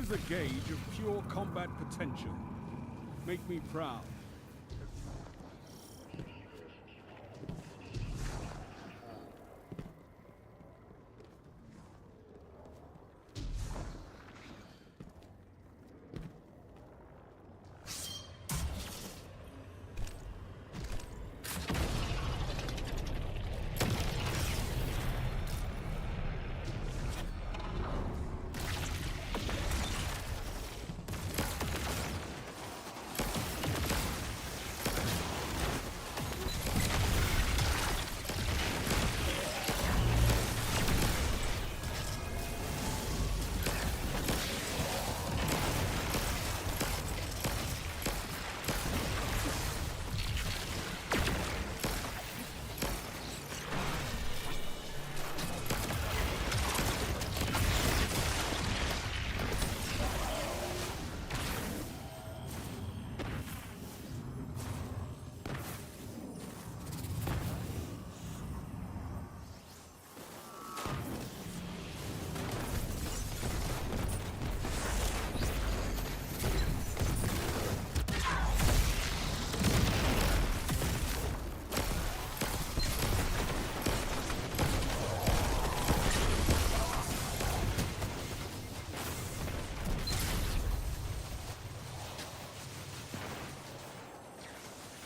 is a gauge of pure combat potential. Make me proud.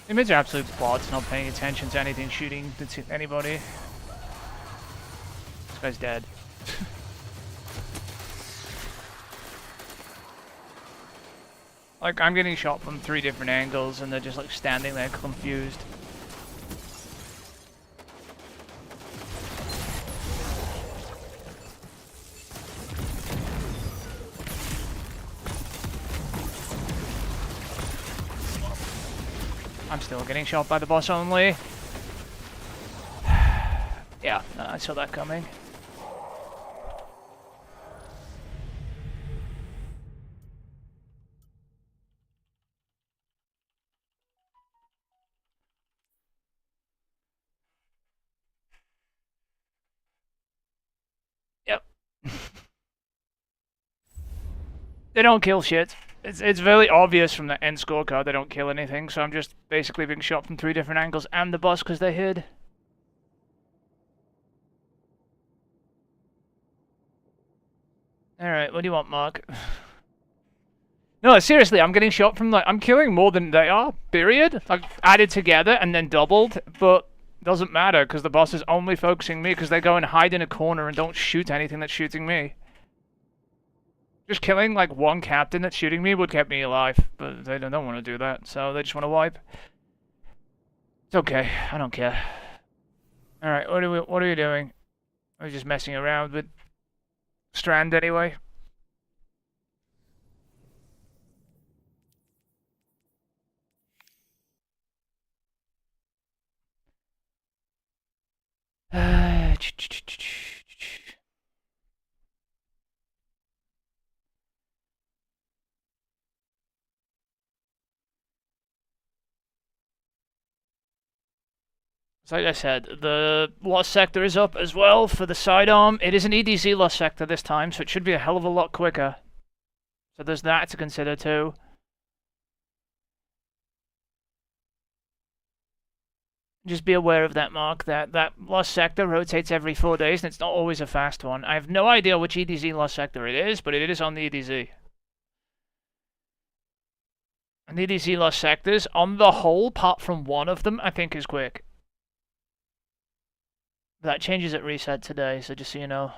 Inmates are absolute plots, not paying attention to anything, shooting anybody. This guy's dead. Like, I'm getting shot from 3 different angles and they're just like standing there confused. I'm still getting shot by the boss only. Yeah, I saw that coming. Yep. They don't kill shit. It's very obvious from the end scorecard they don't kill anything, so I'm just basically being shot from 3 different angles and the boss because they hid. Alright, what do you want, Mark? No, seriously, I'm getting shot from, like, I'm killing more than they are, period. Like, added together and then doubled, but doesn't matter because the boss is only focusing me because they go and hide in a corner and don't shoot anything that's shooting me. Just killing, like, one captain that's shooting me would keep me alive, but they don't want to do that, so they just want to wipe. It's okay, I don't care. Alright, what are you doing? Are you just messing around with Strand anyway? So like I said, the Lost Sector is up as well for the sidearm. It is an EDZ Lost Sector this time, so it should be a hell of a lot quicker. So there's that to consider too. Just be aware of that, Mark, that Lost Sector rotates every 4 days, and it's not always a fast one. I have no idea which EDZ Lost Sector it is, but it is on the EDZ. And the EDZ Lost Sectors, on the whole, apart from one of them, I think is quick. That changes at reset today, so just so you know.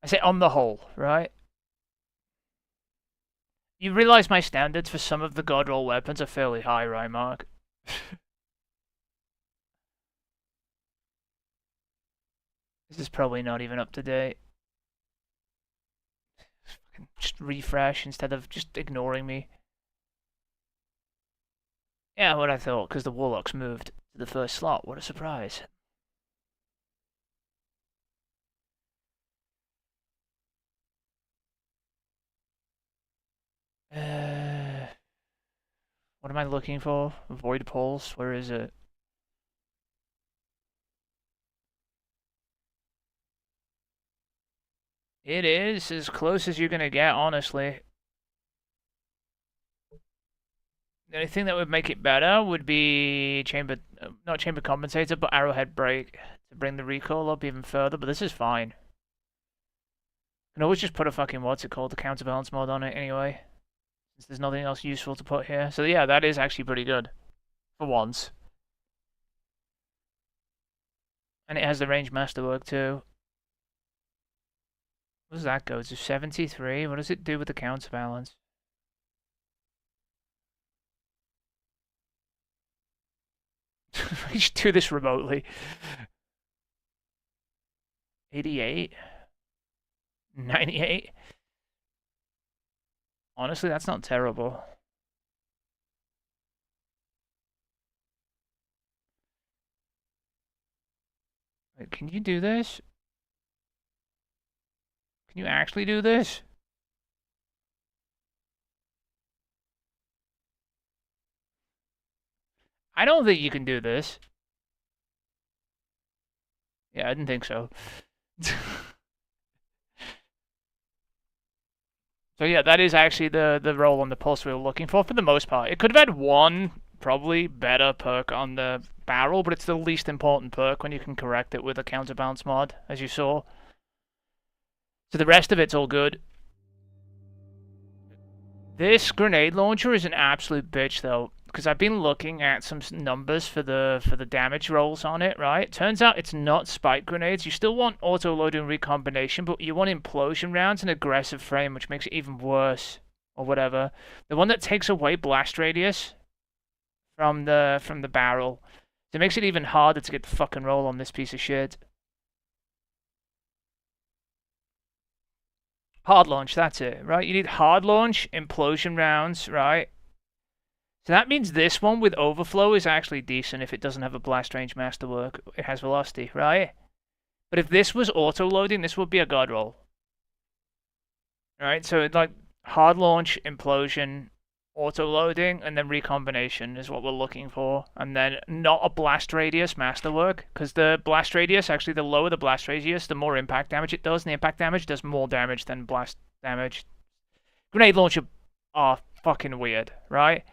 I say on the whole, right? You realize my standards for some of the God Roll weapons are fairly high, right, Mark? This is probably not even up to date. Just refresh instead of just ignoring me. Yeah, what I thought, because the Warlocks moved to the first slot. What a surprise. What am I looking for? Void pulse. Where is it? It is as close as you're gonna get, honestly. The only thing that would make it better would be chamber, not chamber compensator, but arrowhead break to bring the recoil up even further. But this is fine. You can always just put a fucking what's it called, the counterbalance mod on it anyway, since there's nothing else useful to put here. So yeah, that is actually pretty good for once. And it has the range masterwork too. What does that go to? 73? What does it do with the counterbalance? We should do this remotely. 88? 98? Honestly, that's not terrible. Wait, can you do this? Can you actually do this? I don't think you can do this. Yeah, I didn't think so. So yeah, that is actually the roll on the pulse we were looking for the most part. It could have had one probably better perk on the barrel, but it's the least important perk when you can correct it with a counterbalance mod, as you saw. So the rest of it's all good. This grenade launcher is an absolute bitch though, because I've been looking at some numbers for the damage rolls on it, right? Turns out it's not spike grenades. You still want auto-loading recombination, but you want implosion rounds and aggressive frame, which makes it even worse, or whatever. The one that takes away blast radius from the barrel. So it makes it even harder to get the fucking roll on this piece of shit. Hard launch, that's it, right? You need hard launch, implosion rounds, right? So that means this one with overflow is actually decent if it doesn't have a blast range masterwork. It has velocity, right? But if this was auto-loading, this would be a god roll. Right? So it's like hard launch, implosion, auto-loading, and then recombination is what we're looking for. And then not a blast radius masterwork, because the blast radius, actually the lower the blast radius, the more impact damage it does, and the impact damage does more damage than blast damage. Grenade launcher are fucking weird, right?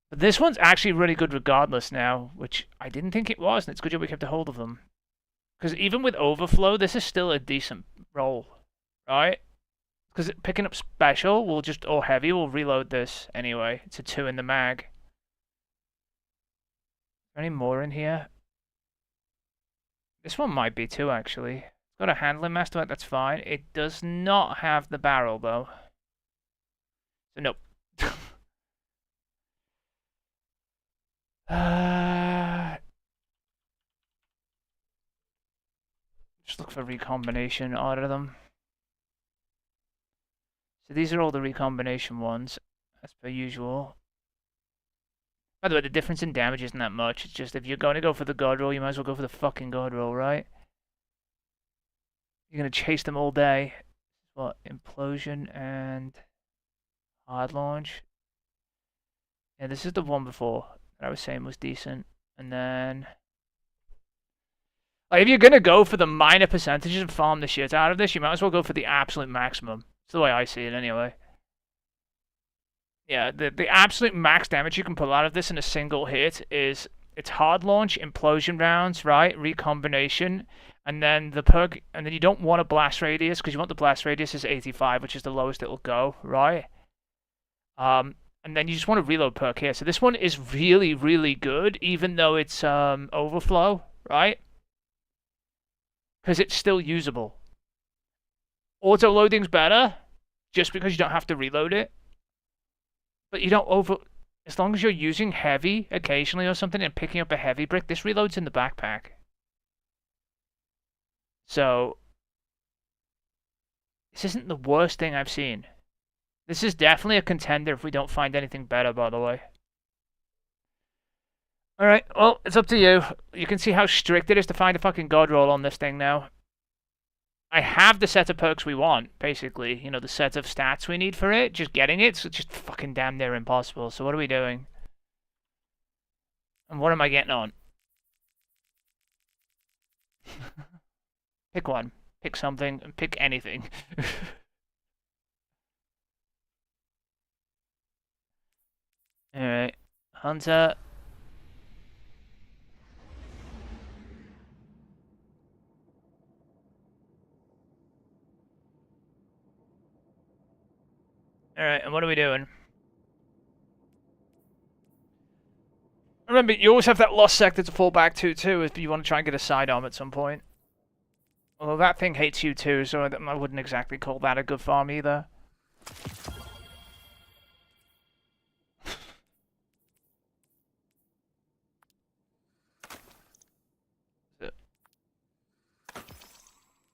But this one's actually really good regardless now, which I didn't think it was, and it's good job we kept a hold of them. Because even with overflow, this is still a decent roll, right? Because picking up special will just, or heavy, will reload this anyway. It's a 2 in the mag. Is there any more in here? This one might be 2 actually. It's got a handling master, that's fine. It does not have the barrel though. So nope. Just look for recombination out of them. So these are all the recombination ones, as per usual. By the way, the difference in damage isn't that much. It's just if you're going to go for the god roll, you might as well go for the fucking god roll, right? You're going to chase them all day. What? Implosion and hard launch. Yeah, this is the one before that I was saying was decent. And then... like, if you're going to go for the minor percentages and farm the shit out of this, you might as well go for the absolute maximum. It's the way I see it anyway. Yeah, the absolute max damage you can pull out of this in a single hit is it's hard launch, implosion rounds, right? Recombination, and then the perk, and then you don't want a blast radius because you want the blast radius is 85, which is the lowest it'll go, right? And then you just want a reload perk here. So this one is really, really good, even though it's overflow, right? Because it's still usable. Auto loading's better, just because you don't have to reload it. But you don't as long as you're using heavy occasionally or something and picking up a heavy brick, this reloads in the backpack. So, this isn't the worst thing I've seen. This is definitely a contender if we don't find anything better, by the way. Alright, well, it's up to you. You can see how strict it is to find a fucking god roll on this thing now. I have the set of perks we want, basically. You know, the set of stats we need for it. Just getting it's just fucking damn near impossible. So what are we doing? And what am I getting on? Pick one. Pick something. Pick anything. Alright. Hunter. Alright, and what are we doing? Remember, you always have that lost sector to fall back to, too, if you want to try and get a sidearm at some point. Although that thing hates you, too, so I wouldn't exactly call that a good farm, either.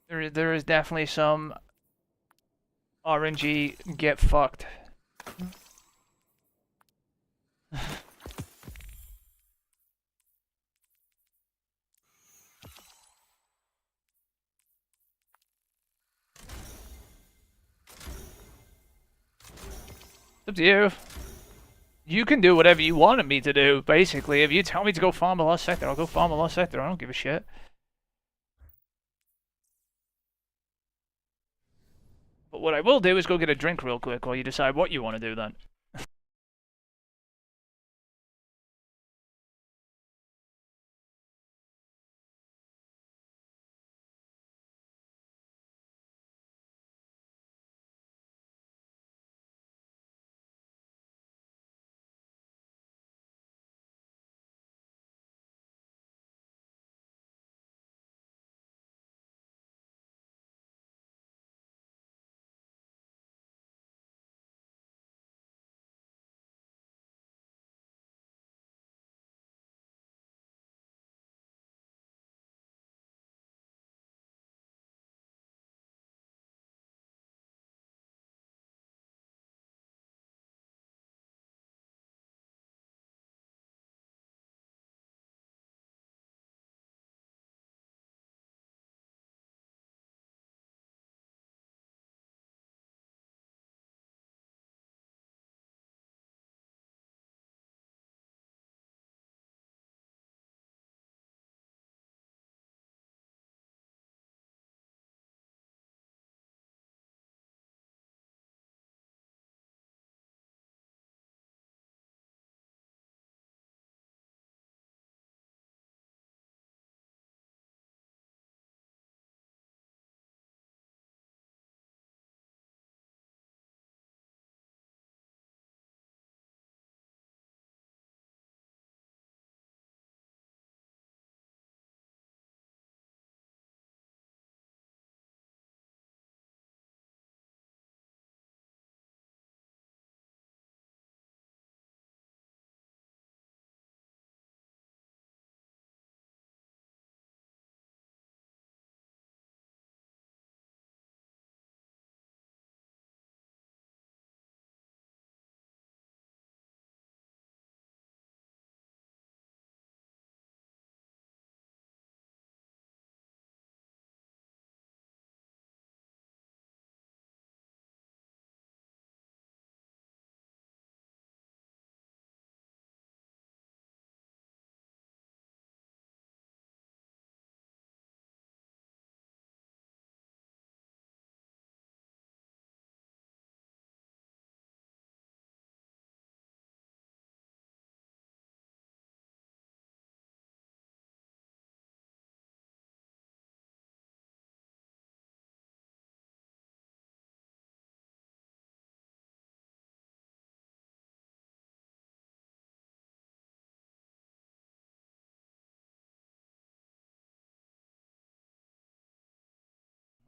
There is definitely some RNG get fucked. It's up to you. You can do whatever you wanted me to do, basically. If you tell me to go farm a lost sector, I'll go farm a lost sector. I don't give a shit. But what I will do is go get a drink real quick while you decide what you want to do then.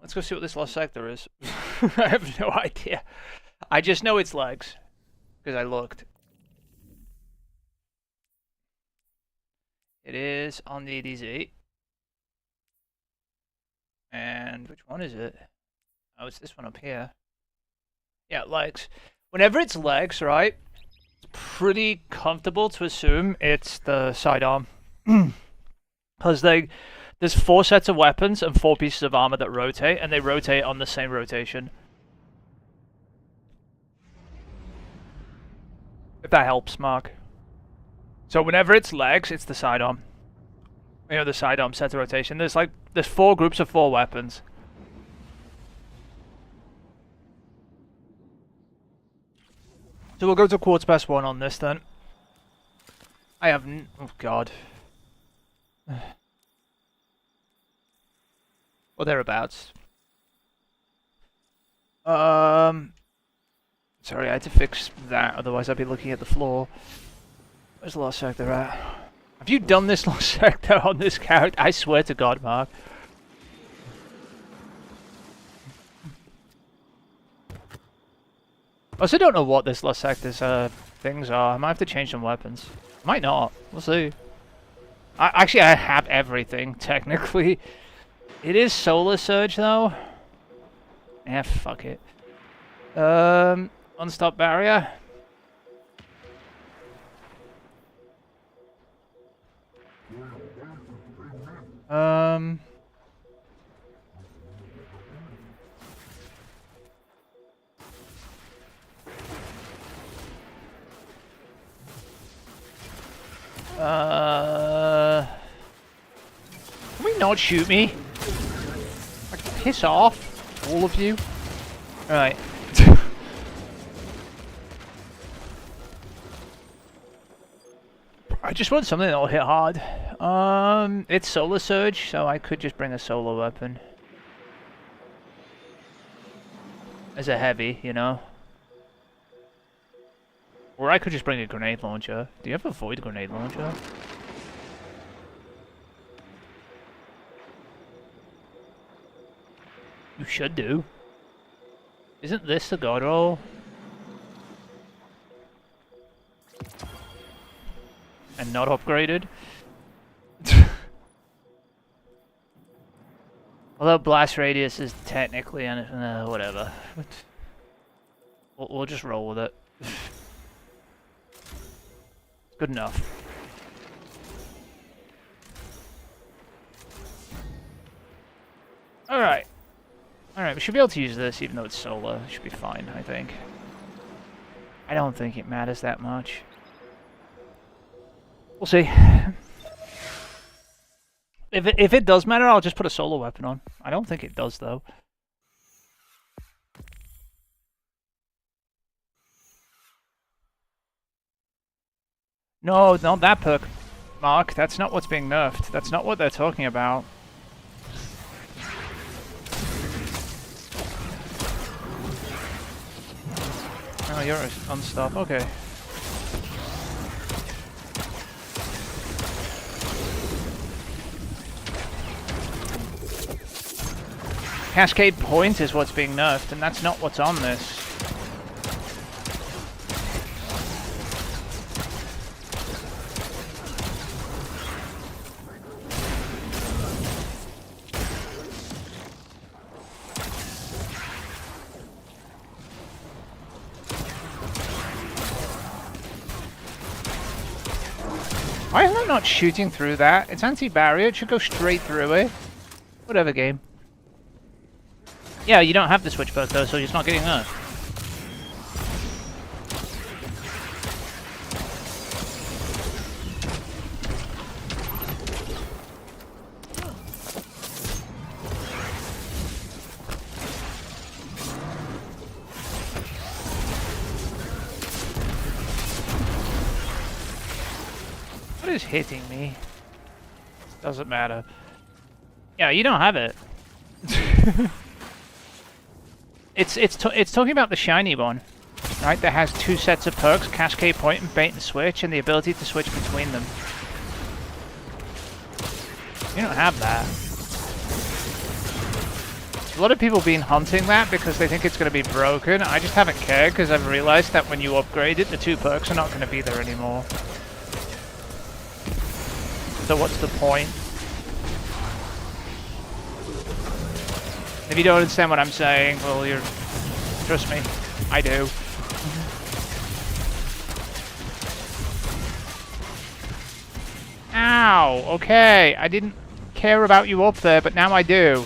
Let's go see what this lost sector is. I have no idea. I just know it's legs. Because I looked. It is on the DZ. And which one is it? Oh, it's this one up here. Yeah, legs. Whenever it's legs, right? It's pretty comfortable to assume it's the sidearm. Because There's 4 sets of weapons and 4 pieces of armor that rotate, and they rotate on the same rotation. If that helps, Mark. So whenever it's legs, it's the sidearm. You know, the sidearm sets of rotation. There's 4 groups of 4 weapons. So we'll go to quarter past 1 on this then. I have oh god. Or thereabouts. Sorry, I had to fix that, otherwise I'd be looking at the floor. Where's the lost sector at? Have you done this lost sector on this character? I swear to God, Mark. I also don't know what this lost sector's things are. I might have to change some weapons. Might not. We'll see. Actually, I have everything, technically. It is Solar Surge, though. Eh, fuck it. Unstop barrier. Can we not shoot me? Like, piss off, all of you. Alright. I just want something that'll hit hard. It's Solar Surge, so I could just bring a solo weapon. As a heavy, you know? Or I could just bring a grenade launcher. Do you have a void grenade launcher? You should do. Isn't this the god roll? And not upgraded? Although blast radius is technically whatever. We'll just roll with it. Good enough. Alright. Alright, we should be able to use this even though it's solar. It should be fine, I think. I don't think it matters that much. We'll see. If it does matter, I'll just put a solar weapon on. I don't think it does, though. No, not that perk, Mark. That's not what's being nerfed. That's not what they're talking about. Oh, you're unstop. Okay. Cascade Point is what's being nerfed, and that's not what's on this. Why is that not shooting through that? It's anti-barrier, it should go straight through it. Whatever, game. Yeah, you don't have the switch perk though, so it's not getting nerfed. What is hitting me? Doesn't matter. Yeah, you don't have it. It's talking about the shiny one, right? That has 2 sets of perks: Cascade Point and Bait and Switch, and the ability to switch between them. You don't have that. A lot of people been hunting that because they think it's going to be broken. I just haven't cared because I've realized that when you upgrade it, the 2 perks are not going to be there anymore. So what's the point? If you don't understand what I'm saying, well, you're... Trust me, I do. Ow! Okay, I didn't... care about you up there, but now I do.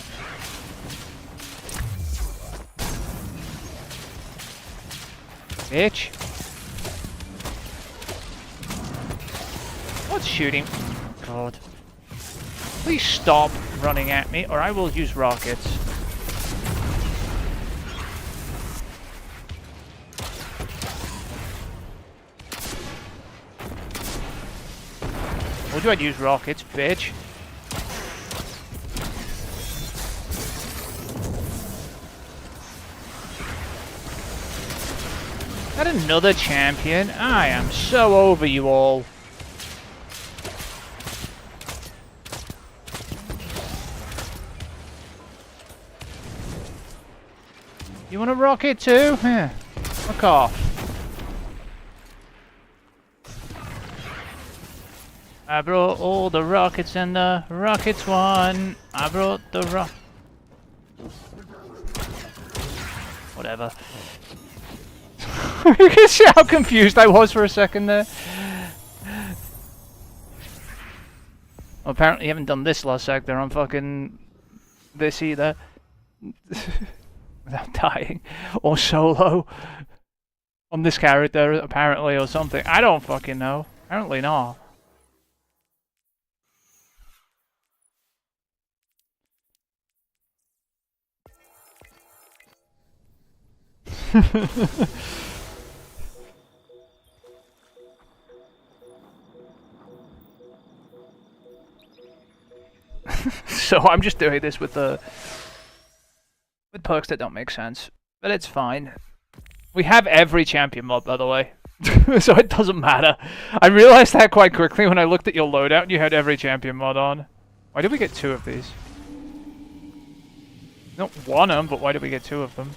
Bitch. What's shooting? God. Please stop running at me, or I will use rockets. Or do I use rockets, bitch? Got another champion? I am so over you all. You want a rocket too? Yeah. Fuck off. I brought all the rockets and the rockets won. I brought the whatever. You can see how confused I was for a second there. Well, apparently you haven't done this last sector on fucking this either. Without dying. Or solo. On this character, apparently, or something. I don't fucking know. Apparently not. So I'm just doing this with perks that don't make sense, but it's fine. We have every champion mod, by the way, so it doesn't matter. I realized that quite quickly when I looked at your loadout and you had every champion mod on. Why did we get 2 of these? Not one of them, but why did we get 2 of them?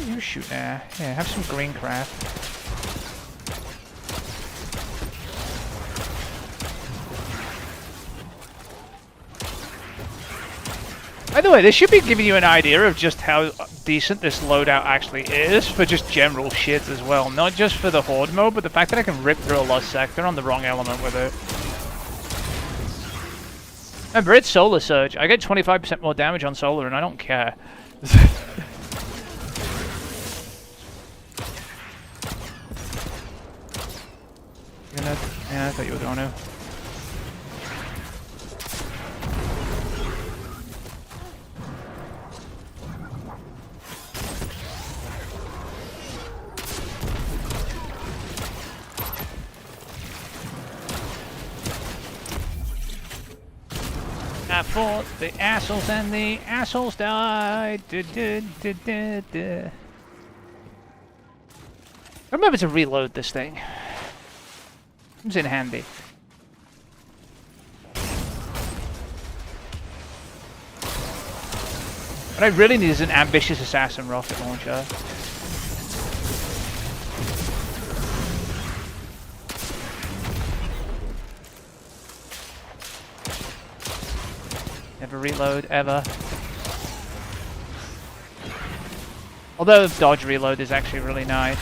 You shoot there. Yeah, have some green craft. By the way, this should be giving you an idea of just how decent this loadout actually is for just general shit as well. Not just for the horde mode, but the fact that I can rip through a lost sector on the wrong element with it. Remember, it's Solar Surge. I get 25% more damage on Solar and I don't care. Yeah, I thought you were going to. I fought the assholes and the assholes died. Remember to reload this thing. Comes in handy. What I really need is an ambitious assassin rocket launcher. Never reload, ever. Although dodge reload is actually really nice.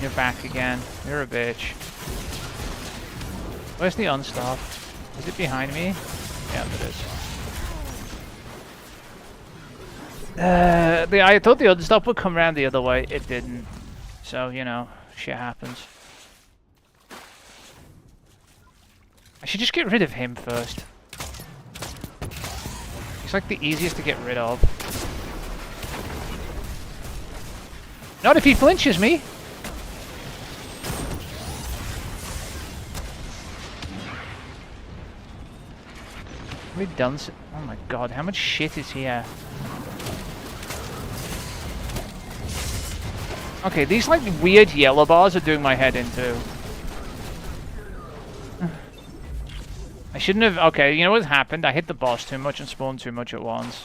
You're back again. You're a bitch. Where's the unstop? Is it behind me? Yeah, it is. I thought the unstop would come around the other way. It didn't. So, you know, shit happens. I should just get rid of him first. He's like the easiest to get rid of. Not if he flinches me! We've done so. Oh my god, how much shit is here? Okay, these like weird yellow bars are doing my head in too. I shouldn't have. Okay, you know what happened? I hit the boss too much and spawned too much at once.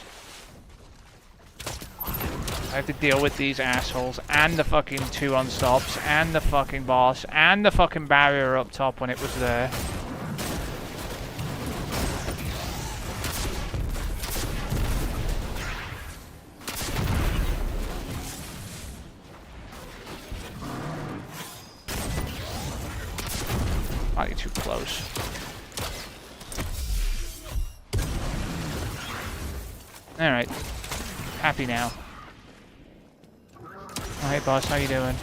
I have to deal with these assholes, and the fucking 2 unstops, and the fucking boss, and the fucking barrier up top when it was there. Slightly too close. Alright. Happy now. Oh, hey boss, how you doing?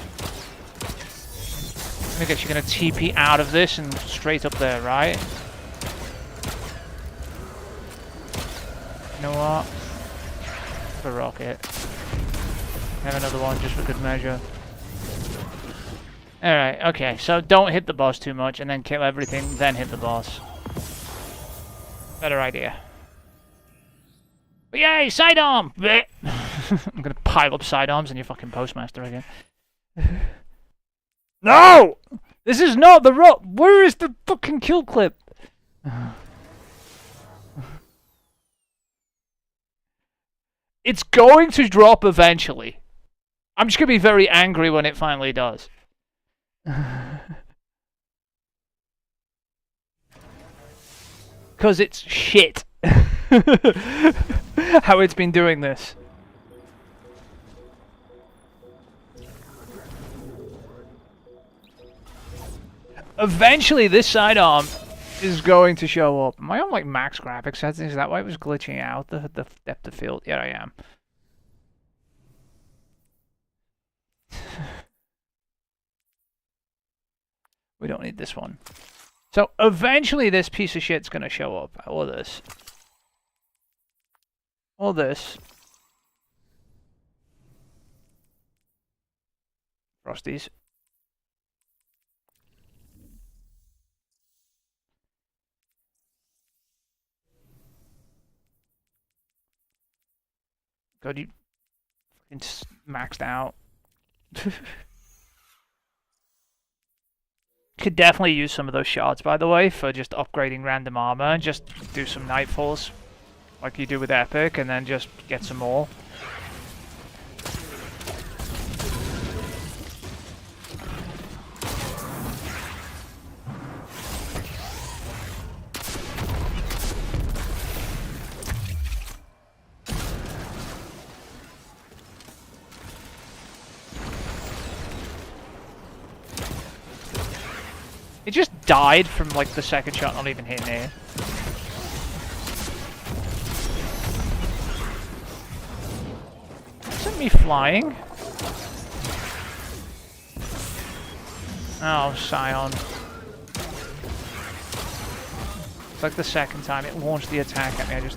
I guess you're gonna TP out of this and straight up there, right? You know what? Have a rocket. Have another one just for good measure. Alright, okay, so don't hit the boss too much and then kill everything, then hit the boss. Better idea. But yay, sidearm! I'm gonna pile up sidearms in your fucking postmaster again. No! This is not the rock. Where is the fucking kill clip? It's going to drop eventually. I'm just gonna be very angry when it finally does. Because it's shit. How it's been doing this. Eventually this sidearm is going to show up. Am I on like max graphics settings? Is that why it was glitching out the depth of field? Yeah, I am. We don't need this one. So eventually this piece of shit's gonna show up. Or this. Or this. Frosties. God, you fucking maxed out. Could definitely use some of those shards, by the way, for just upgrading random armor and just do some nightfalls like you do with Epic and then just get some more. It just died from like the second shot not even hitting it. Isn't me flying? Oh, Scion. It's like the second time it launched the attack at me.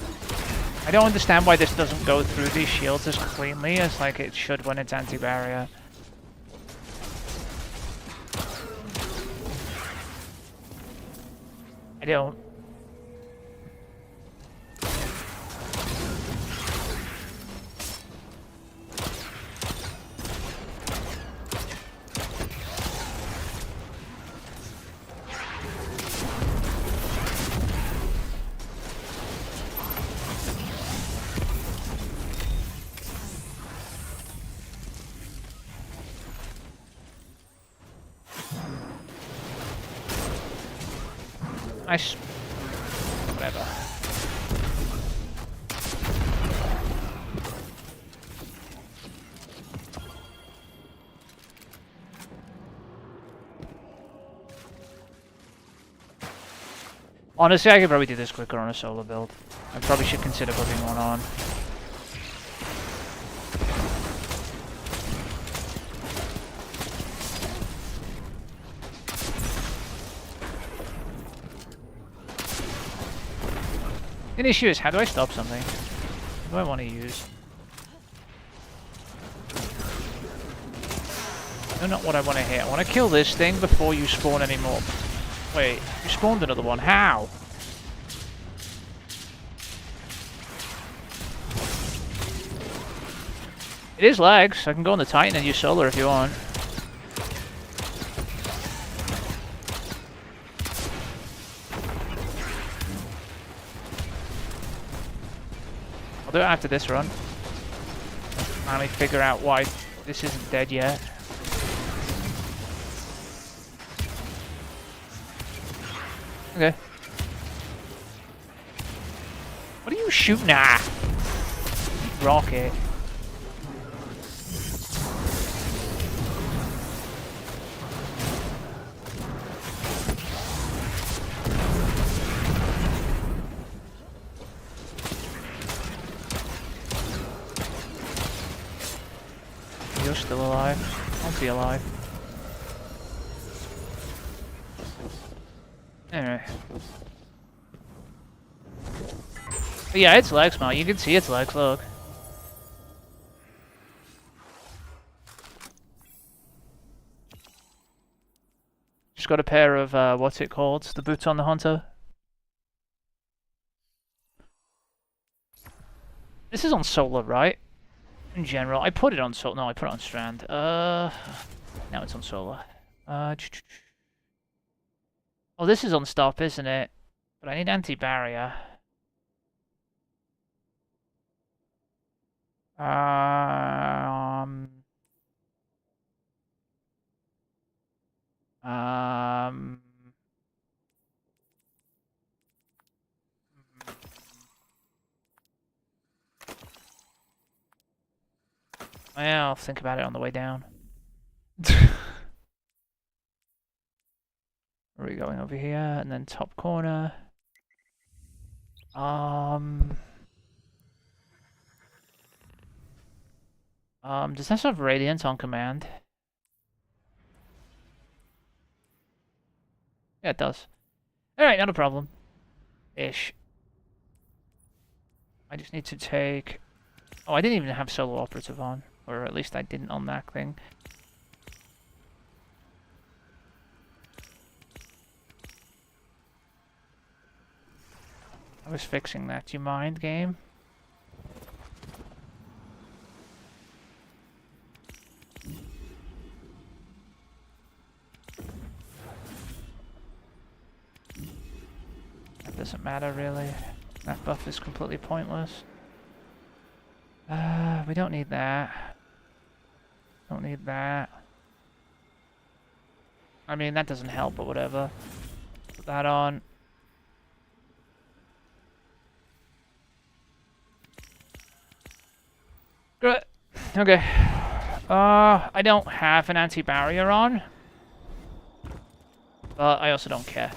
I don't understand why this doesn't go through these shields as cleanly as like it should when it's anti-barrier. I don't. Whatever. Honestly, I could probably do this quicker on a solo build. I probably should consider putting one on. The issue is, how do I stop something? What do I want to use? No, not what I want to hit. I want to kill this thing before you spawn any more. Wait, you spawned another one. How? It is lags. I can go on the Titan and use solar if you want. I'll do it after this run. Finally figure out why this isn't dead yet. Okay. What are you shooting at? Rocket. You're still alive. I'll be alive. Anyway. But yeah, its legs, man. You can see its legs, look. Just got a pair of, what's it called? The boots on the hunter. This is on solar, right? In general. I put it on solar. No, I put it on strand. Now it's on solar. Oh, this is on stop, isn't it? But I need anti-barrier. Um... Well, I'll think about it on the way down. Are we going over here? And then top corner. Does this have Radiant on command? Yeah, it does. Alright, not a problem. Ish. I just need to take... Oh, I didn't even have Solo Operative on. Or at least I didn't on that thing. I was fixing that. Do you mind, game? That doesn't matter, really. That buff is completely pointless. We don't need that. Don't need that. I mean, that doesn't help, but whatever. Put that on. Good. Okay. I don't have an anti-barrier on. But I also don't care.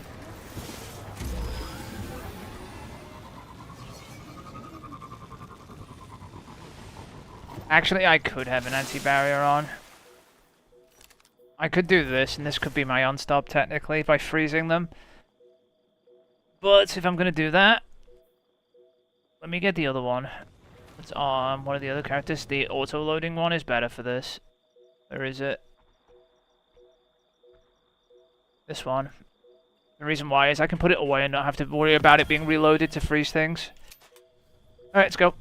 Actually, I could have an anti-barrier on. I could do this, and this could be my unstop technically by freezing them. But if I'm going to do that, let me get the other one. It's on one of the other characters. The auto-loading one is better for this. Where is it? This one. The reason why is I can put it away and not have to worry about it being reloaded to freeze things. Alright, let's go.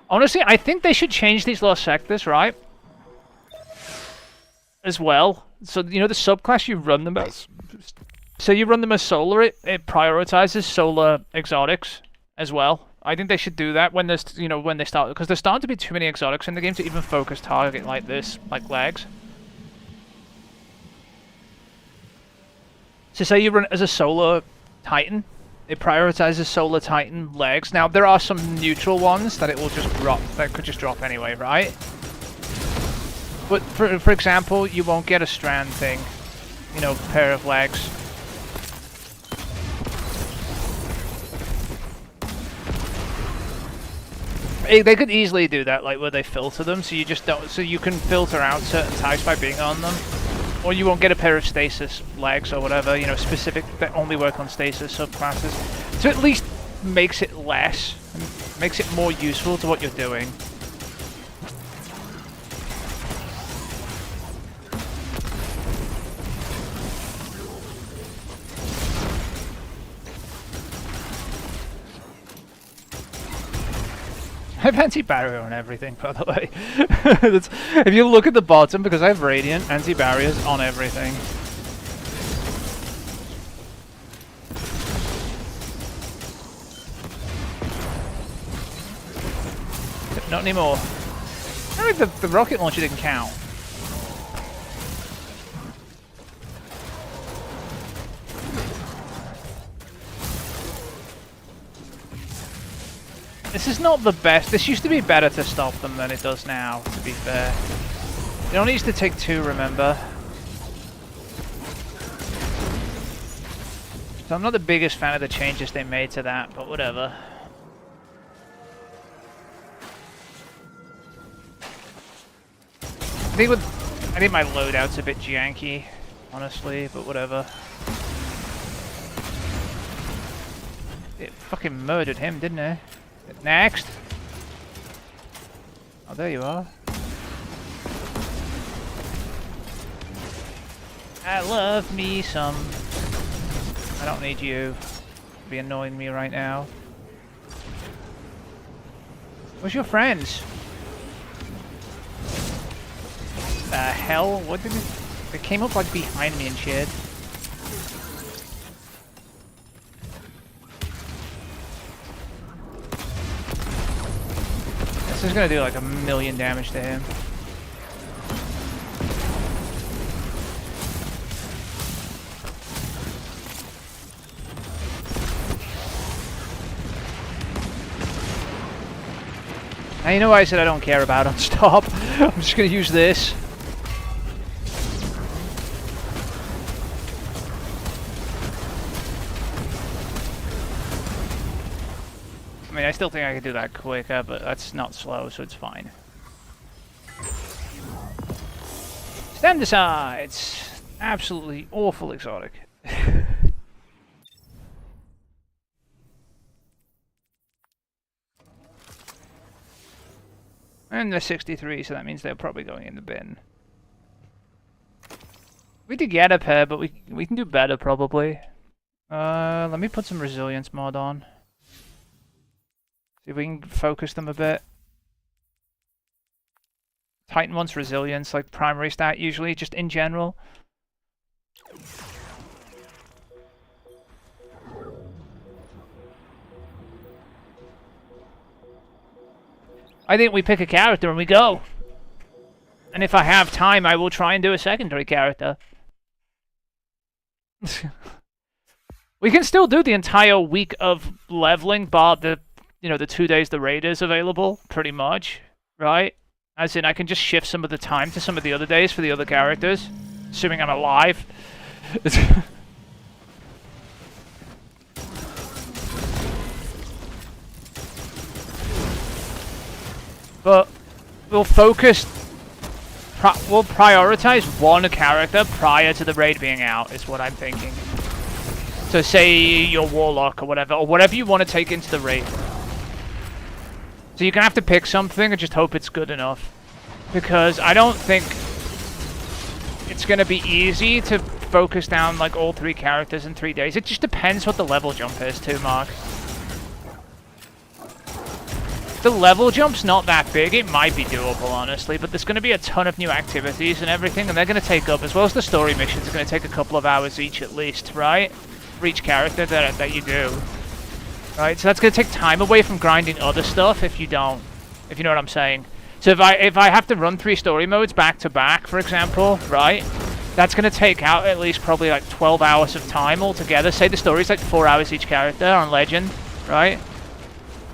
Honestly, I think they should change these lost sectors, right? As well. So, you know the subclass you run them as... So you run them as solar, it prioritizes solar exotics as well. I think they should do that when there's, you know, when they start... Because there's starting to be too many exotics in the game to even focus target like this, like legs. So say you run it as a solar titan. It prioritizes Solar Titan legs. Now, there are some neutral ones that it will just drop, that could just drop anyway, right? But, for example, you won't get a strand thing. You know, pair of legs. They could easily do that, like, where they filter them, so you just don't, so you can filter out certain types by being on them. Or you won't get a pair of stasis legs or whatever, you know, specific that only work on stasis subclasses. So at least makes it less, and makes it more useful to what you're doing. I have anti-barrier on everything, by the way. If you look at the bottom, because I have Radiant, anti-barriers on everything. not anymore. I think the rocket launcher didn't count. This is not the best. This used to be better to stop them than it does now, to be fair. It only used to take 2, remember? So I'm not the biggest fan of the changes they made to that, but whatever. I think my loadout's a bit janky, honestly, but whatever. It fucking murdered him, didn't it? Next! Oh, there you are. I love me some. I don't need you to be annoying me right now. Where's your friends? The hell? What did it... They came up like behind me and shit. This is gonna do like 1,000,000 damage to him. Now you know why I said I don't care about Unstop? I'm just gonna use this. I mean, I still think I could do that quicker, but that's not slow, so it's fine. Stand aside! It's absolutely awful exotic. And they're 63, so that means they're probably going in the bin. We did get a pair, but we can do better probably. Let me put some resilience mod on. See if we can focus them a bit. Titan wants resilience, like primary stat usually, just in general. I think we pick a character and we go. And if I have time, I will try and do a secondary character. We can still do the entire week of leveling, bar the, you know, the 2 days the raid is available, pretty much, right? As in, I can just shift some of the time to some of the other days for the other characters, assuming I'm alive. But we'll focus, we'll prioritize one character prior to the raid being out, is what I'm thinking. So say your Warlock or whatever you want to take into the raid. So you're going to have to pick something and just hope it's good enough. Because I don't think it's going to be easy to focus down like all 3 characters in 3 days. It just depends what the level jump is too, Mark. The level jump's not that big. It might be doable, honestly, but there's going to be a ton of new activities and everything, and they're going to take up, as well as the story missions, are going to take a couple of hours each at least, right? For each character that you do. Right, so that's going to take time away from grinding other stuff if you don't, if you know what I'm saying. So if I have to run 3 story modes back to back, for example, right, that's going to take out at least probably like 12 hours of time altogether. Say the story's like 4 hours each character on Legend, right?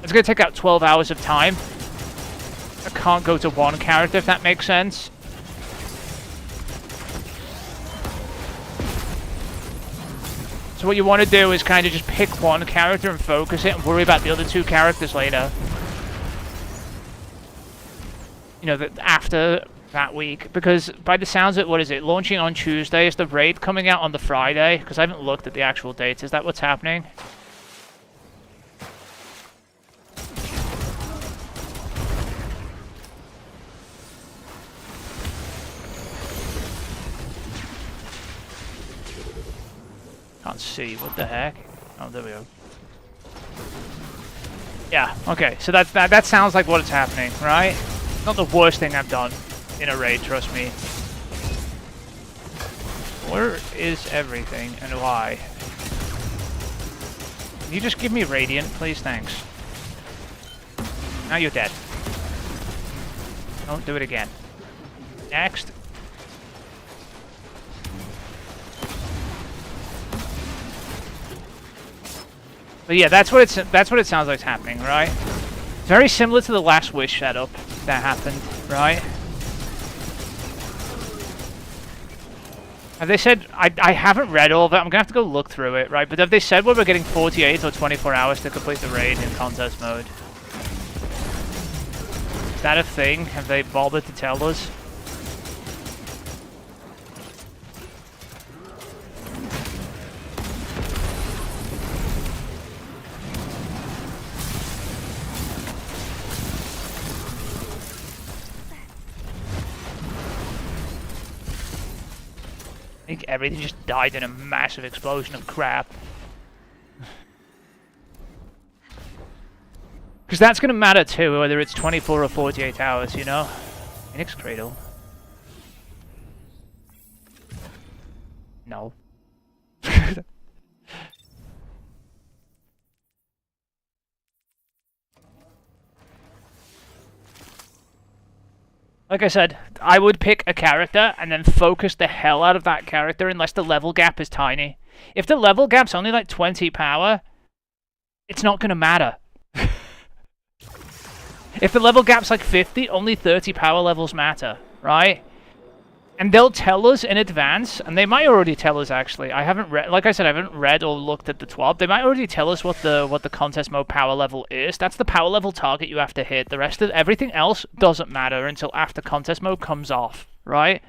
It's going to take out 12 hours of time. I can't go to one character, if that makes sense. So what you want to do is kind of just pick one character and focus it and worry about the other 2 characters later. You know, after that week. Because by the sounds of it, what is it? Launching on Tuesday, is the raid coming out on the Friday? Because I haven't looked at the actual dates. Is that what's happening? Can't see, what the heck? Oh, there we go. Yeah, okay, so that sounds like what's happening, right? Not the worst thing I've done in a raid, trust me. Where is everything and why? Can you just give me Radiant, please? Thanks. Now you're dead. Don't do it again. Next. But yeah, that's what it sounds like is happening, right? Very similar to the last Wish setup that happened, right? Have they said, I haven't read all of it, I'm gonna have to go look through it, right? But have they said whether we're getting 48 or 24 hours to complete the raid in contest mode? Is that a thing? Have they bothered to tell us? I think everything just died in a massive explosion of crap. Because that's going to matter too, whether it's 24 or 48 hours, you know? Phoenix Cradle. No. Like I said, I would pick a character and then focus the hell out of that character unless the level gap is tiny. If the level gap's only like 20 power, it's not going to matter. If the level gap's like 50, only 30 power levels matter, right? And they'll tell us in advance, and they might already tell us actually. I haven't read, like I said, I haven't read or looked at the TWAB. They might already tell us what the contest mode power level is. That's the power level target you have to hit. The rest of everything else doesn't matter until after contest mode comes off, right?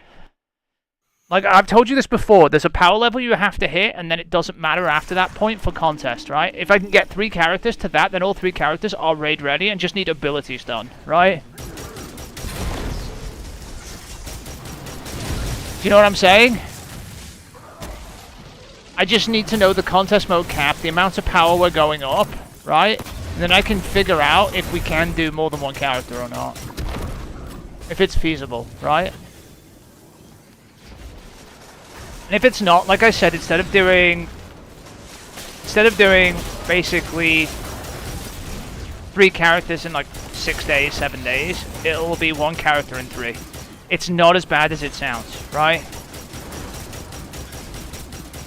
Like I've told you this before, there's a power level you have to hit, and then it doesn't matter after that point for contest, right? If I can get 3 characters to that, then all 3 characters are raid ready and just need abilities done, right? Do you know what I'm saying? I just need to know the contest mode cap, the amount of power we're going up, right? And then I can figure out if we can do more than 1 character or not. If it's feasible, right? And if it's not, like I said, instead of doing basically 3 characters in like 6 days, 7 days, it will be 1 character in 3. It's not as bad as it sounds, right?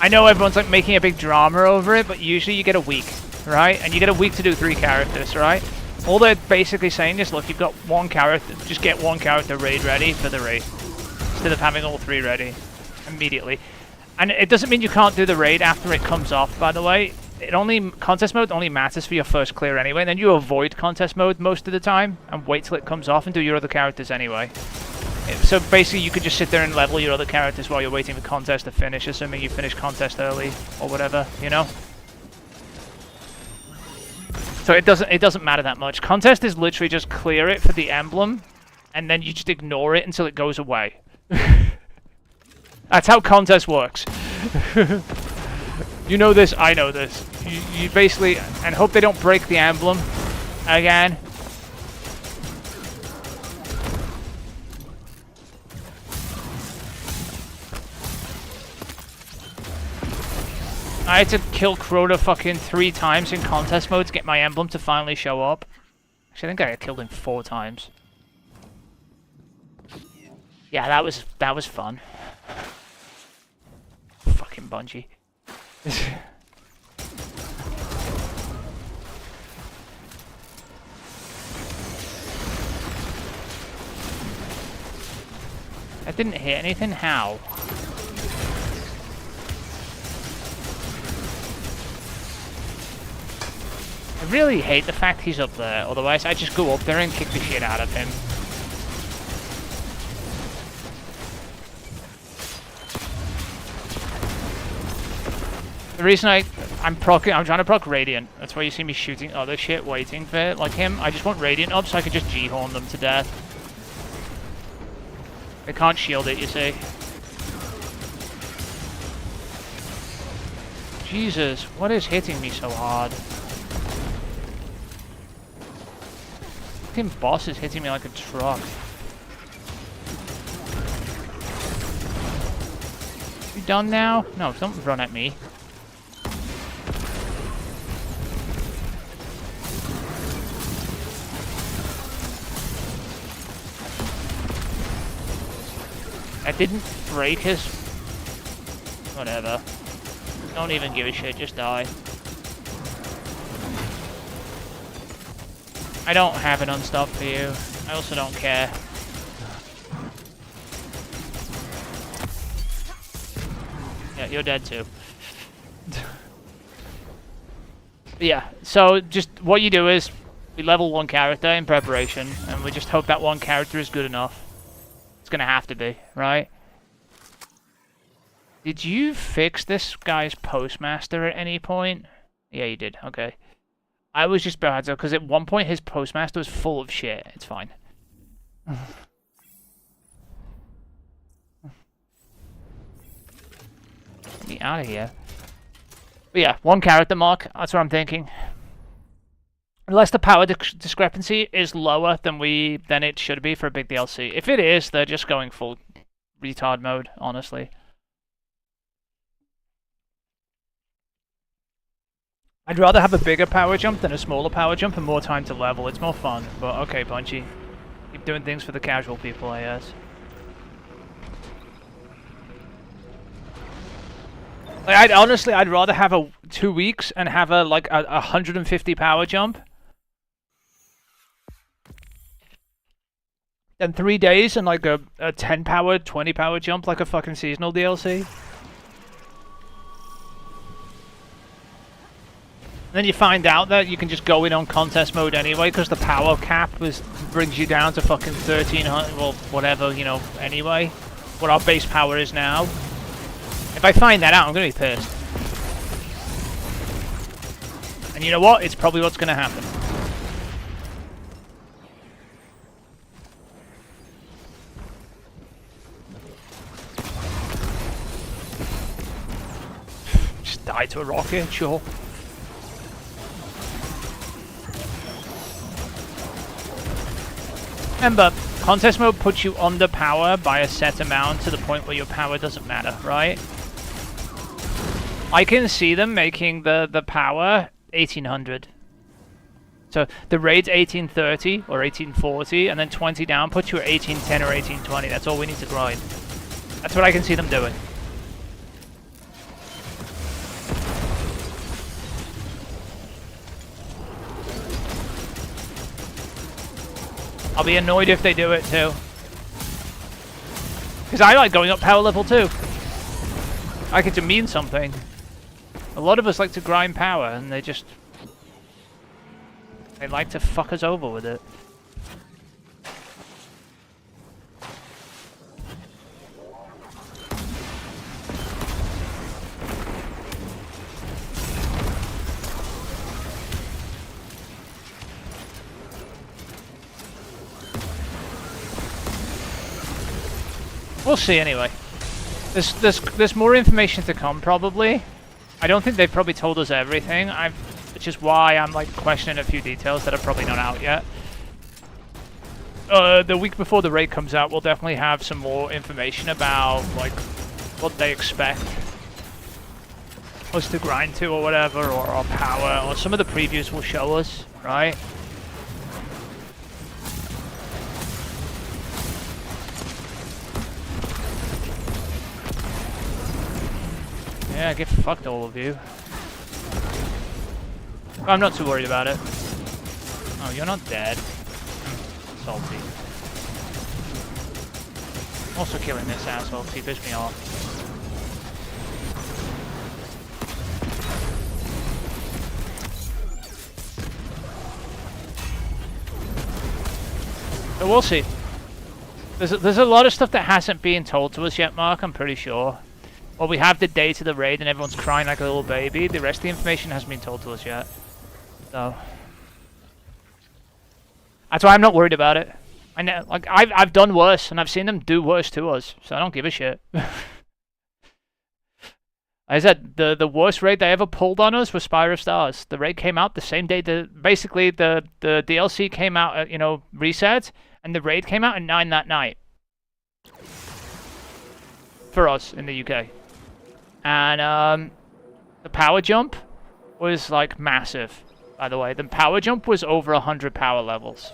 I know everyone's like making a big drama over it, but usually you get a week, right? And you get a week to do 3 characters, right? All they're basically saying is, look, you've got 1 character, just get 1 character raid ready for the raid, instead of having all 3 ready immediately. And it doesn't mean you can't do the raid after it comes off, by the way. Contest mode only matters for your first clear anyway, and then you avoid contest mode most of the time, and wait till it comes off and do your other characters anyway. So basically you could just sit there and level your other characters while you're waiting for contest to finish, assuming you finish contest early, or whatever, you know? So it doesn't matter that much. Contest is literally just clear it for the emblem, and then you just ignore it until it goes away. That's how contest works. You know this, I know this. You basically, and hope they don't break the emblem again. I had to kill Crota fucking 3 times in contest mode to get my emblem to finally show up. Actually, I think I killed him 4 times. Yeah, that was fun. Fucking Bungie. That didn't hit anything? How? I really hate the fact he's up there, otherwise I just go up there and kick the shit out of him. The reason I'm trying to proc Radiant. That's why you see me shooting other shit waiting for like him. I just want Radiant up so I can just G-horn them to death. They can't shield it, you see. Jesus, what is hitting me so hard? Fucking boss is hitting me like a truck. You done now? No, don't run at me. I didn't break his... Whatever. Don't even give a shit, just die. I don't have an unstop for you. I also don't care. Yeah, you're dead too. Yeah, so just what you do is we level one character in preparation, and we just hope that one character is good enough. It's gonna have to be, right? Did you fix this guy's postmaster at any point? Yeah, you did. Okay. I was just bad though, because at one point his postmaster was full of shit. It's fine. Get me out of here. But yeah, one character mark. That's what I'm thinking. Unless the power discrepancy is lower than it should be for a big DLC. If it is, they're just going full retard mode, honestly. I'd rather have a bigger power jump than a smaller power jump and more time to level. It's more fun, but okay, Bungie. Keep doing things for the casual people, I guess. Like, I'd rather have 2 weeks and have a 150 power jump than 3 days and like a 10 power, 20 power jump like a fucking seasonal DLC. Then you find out that you can just go in on contest mode anyway because the power cap brings you down to fucking 1300, well, whatever, you know, anyway. What our base power is now. If I find that out, I'm gonna be pissed. And you know what? It's probably what's gonna happen. Just die to a rocket, sure. Remember, contest mode puts you under power by a set amount to the point where your power doesn't matter, right? I can see them making the power 1800. So the raid's 1830 or 1840, and then 20 down puts you at 1810 or 1820. That's all we need to grind. That's what I can see them doing. I'll be annoyed if they do it too. Because I like going up power level too. I get to mean something. A lot of us like to grind power and they like to fuck us over with it. We'll see anyway. There's more information to come probably. I don't think they've probably told us everything. Which is why I'm like questioning a few details that are probably not out yet. The week before the raid comes out, we'll definitely have some more information about like what they expect us to grind to or whatever, or our power, or some of the previews will show us, right? Yeah, get fucked, all of you. I'm not too worried about it. Oh, you're not dead. Salty. Also killing this asshole, he pissed me off. So we'll see. There's a lot of stuff that hasn't been told to us yet, Mark, I'm pretty sure. Well, we have the date of the raid and everyone's crying like a little baby. The rest of the information hasn't been told to us yet. So that's why I'm not worried about it. I know, like I've done worse and I've seen them do worse to us, so I don't give a shit. I said the worst raid they ever pulled on us was Spire of Stars. The raid came out the same day basically the DLC came out at, you know, reset, and the raid came out at 9 that night. For us in the UK. And the power jump was like massive, by the way. The power jump was over 100 power levels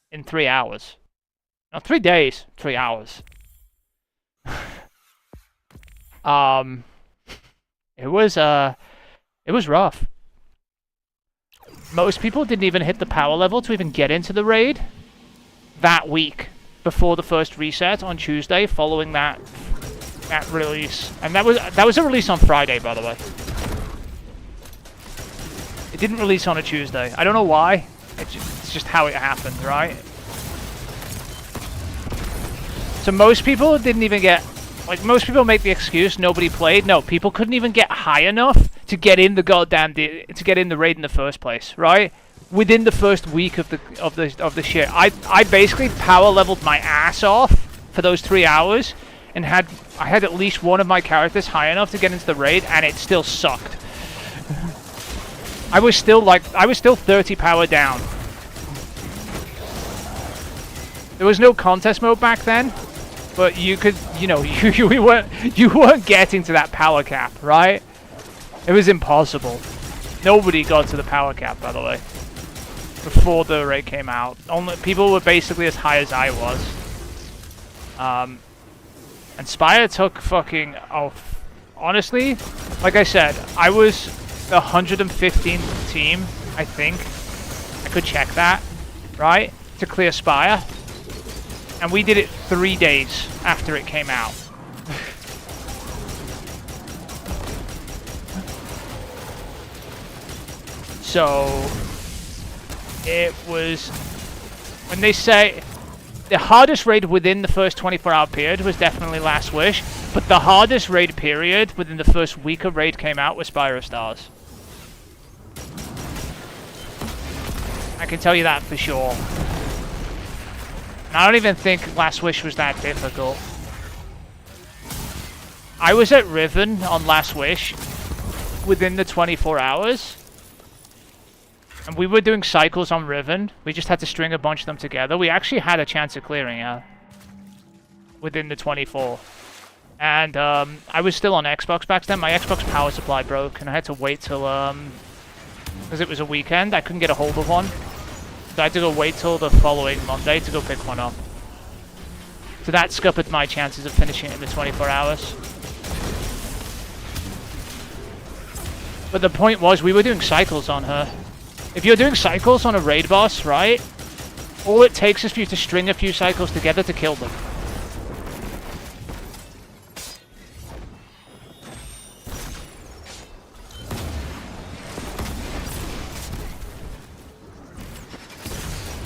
in 3 hours. No, 3 days, 3 hours. Um, it was rough. Most people didn't even hit the power level to even get into the raid that week before the first reset on Tuesday following that release. And that was a release on Friday, by the way. It didn't release on a Tuesday. I don't know why. It's just how it happened, right? So most people didn't even get... Like, most people make the excuse nobody played. No, people couldn't even get high enough to get in the goddamn... to get in the raid in the first place, right? Within the first week of the shit. I basically power leveled my ass off for those 3 hours and I had at least one of my characters high enough to get into the raid, and it still sucked. I was still 30 power down. There was no contest mode back then, but you could, you know, you weren't getting to that power cap, right? It was impossible. Nobody got to the power cap, by the way, before the raid came out. Only people were basically as high as I was. And Spire took fucking off. Honestly, like I said, I was the 115th team, I think. I could check that, right? To clear Spire. And we did it 3 days after it came out. So it was, when they say the hardest raid within the first 24-hour period was definitely Last Wish, but the hardest raid period within the first week of raid came out was Spire of Stars. I can tell you that for sure. And I don't even think Last Wish was that difficult. I was at Riven on Last Wish within the 24 hours. And we were doing cycles on Riven. We just had to string a bunch of them together. We actually had a chance of clearing it within the 24. And I was still on Xbox back then. My Xbox power supply broke, and I had to wait till because it was a weekend. I couldn't get a hold of one, so I had to go wait till the following Monday to go pick one up. So that scuppered my chances of finishing it in the 24 hours. But the point was, we were doing cycles on her. If you're doing cycles on a raid boss, right, all it takes is for you to string a few cycles together to kill them.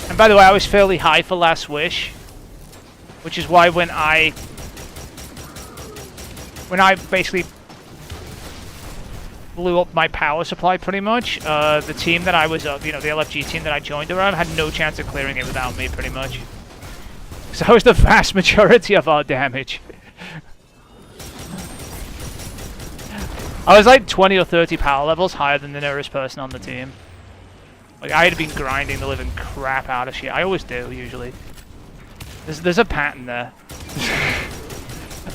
And by the way, I was fairly high for Last Wish, which is why when I basically blew up my power supply pretty much, the team that I was, the LFG team that I joined around had no chance of clearing it without me, pretty much. So that was the vast majority of our damage. I was like 20 or 30 power levels higher than the nearest person on the team. Like, I had been grinding the living crap out of shit. I always do, usually. There's a pattern there.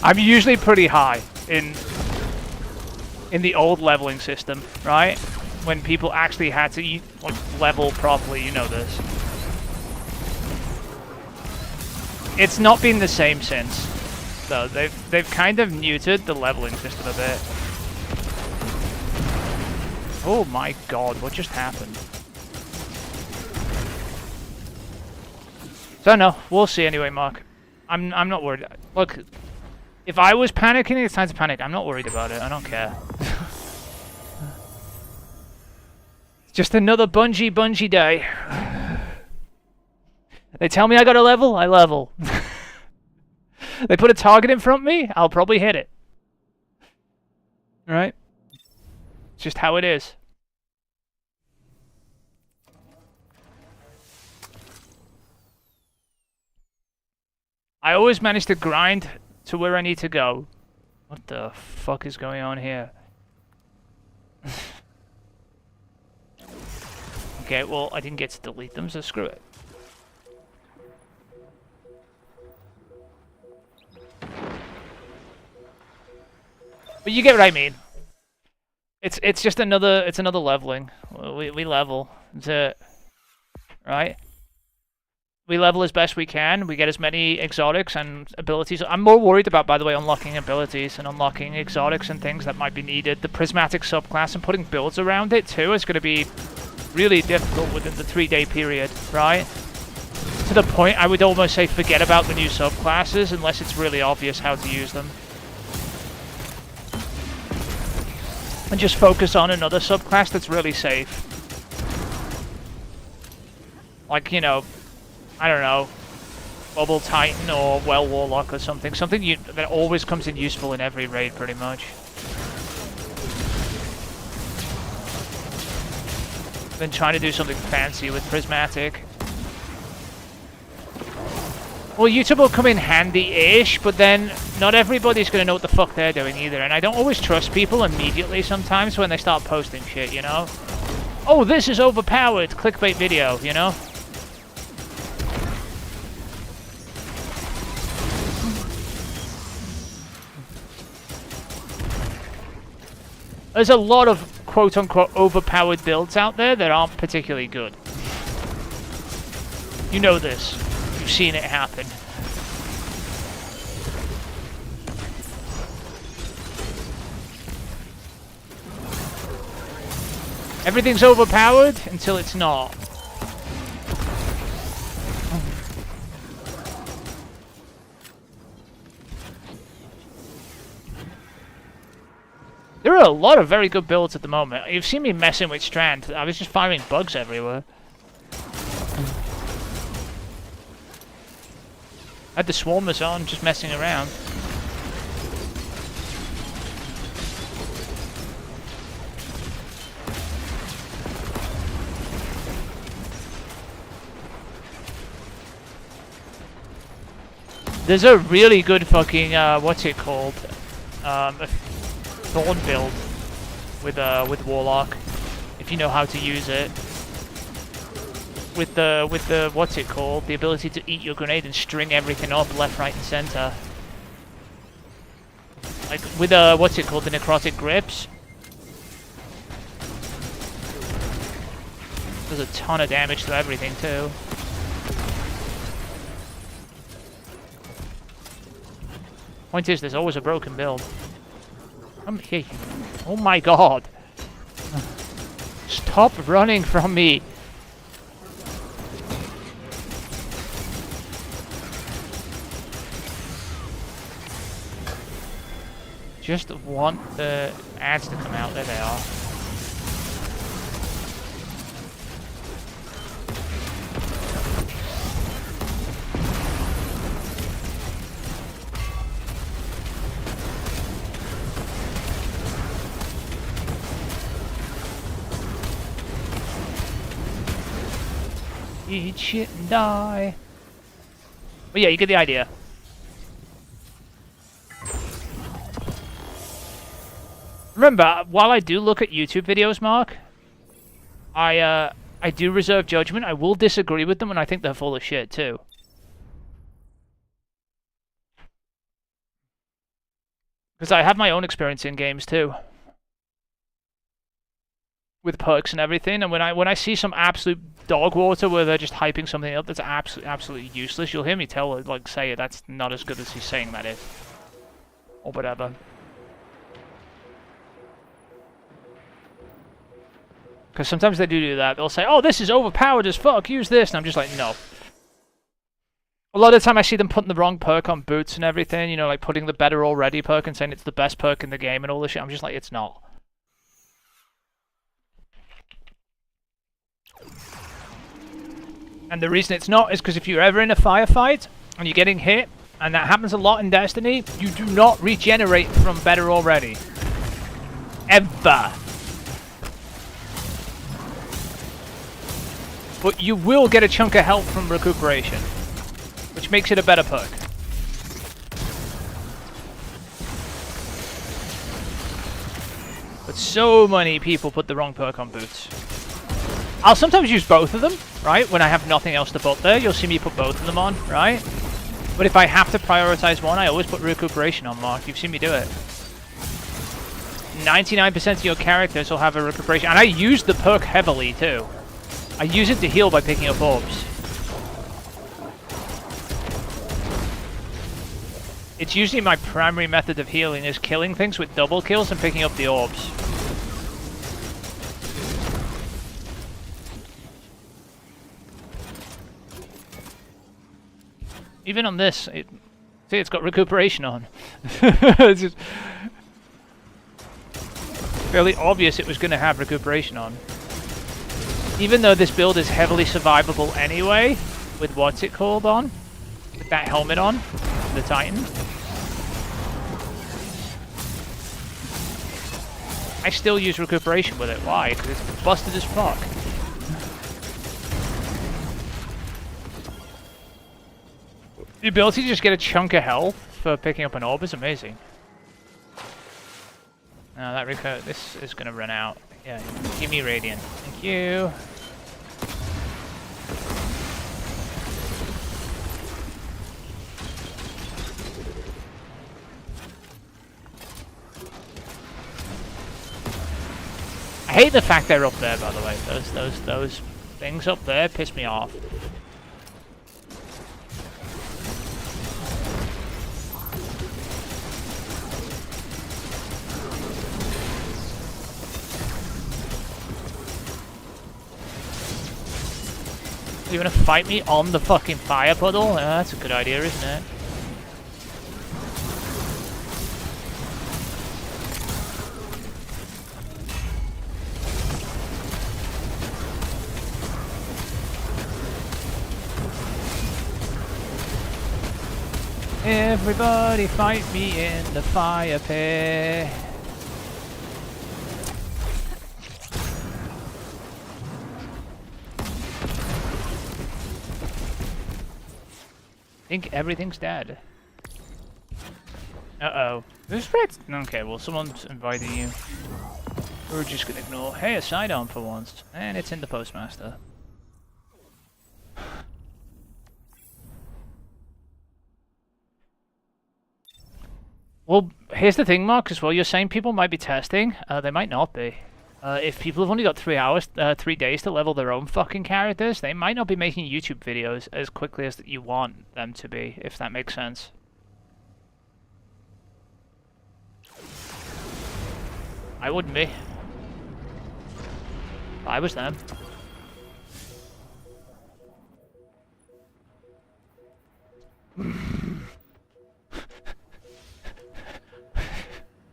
I'm usually pretty high in the old leveling system, right? When people actually had to level properly, you know this. It's not been the same since, though. They've kind of muted the leveling system a bit. Oh my god, what just happened? So no, we'll see anyway, Mark. I'm not worried. Look, if I was panicking, it's time to panic. I'm not worried about it. I don't care. It's just another Bungie day. They tell me I got a level, I level. They put a target in front of me, I'll probably hit it. Right? It's just how it is. I always manage to grind to where I need to go. What the fuck is going on here? Okay, well, I didn't get to delete them, so screw it. But you get what I mean. It's just another leveling. We level. That's it. Right? we level as best we can. We get as many exotics and abilities. I'm more worried about, by the way, unlocking abilities and unlocking exotics and things that might be needed. The prismatic subclass and putting builds around it too is going to be really difficult within the 3-day period, right? To the point I would almost say forget about the new subclasses unless it's really obvious how to use them. And just focus on another subclass that's really safe. Like, you know, I don't know, Bubble Titan or Well Warlock or something. Something that always comes in useful in every raid, pretty much. Then trying to do something fancy with Prismatic. Well, YouTube will come in handy-ish, but then not everybody's going to know what the fuck they're doing either. And I don't always trust people immediately sometimes when they start posting shit, you know? Oh, this is overpowered! Clickbait video, you know? There's a lot of quote-unquote overpowered builds out there that aren't particularly good. You know this. You've seen it happen. Everything's overpowered until it's not. There are a lot of very good builds at the moment. You've seen me messing with Strand. I was just firing bugs everywhere. I had the Swarmers on, just messing around. There's a really good fucking, what's it called? Thorn build with Warlock, if you know how to use it. With the what's it called? The ability to eat your grenade and string everything up left, right, and center. Like with what's it called? The necrotic grips. Does a ton of damage to everything too. Point is, there's always a broken build. I'm here. Oh my god. Stop running from me. Just want the ads to come out. There they are. Eat shit and die. But yeah, you get the idea. Remember, while I do look at YouTube videos, Mark, I do reserve judgment. I will disagree with them, and I think they're full of shit too. Because I have my own experience in games too, with perks and everything. And when I see some absolute dog water where they're just hyping something up that's absolutely useless, you'll hear me say that's not as good as he's saying that is, or whatever. Because sometimes they do that. They'll say, oh, this is overpowered as fuck, use this. And I'm just like, no. A lot of the time I see them putting the wrong perk on boots and everything. You know, like putting the better already perk and saying it's the best perk in the game and all this shit. I'm just like, it's not. And the reason it's not is because if you're ever in a firefight and you're getting hit, and that happens a lot in Destiny, you do not regenerate from better already. Ever. But you will get a chunk of health from recuperation, which makes it a better perk. But so many people put the wrong perk on boots. I'll sometimes use both of them, right? When I have nothing else to put there, you'll see me put both of them on, right? But if I have to prioritize one, I always put recuperation on, Mark. You've seen me do it. 99% of your characters will have a recuperation, and I use the perk heavily too. I use it to heal by picking up orbs. It's usually my primary method of healing is killing things with double kills and picking up the orbs. Even on this, see, it's got recuperation on. It's just fairly obvious it was going to have recuperation on. Even though this build is heavily survivable anyway, with what's it called on, with that helmet on, the Titan. I still use recuperation with it. Why? Because it's busted as fuck. The ability to just get a chunk of health for picking up an orb is amazing. Now that this is gonna run out. Yeah, give me Radiant. Thank you. I hate the fact they're up there, by the way. Those things up there piss me off. You wanna fight me on the fucking fire puddle? That's a good idea, isn't it? Everybody fight me in the fire pit. I think everything's dead. Uh-oh. There's reds. Okay, well, someone's inviting you. We're just gonna ignore. Hey, a sidearm for once. And it's in the postmaster. Well, here's the thing, Mark, as well. You're saying people might be testing. They might not be. If people have only got 3 days to level their own fucking characters, they might not be making YouTube videos as quickly as you want them to be, if that makes sense. I wouldn't be. I was them.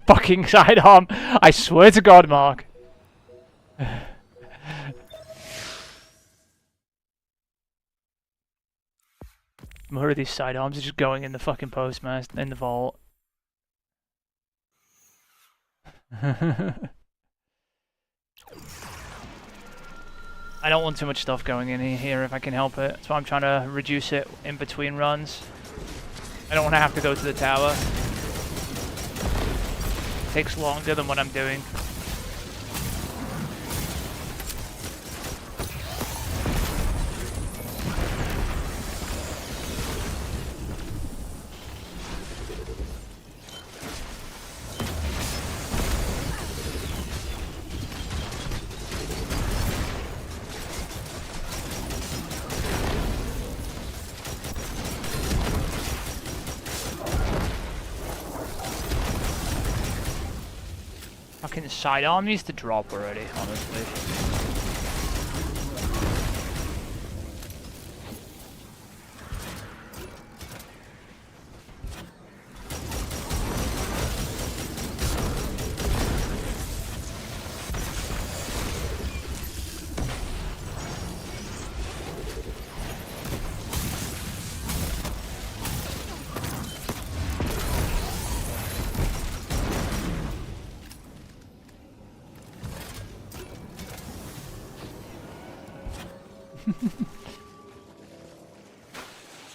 Fucking sidearm! I swear to God, Mark. More of these sidearms are just going in the fucking postmaster in the vault. I don't want too much stuff going in here if I can help it. That's why I'm trying to reduce it in between runs. I don't want to have to go to the tower. It takes longer than what I'm doing. Fucking sidearm needs to drop already, honestly.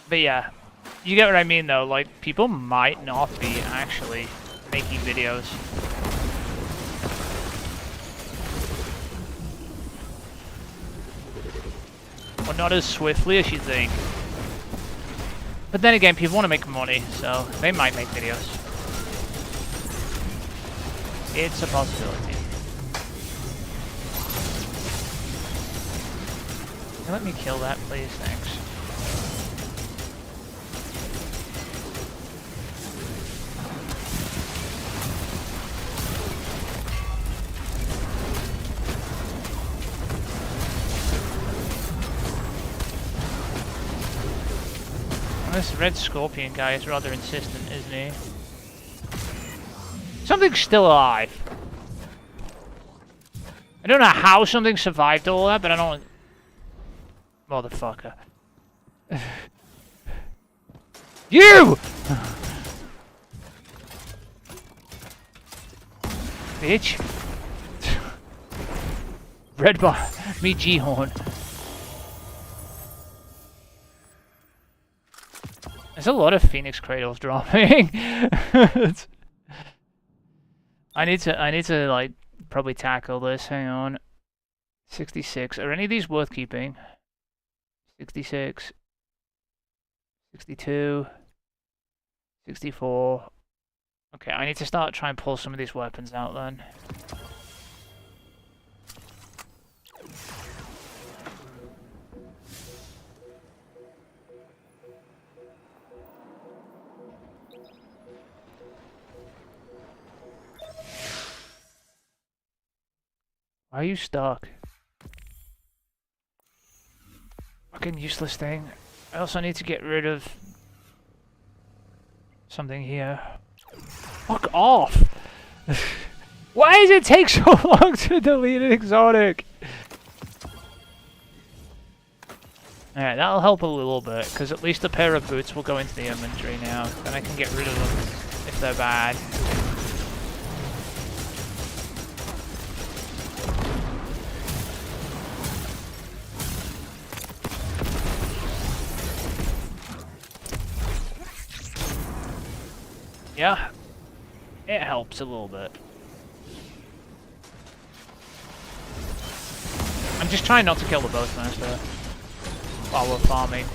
But yeah, you get what I mean though, like, people might not be actually making videos. Or not as swiftly as you think. But then again, people want to make money, so they might make videos. It's a possibility. Let me kill that, please, thanks. This red scorpion guy is rather insistent, isn't he? Something's still alive. I don't know how something survived all that, but I don't... Motherfucker. You! Bitch. Red bar. Me G-horn. There's a lot of Phoenix Cradles dropping. I need to like probably tackle this. Hang on. 66. Are any of these worth keeping? 66. 62. 64. Okay, I need to start trying to pull some of these weapons out then. Why are you stuck? Fucking useless thing. I also need to get rid of something here. Fuck off! Why does it take so long to delete an exotic? Alright, that'll help a little bit, because at least a pair of boots will go into the inventory now. Then I can get rid of them if they're bad. Yeah, it helps a little bit. I'm just trying not to kill the Boastmaster while we're farming.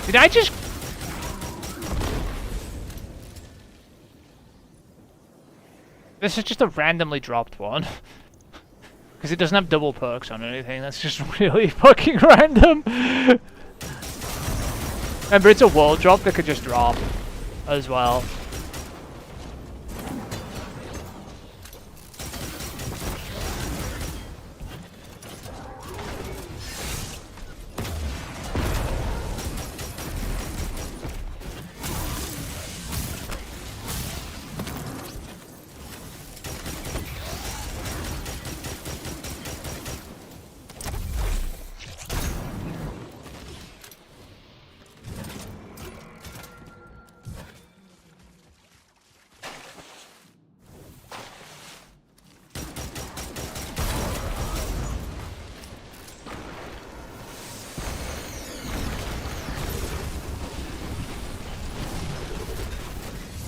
Did I just... This is just a randomly dropped one. Because it doesn't have double perks on anything, that's just really fucking random. Remember, it's a world drop that could just drop as well.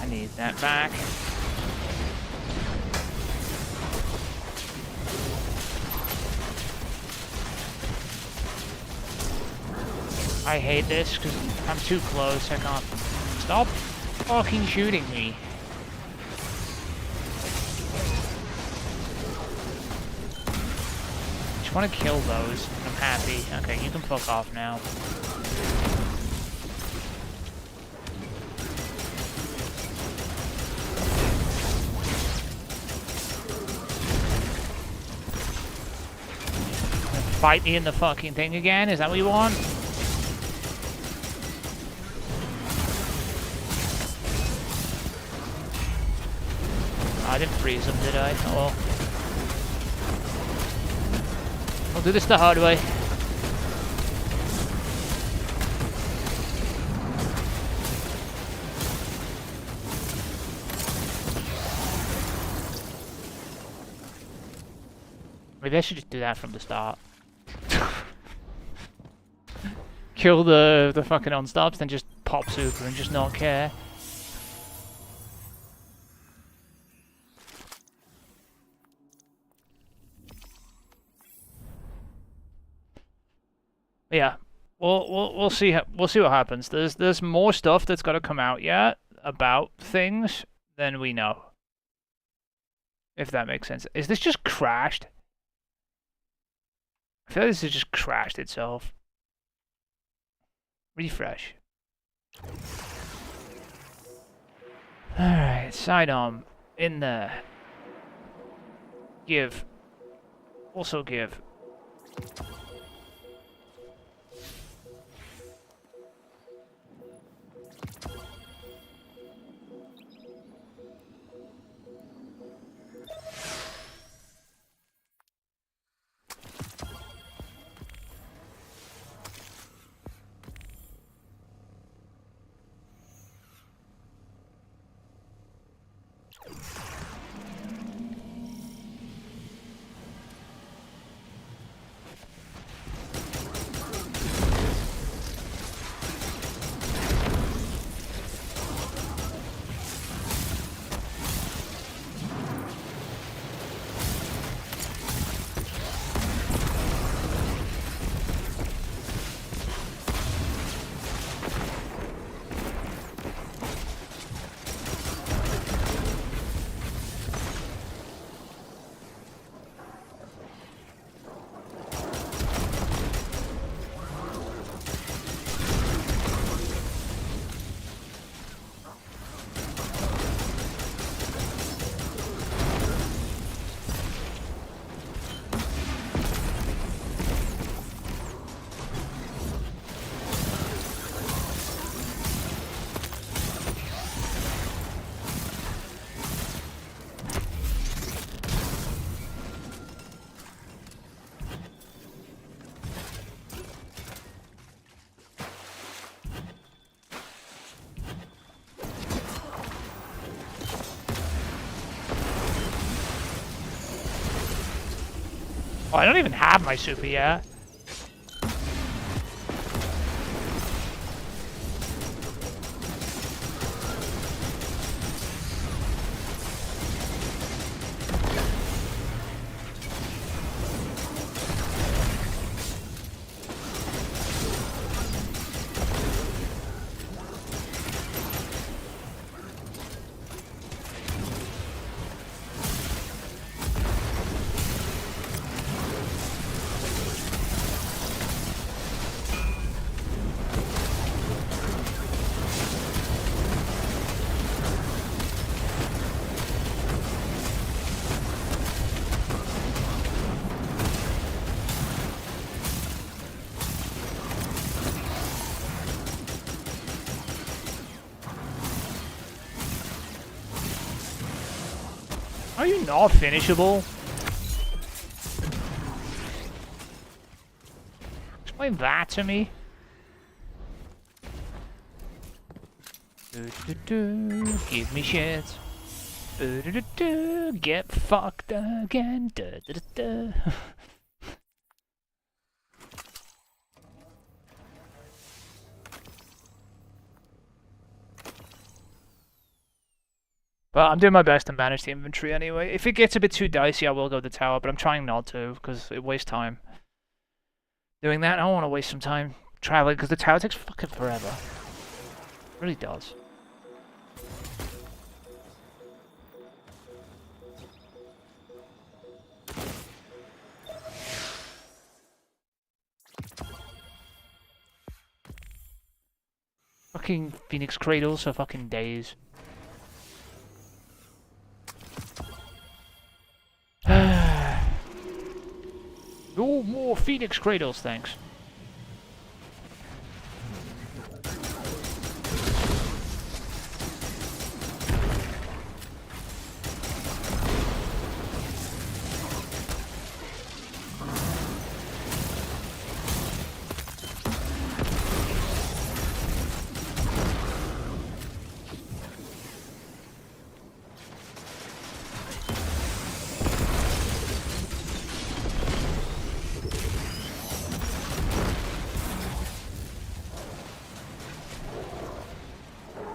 Need that back. I hate this because I'm too close. I can't. Stop fucking shooting me. Just want to kill those. I'm happy. Okay, you can fuck off now. Fight me in the fucking thing again? Is that what you want? I didn't freeze them, did I? Oh well. I'll do this the hard way. Maybe I should just do that from the start. Kill the fucking unstops, then just pop super and just not care. Yeah, we'll see what happens. There's more stuff that's got to come out yet about things than we know. If that makes sense. Is this just crashed? I feel like this has just crashed itself. Refresh. Sidearm in there. Give. Also give. Oh, I don't even have my super yet. Are you not finishable? Explain that to me. Give me shit. Get fucked again. But I'm doing my best to manage the inventory anyway. If it gets a bit too dicey, I will go to the tower, but I'm trying not to, because it wastes time. Doing that, I don't want to waste some time traveling, because the tower takes fucking forever. It really does. Fucking Phoenix Cradles for fucking days. No more Phoenix Cradles, thanks.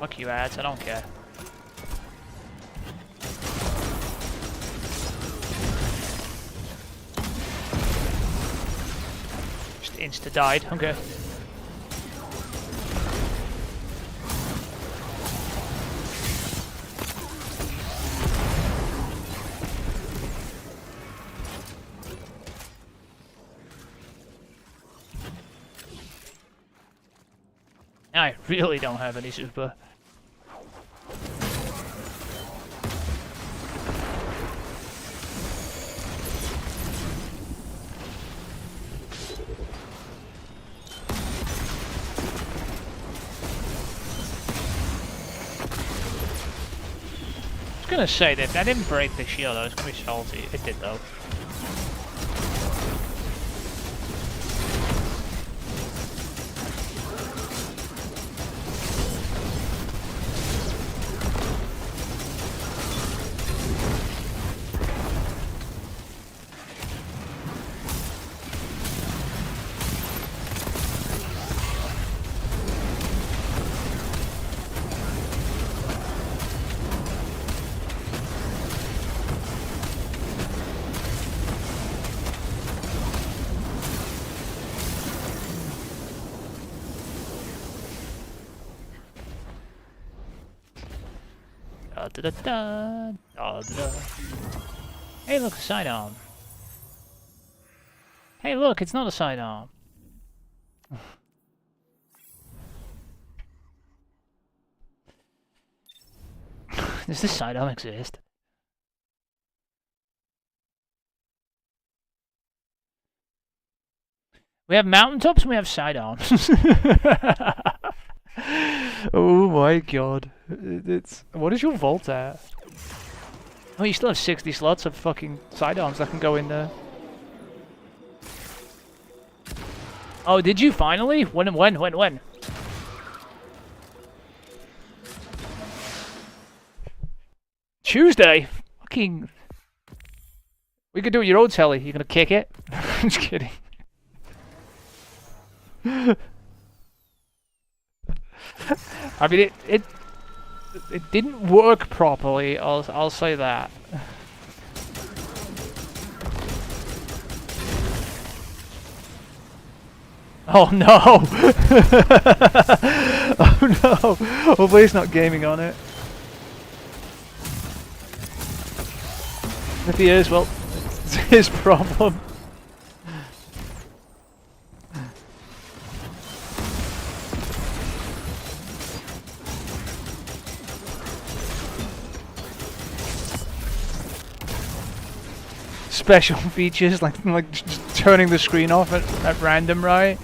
Fuck you, ads, I don't care. Just insta-died, okay. I really don't have any super. was gonna say that I didn't break the shield, I was gonna be salty. It did though. Da, da, da, da, da. Hey, look, a sidearm. Hey, look, it's not a sidearm. Does this sidearm exist? We have mountaintops and we have sidearms. Oh my god. It's... What is your vault at? Oh, you still have 60 slots of fucking sidearms that can go in there. Oh, did you finally? When? Tuesday? Fucking... We could do it your own telly. You gonna kick it? I'm just kidding. I mean, it didn't work properly. I'll say that. Oh no! Oh no! Hopefully he's not gaming on it. If he is, well, it's his problem. Special features like just turning the screen off at random, right?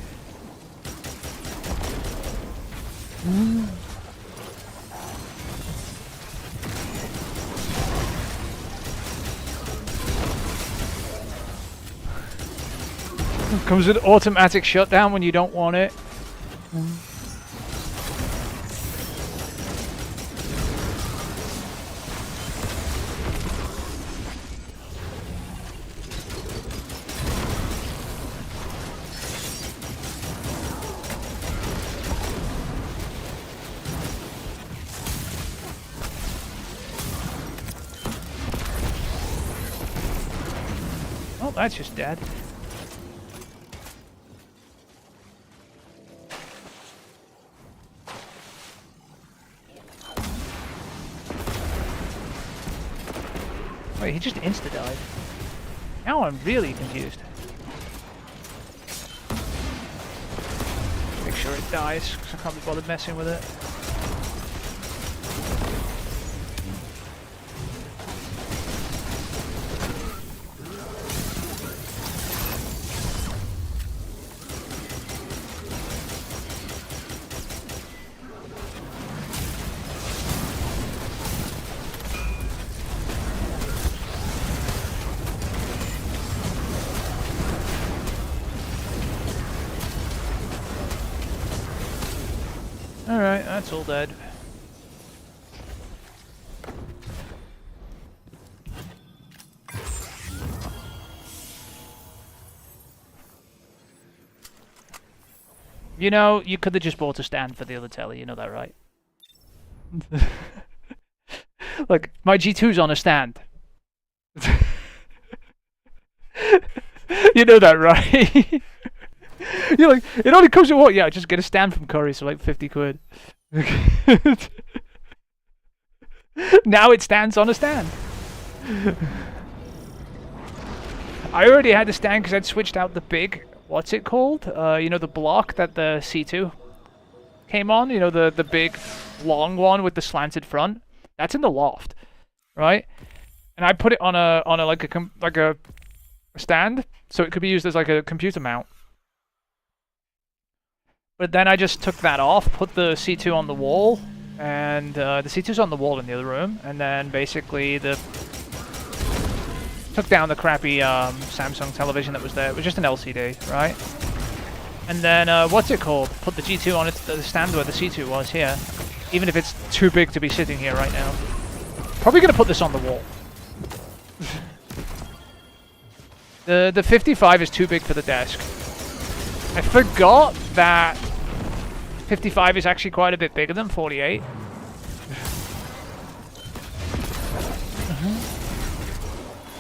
Comes with automatic shutdown when you don't want it. Oh, that's just dead. Wait, he just insta-died. Now I'm really confused. Make sure it dies, because I can't be bothered messing with it. Alright, that's all dead. You know, you could have just bought a stand for the other telly, you know that, right? Like, my G2's on a stand. You know that, right? You're like, it only comes with what? Yeah, just get a stand from Curry's for like 50 quid. Now it stands on a stand. I already had a stand because I'd switched out the big, what's it called? You know, the block that the C2 came on? You know, the big, long one with the slanted front? That's in the loft, right? And I put it on a like a stand, so it could be used as like a computer mount. But then I just took that off, put the C2 on the wall, And the C2's on the wall in the other room. And then basically took down the crappy Samsung television that was there. It was just an LCD, right? And then, what's it called? Put the G2 on the stand where the C2 was here. Even if it's too big to be sitting here right now. Probably gonna put this on the wall. The 55 is too big for the desk. I forgot that 55 is actually quite a bit bigger than 48.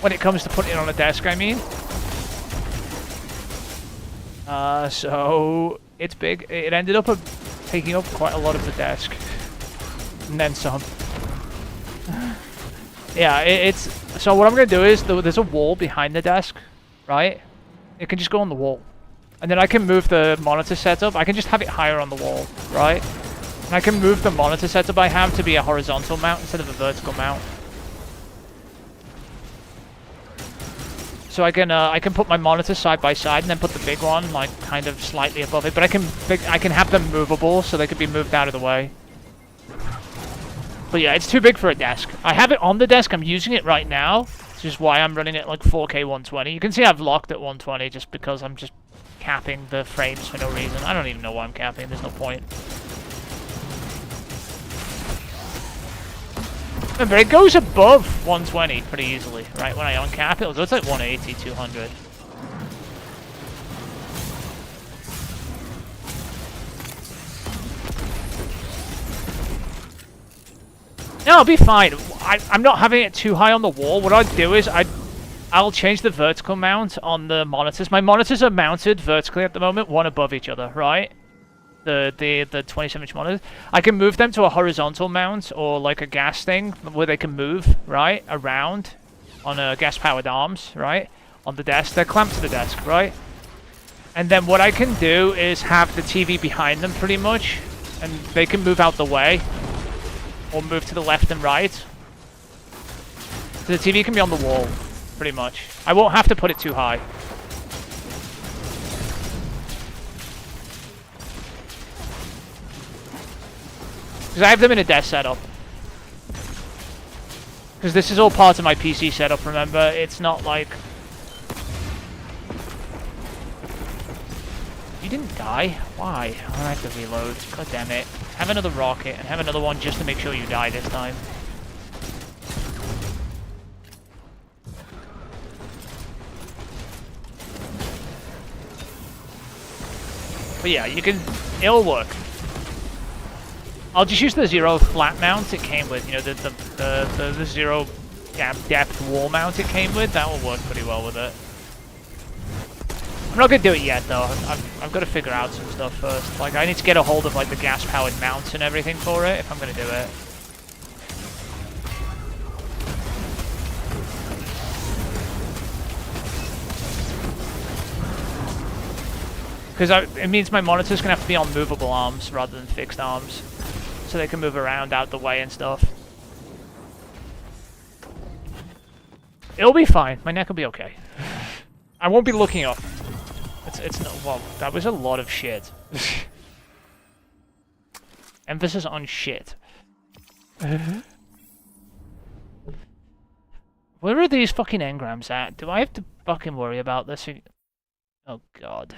When it comes to putting it on a desk, I mean. So it's big. It ended up taking up quite a lot of the desk. And then some. Yeah, it's... So what I'm going to do is, there's a wall behind the desk, right? It can just go on the wall. And then I can move the monitor setup. I can just have it higher on the wall, right? And I can move the monitor setup I have to be a horizontal mount instead of a vertical mount. So I can put my monitors side by side and then put the big one like kind of slightly above it. But I can have them movable so they can be moved out of the way. But yeah, it's too big for a desk. I have it on the desk. I'm using it right now. Which is why I'm running it like 4K 120. You can see I've locked at 120 just because I'm just capping the frames for no reason. I don't even know why I'm capping. There's no point. Remember, it goes above 120 pretty easily, right? When I uncap it, it's like 180, 200. No, I'll be fine. I'm not having it too high on the wall. What I'd do is I'll change the vertical mount on the monitors. My monitors are mounted vertically at the moment, one above each other, right? The 27-inch monitors. I can move them to a horizontal mount or like a gas thing where they can move, right, around on a gas-powered arms, right, on the desk. They're clamped to the desk, right? And then what I can do is have the TV behind them pretty much, and they can move out the way or move to the left and right. So the TV can be on the wall, pretty much. I won't have to put it too high. Because I have them in a desk setup. Because this is all part of my PC setup, remember? It's not like... You didn't die? Why? I have to reload. God damn it. Have another rocket and have another one just to make sure you die this time. But yeah, you can... It'll work. I'll just use the zero flat mount it came with, you know, the zero depth wall mount it came with. That will work pretty well with it. I'm not gonna do it yet though. I've got to figure out some stuff first. Like I need to get a hold of like the gas powered mounts and everything for it if I'm gonna do it. Because it means my monitor's gonna have to be on movable arms rather than fixed arms. So they can move around out the way and stuff. It'll be fine. My neck will be okay. I won't be looking up. It's not... Well, that was a lot of shit. Emphasis on shit. Where are these fucking engrams at? Do I have to fucking worry about this? Oh god.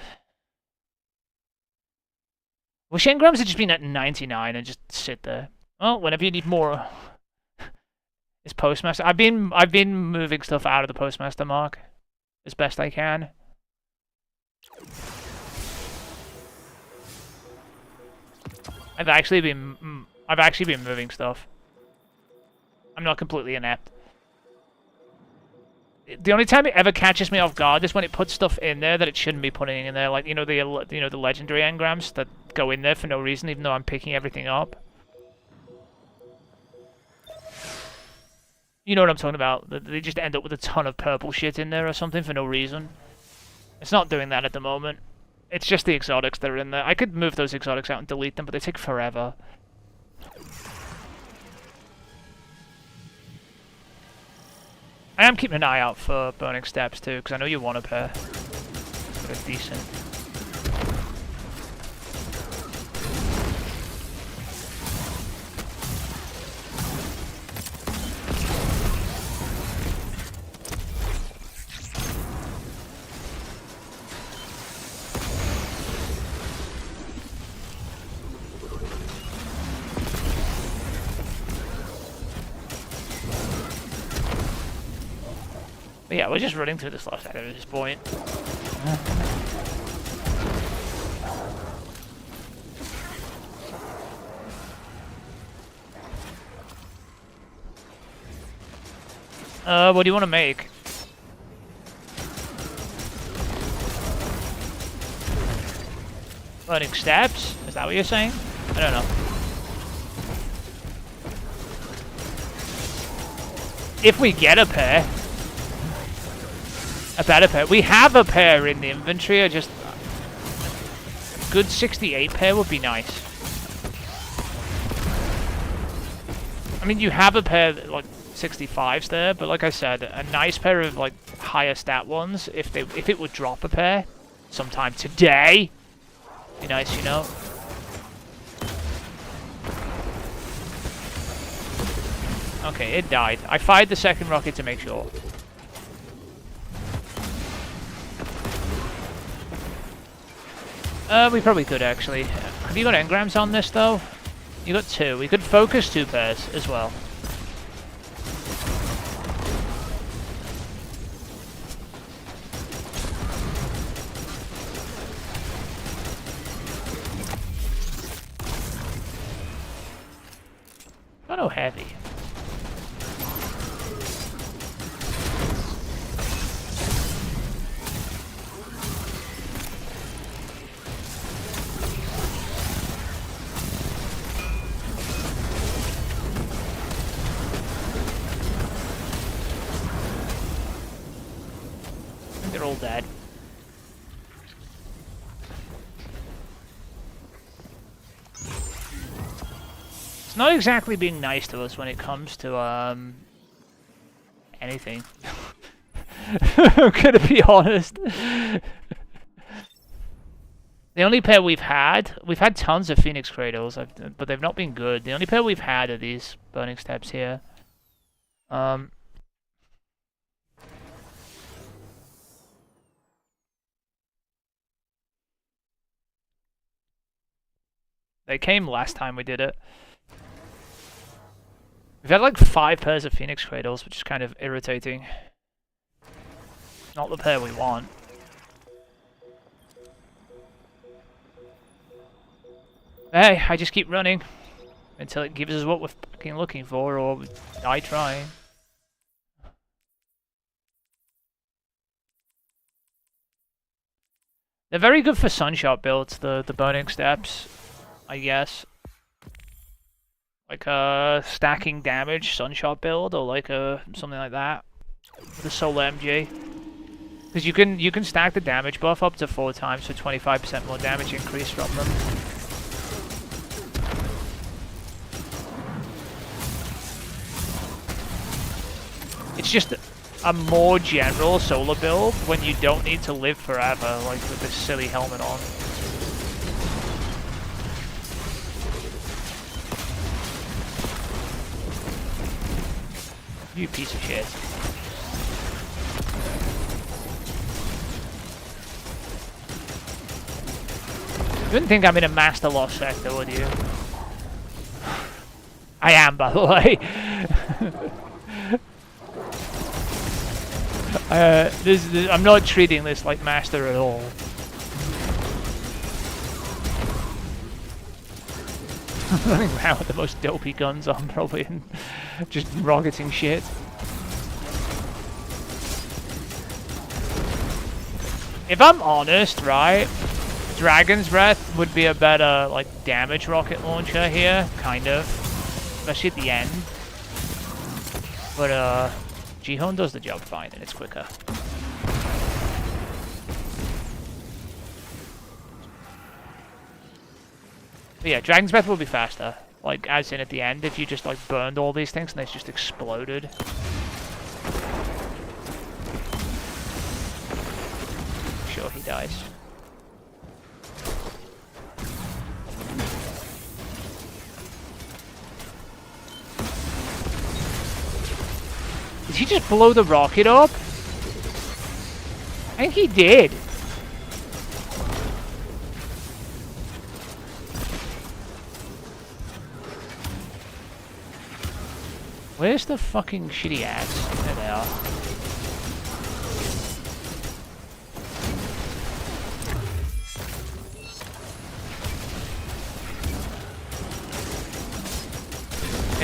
Wish engrams had just been at 99 and just sit there. Well, whenever you need more. It's Postmaster. I've been moving stuff out of the Postmaster mark as best I can. I've actually been moving stuff. I'm not completely inept. The only time it ever catches me off guard is when it puts stuff in there that it shouldn't be putting in there, like the legendary engrams that go in there for no reason, even though I'm picking everything up. You know what I'm talking about? They just end up with a ton of purple shit in there or something for no reason. It's not doing that at the moment. It's just the exotics that are in there. I could move those exotics out and delete them, but they take forever. I am keeping an eye out for Burning Steps too, because I know you want a pair. They're decent. But yeah, we're just running through this last area at this point. What do you want to make? Burning steps? Is that what you're saying? I don't know. If we get a pair. A better pair. We have a pair in the inventory, I just... A good 68 pair would be nice. I mean, you have a pair, like, 65s there, but like I said, a nice pair of, like, higher stat ones, if it would drop a pair sometime today, be nice, you know? Okay, it died. I fired the second rocket to make sure. We probably could, actually. Have you got engrams on this, though? You got 2. We could focus 2 pairs as well. Not no heavy. They're all dead. It's not exactly being nice to us when it comes to, anything. I'm gonna be honest. The only pair we've had tons of Phoenix Cradles, but they've not been good. The only pair we've had are these Burning Steps here. They came last time we did it. We've had like 5 pairs of Phoenix Cradles, which is kind of irritating. Not the pair we want. Hey, I just keep running until it gives us what we're fucking looking for, or we die trying. They're very good for Sunshot builds, the Burning Steps, I guess. Like a stacking damage Sunshot build, or like a something like that. The Solar MG. Because you can stack the damage buff up to 4 times for 25% more damage increase from them. It's just a more general solar build when you don't need to live forever, like with this silly helmet on. You piece of shit. You wouldn't think I'm in a Master Lost sector, would you? I am, by the way. I'm not treating this like Master at all. Running around with the most dopey guns on, probably, and just rocketing shit. If I'm honest, right, Dragon's Breath would be a better, like, damage rocket launcher here, kind of. Especially at the end. But, Jihon does the job fine, and it's quicker. But yeah, Dragon's Breath will be faster. Like, as in at the end, if you just, like, burned all these things and they just exploded. Sure, he dies. Did he just blow the rocket up? I think he did. Where's the fucking shitty axe? There they are.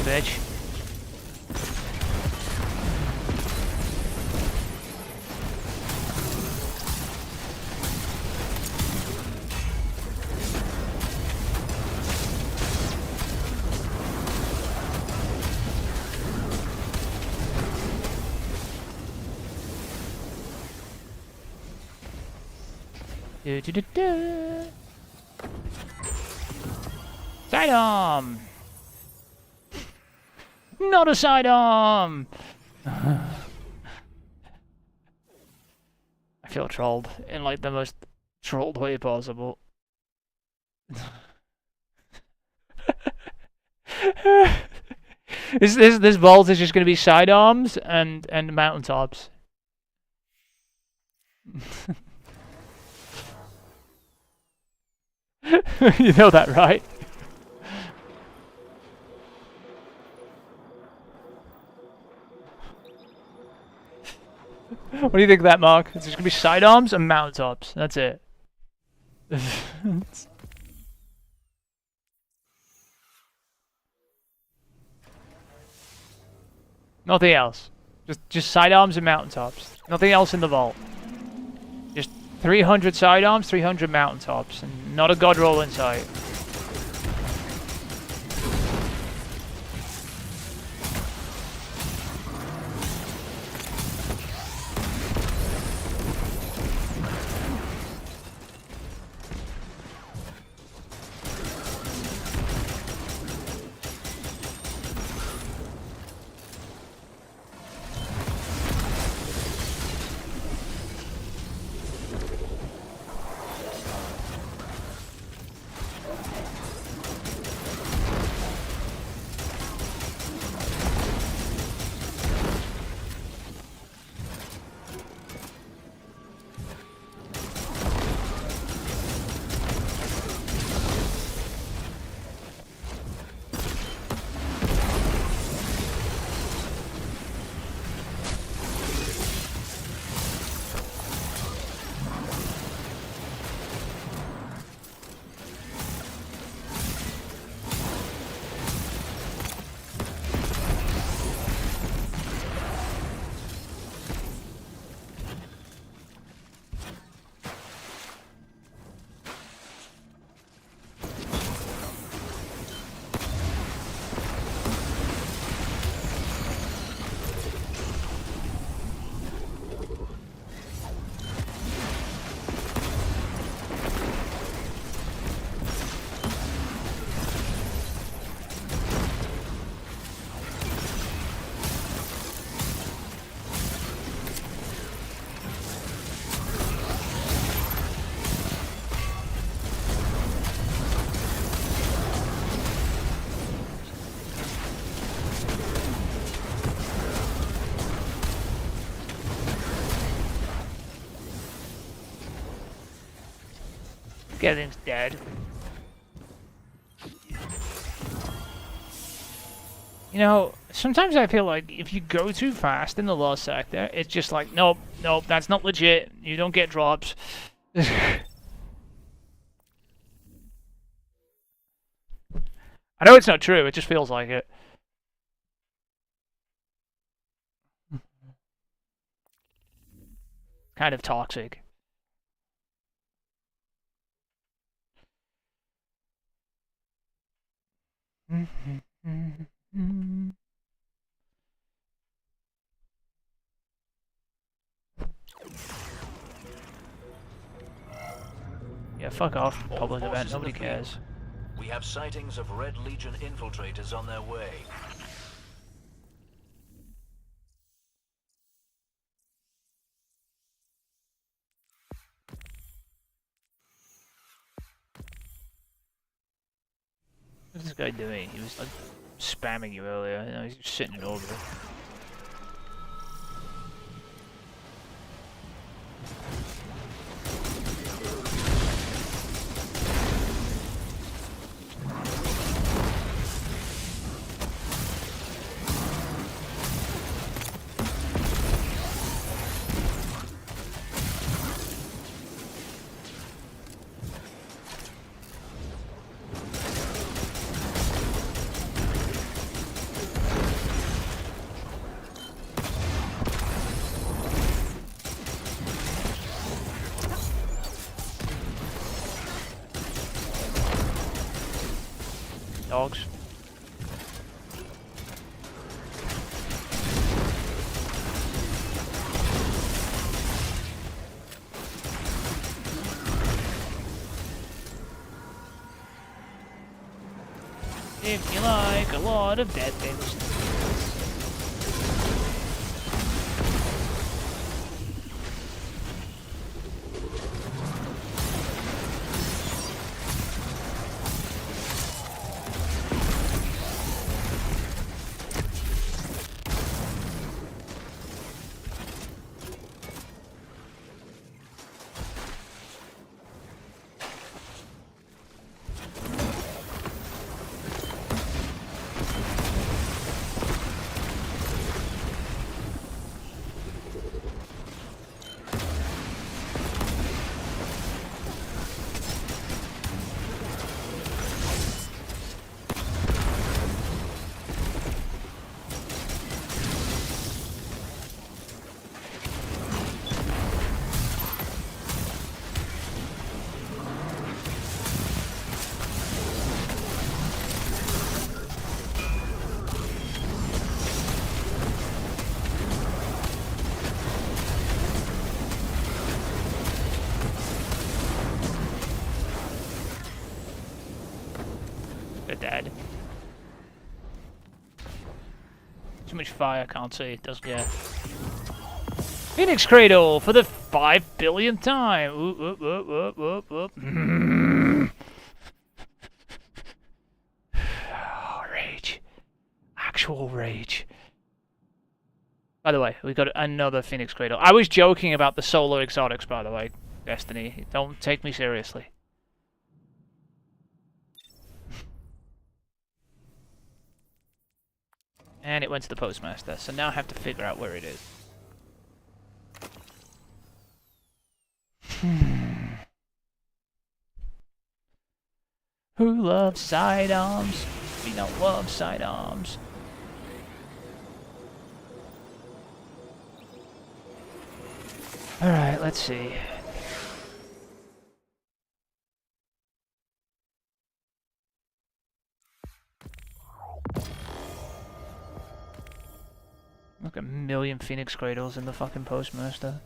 bitch. Do do do do. Sidearm! Not a sidearm! I feel trolled in like the most trolled way possible. This vault is just gonna be sidearms and mountaintops. You know that, right? What do you think of that, Mark? It's just gonna be sidearms and mountaintops. That's it. Nothing else. Just sidearms and mountaintops. Nothing else in the vault. Just 300 sidearms, 300 mountaintops, and not a god roll in sight. Skeleton's dead. You know, sometimes I feel like if you go too fast in the Lost Sector, it's just like, nope, nope, that's not legit. You don't get drops. I know it's not true, it just feels like it. Kind of toxic. Yeah, fuck off, public event, nobody cares. We have sightings of Red Legion infiltrators on their way. What's this guy doing? He was like spamming you earlier. You know, he's just sitting over. Dogs. If you like a lot of dead things. They're dead. Too much fire, can't see. It does get. Phoenix Cradle for the 5 billionth time. Oop, oop, oop, oop, oop, oop. Oh, rage. Actual rage. By the way, we got another Phoenix Cradle. I was joking about the solo exotics, by the way, Destiny. Don't take me seriously. And it went to the postmaster, so now I have to figure out where it is. Who loves sidearms? We don't love sidearms. Alright, let's see. Look at a million Phoenix Cradles in the fucking postmaster.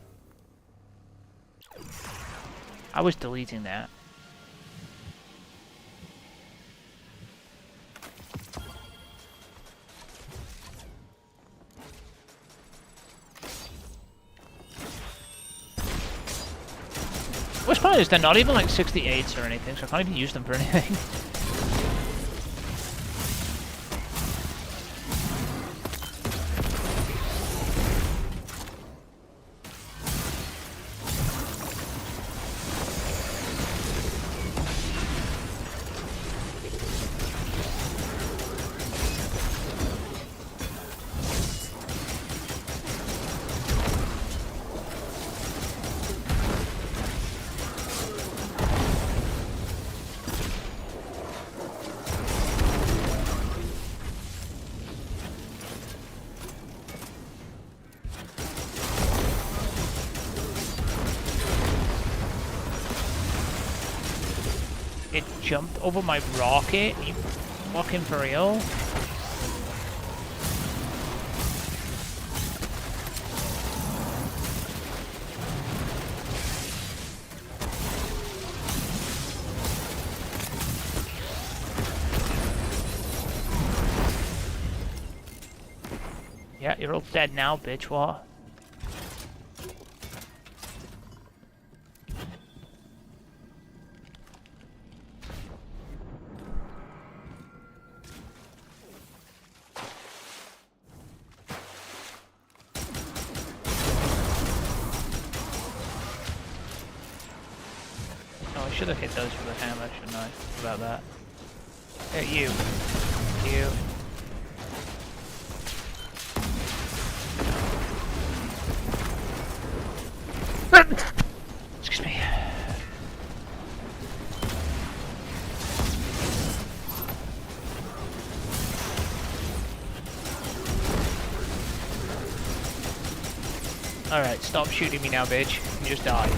I was deleting that. What's funny is they're not even like 68s or anything, so I can't even use them for anything. It jumped over my rocket? You fucking for real? Yeah, you're all dead now, bitch. What? Oh, I should have hit those with a hammer, shouldn't I? About that. Hey, you. You. Excuse me. Alright, stop shooting me now, bitch. You just die.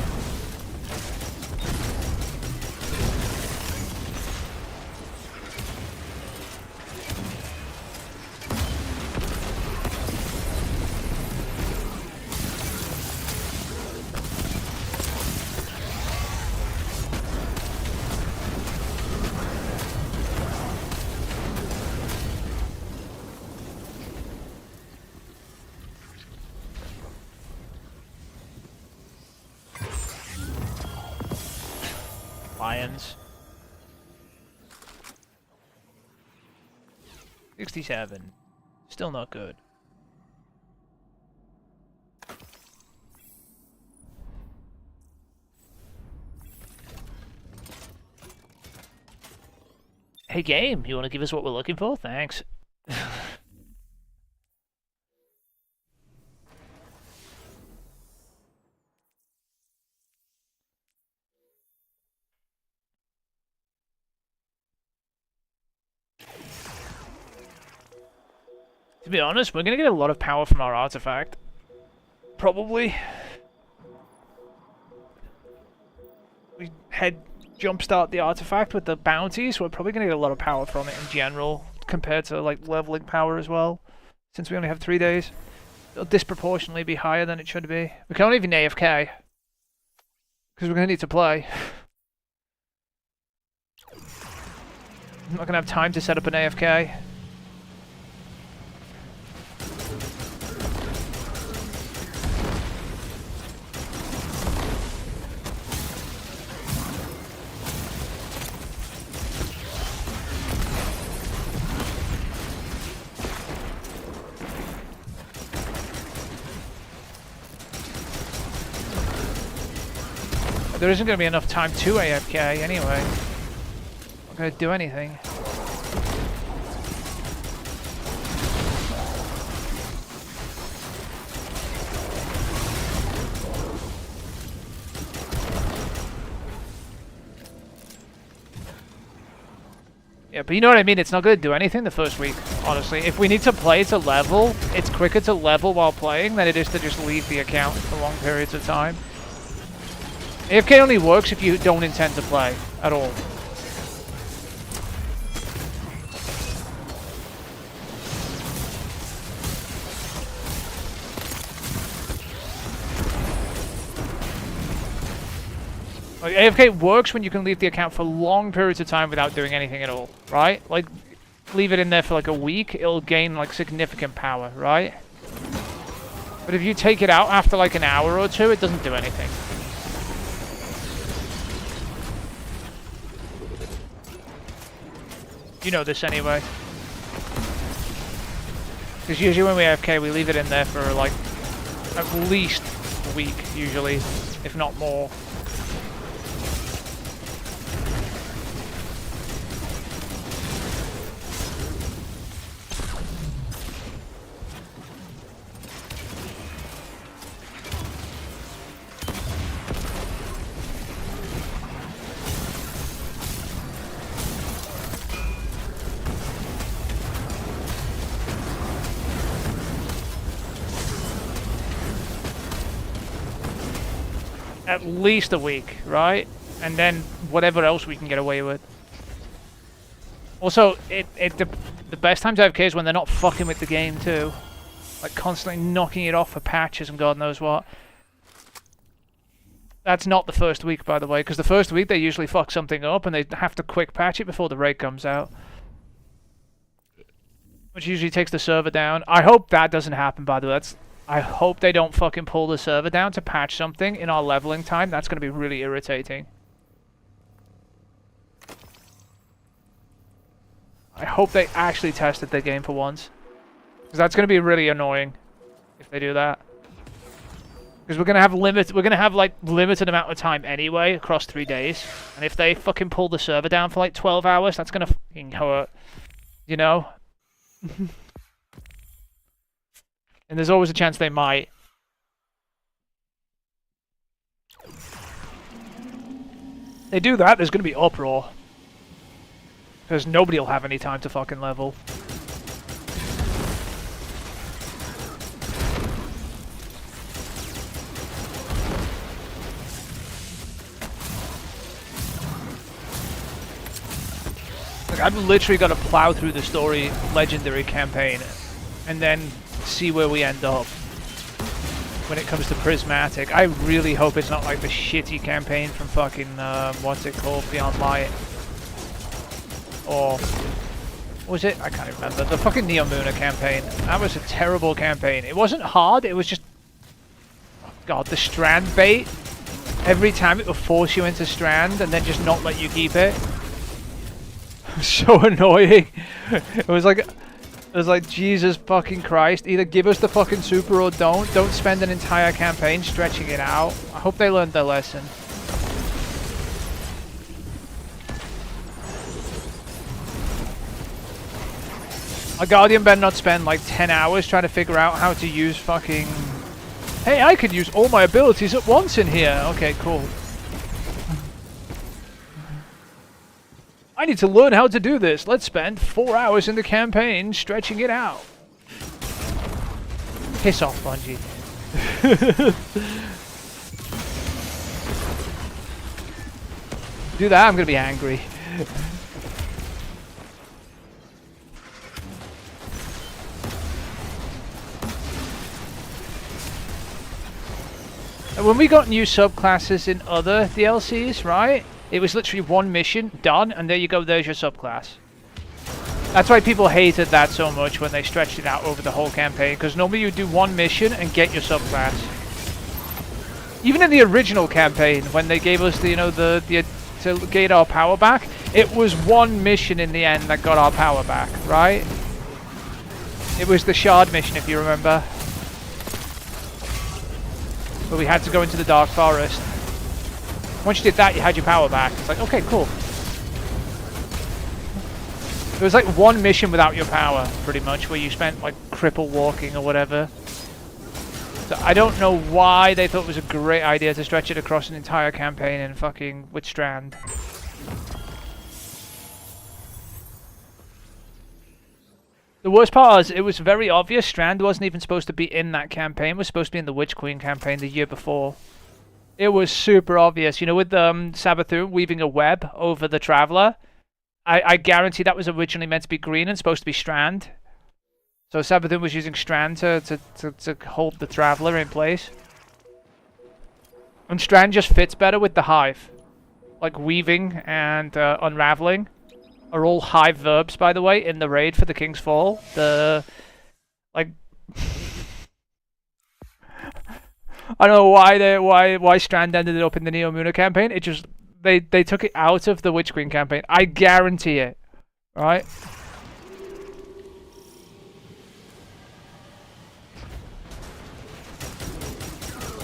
lions. 67. Still not good. Hey game, you want to give us what we're looking for? Thanks. To be honest, we're gonna get a lot of power from our artifact. Probably. We jumpstart the artifact with the bounties, so we're probably gonna get a lot of power from it in general, compared to like leveling power as well. Since we only have 3 days, it'll disproportionately be higher than it should be. We can't even AFK because we're gonna need to play. I'm not gonna have time to set up an AFK. There isn't going to be enough time to AFK anyway. I'm not going to do anything. Yeah, but you know what I mean? It's not going to do anything the first week, honestly. If we need to play to level, it's quicker to level while playing than it is to just leave the account for long periods of time. AFK only works if you don't intend to play at all. Like, AFK works when you can leave the account for long periods of time without doing anything at all, right? Like, leave it in there for like a week, it'll gain like significant power, right? But if you take it out after like an hour or two, it doesn't do anything. You know this anyway. Because usually when we AFK, we leave it in there for like at least a week, usually, if not more. At least a week, right? And then whatever else we can get away with. Also, the best time to AFK is when they're not fucking with the game too. Like constantly knocking it off for patches and God knows what. That's not the first week, by the way, because the first week they usually fuck something up and they have to quick patch it before the raid comes out. Which usually takes the server down. I hope that doesn't happen, by the way. I hope they don't fucking pull the server down to patch something in our leveling time. That's going to be really irritating. I hope they actually tested their game for once. Because that's going to be really annoying if they do that. Because we're going to have like limited amount of time anyway across 3 days. And if they fucking pull the server down for like 12 hours, that's going to fucking hurt. You know? And there's always a chance they might. They do that, there's going to be uproar. Because nobody will have any time to fucking level. Like, I've literally got to plow through the story legendary campaign and then see where we end up when it comes to Prismatic. I really hope it's not like the shitty campaign from fucking, what's it called, Beyond Light. Or, what was it? I can't even remember. The fucking Neomuna campaign. That was a terrible campaign. It wasn't hard, it was just... Oh God, the strand bait Every time it will force you into Strand and then just not let you keep it. So annoying. It was like Jesus fucking Christ. Either give us the fucking super or don't. Don't spend an entire campaign stretching it out. I hope they learned their lesson. A Guardian better not spend like 10 hours trying to figure out how to use fucking... Hey, I could use all my abilities at once in here. Okay, cool. I need to learn how to do this. Let's spend 4 hours in the campaign stretching it out. Piss off, Bungie. Do that, I'm gonna be angry. And when we got new subclasses in other DLCs, right? It was literally one mission, done, and there you go, there's your subclass. That's why people hated that so much when they stretched it out over the whole campaign, because normally you do one mission and get your subclass. Even in the original campaign, when they gave us the, you know, the to get our power back, it was one mission in the end that got our power back, right? It was the Shard mission, if you remember. But we had to go into the Dark Forest. Once you did that, you had your power back. It's like, okay, cool. It was like one mission without your power, pretty much, where you spent like cripple walking or whatever. So I don't know why they thought it was a great idea to stretch it across an entire campaign in fucking Witchstrand. The worst part is, it was very obvious Strand wasn't even supposed to be in that campaign. It was supposed to be in the Witch Queen campaign the year before. It was super obvious. You know, with Savathun weaving a web over the Traveler, I guarantee that was originally meant to be green and supposed to be Strand. So Savathun was using Strand to hold the Traveler in place. And Strand just fits better with the Hive. Like weaving and unraveling are all Hive verbs, by the way, in the raid for the King's Fall. I don't know why Strand ended up in the Neomuna campaign. It just they took it out of the Witch Queen campaign. I guarantee it. Right?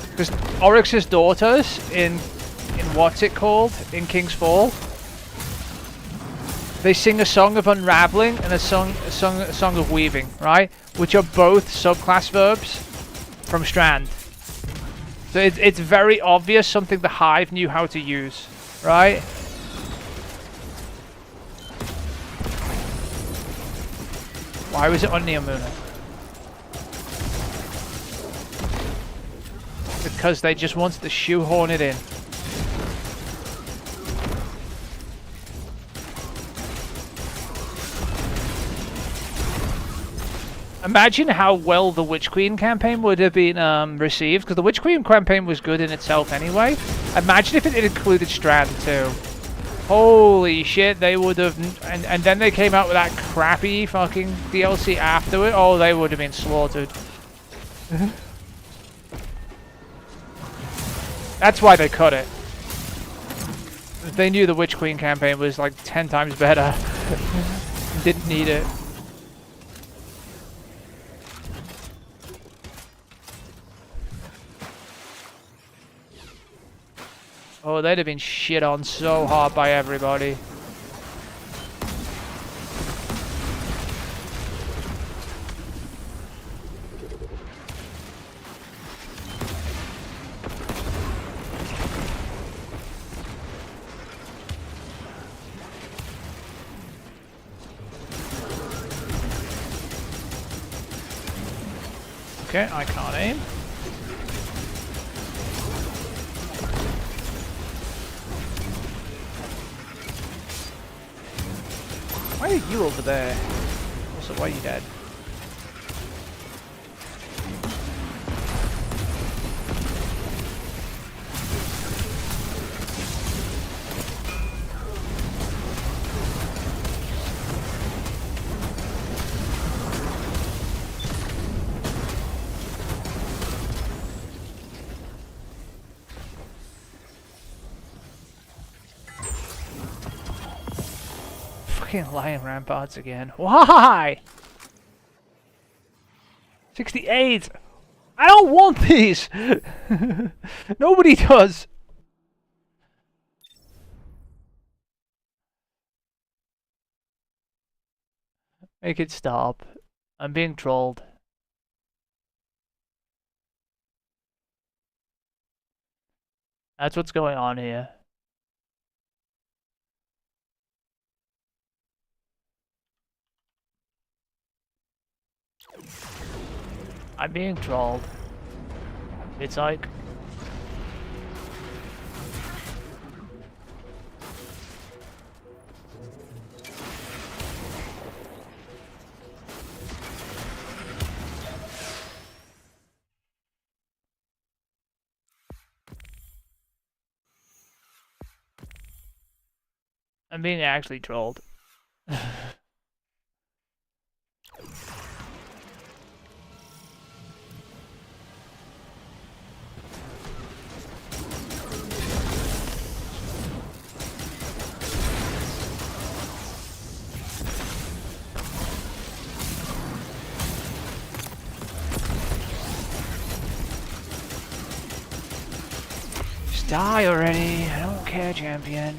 Because Oryx's daughters in what's it called? In King's Fall, they sing a song of unraveling and a song of weaving, right? Which are both subclass verbs from Strand. So it's very obvious something the Hive knew how to use, right? Why was it on Neomuna? Because they just wanted to shoehorn it in. Imagine how well the Witch Queen campaign would have been received, because the Witch Queen campaign was good in itself anyway. Imagine if it included Strand too. Holy shit, they would have... And then they came out with that crappy fucking DLC after it. Oh, they would have been slaughtered. That's why they cut it. They knew the Witch Queen campaign was like 10 times better. Didn't need it. Oh, they'd have been shit on so hard by everybody. Okay, I can't aim. Why are you over there? Also, why are you dead? Fucking lion ramparts again. Why? 68! I don't want these! Nobody does! Make it stop. I'm being trolled. That's what's going on here. I'm being trolled. It's like... I'm being actually trolled. Just die already. I don't care, champion.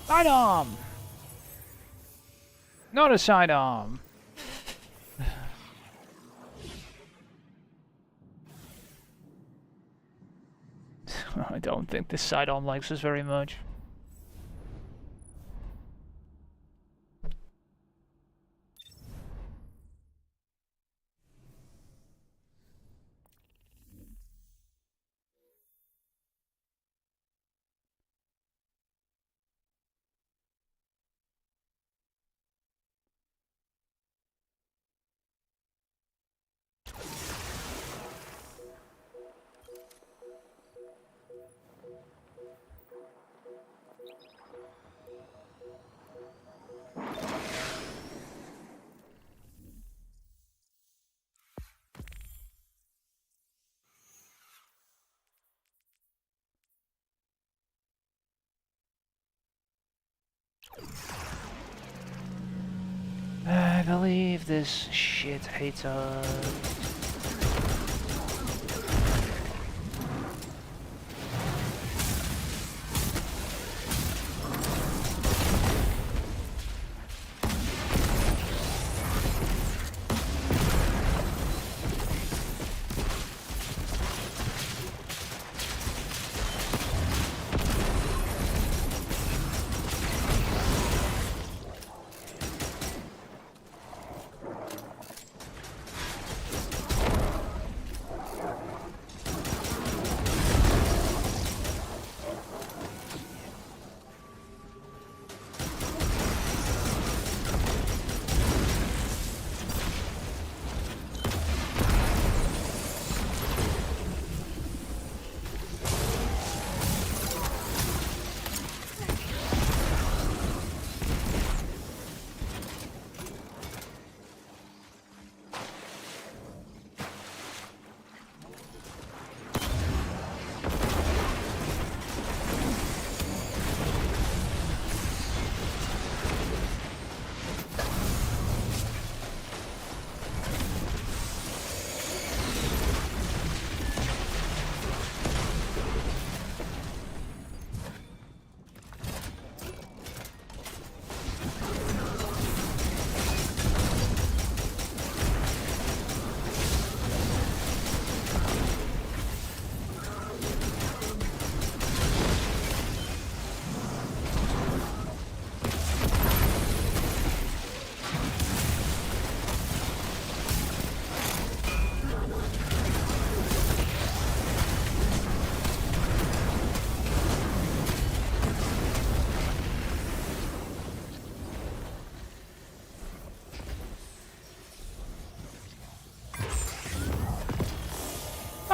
Sidearm! Not a sidearm. I don't think this sidearm likes us very much. I believe this shit hater.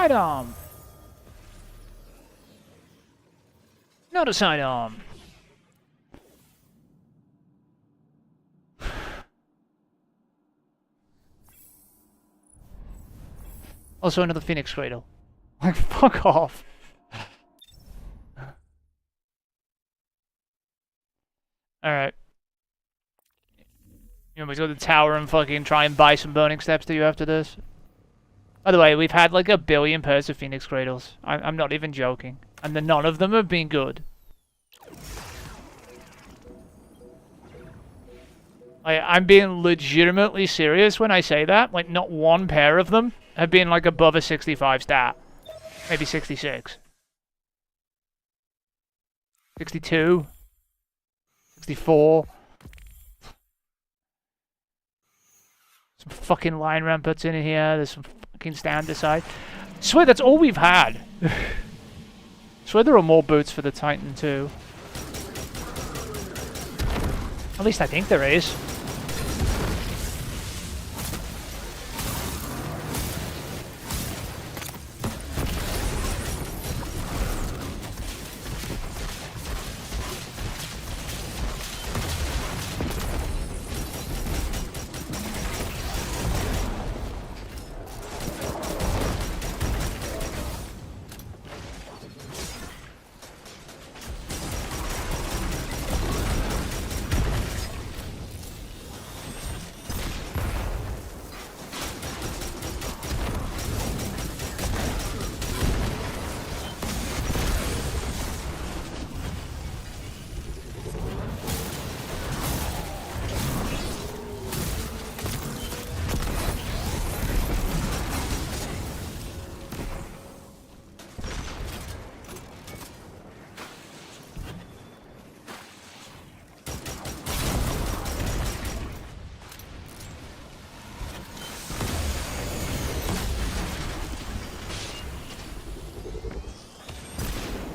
Sidearm. Not a sidearm. Also another Phoenix Cradle. Like, fuck off. Alright. You want me to go to the tower and fucking try and buy some burning steps to you after this? By the way, we've had like 1 billion pairs of Phoenix Cradles. I'm not even joking. And none of them have been good. I'm being legitimately serious when I say that. Like, not one pair of them have been like above a 65 stat. Maybe 66. 62. 64. Some fucking line ramparts in here. There's some fucking stand aside. I swear that's all we've had. I swear there are more boots for the Titan too. At least I think there is.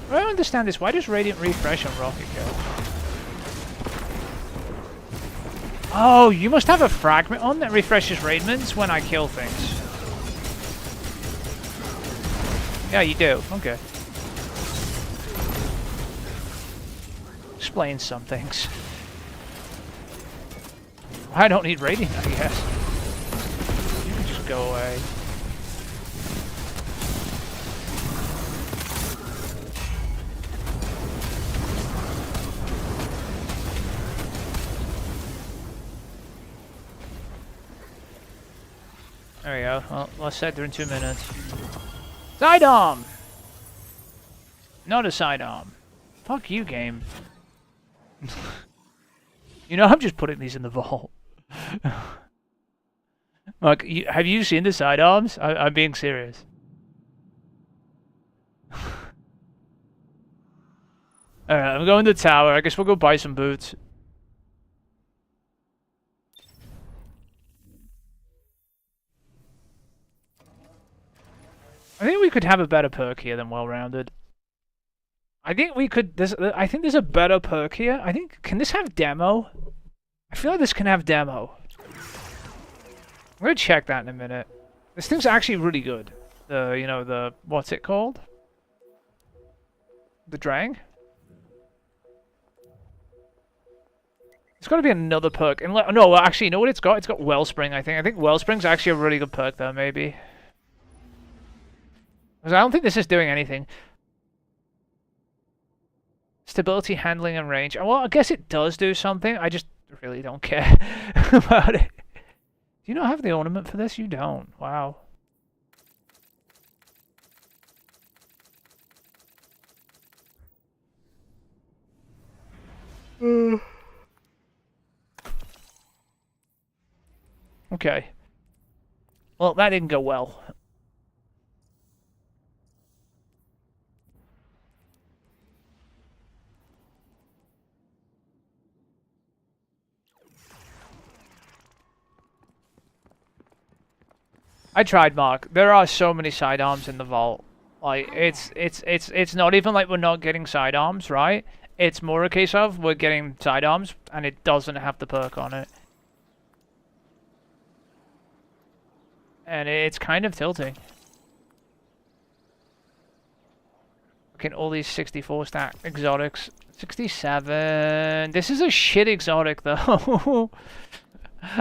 I don't understand this. Why does Radiant refresh on Rocket Kill? Oh, you must have a fragment on that refreshes Raidments when I kill things. Yeah, you do. Okay. Explains some things. I don't need Radiant, I guess. You can just go away. There we go. Well, let's set there in 2 minutes. Sidearm! Not a sidearm. Fuck you, game. You know, I'm just putting these in the vault. Like, have you seen the sidearms? I'm being serious. Alright, I'm going to the tower. I guess we'll go buy some boots. I think we could have a better perk here than well-rounded. I think we could... I think there's a better perk here. I think... Can this have demo? I feel like this can have demo. I'm gonna check that in a minute. This thing's actually really good. You know, the... What's it called? The Drang? It's gotta be another perk. No, actually, you know what it's got? It's got Wellspring, I think. I think Wellspring's actually a really good perk, though, maybe. Because I don't think this is doing anything. Stability, handling, and range. Well, I guess it does do something. I just really don't care about it. Do you not have the ornament for this? You don't. Wow. Okay. Well, that didn't go well. I tried, Mark. There are so many sidearms in the vault. Like, it's not even like we're not getting sidearms, right? It's more a case of we're getting sidearms and it doesn't have the perk on it. And it's kind of tilting. fucking all these 64 stack exotics. 67. This is a shit exotic though.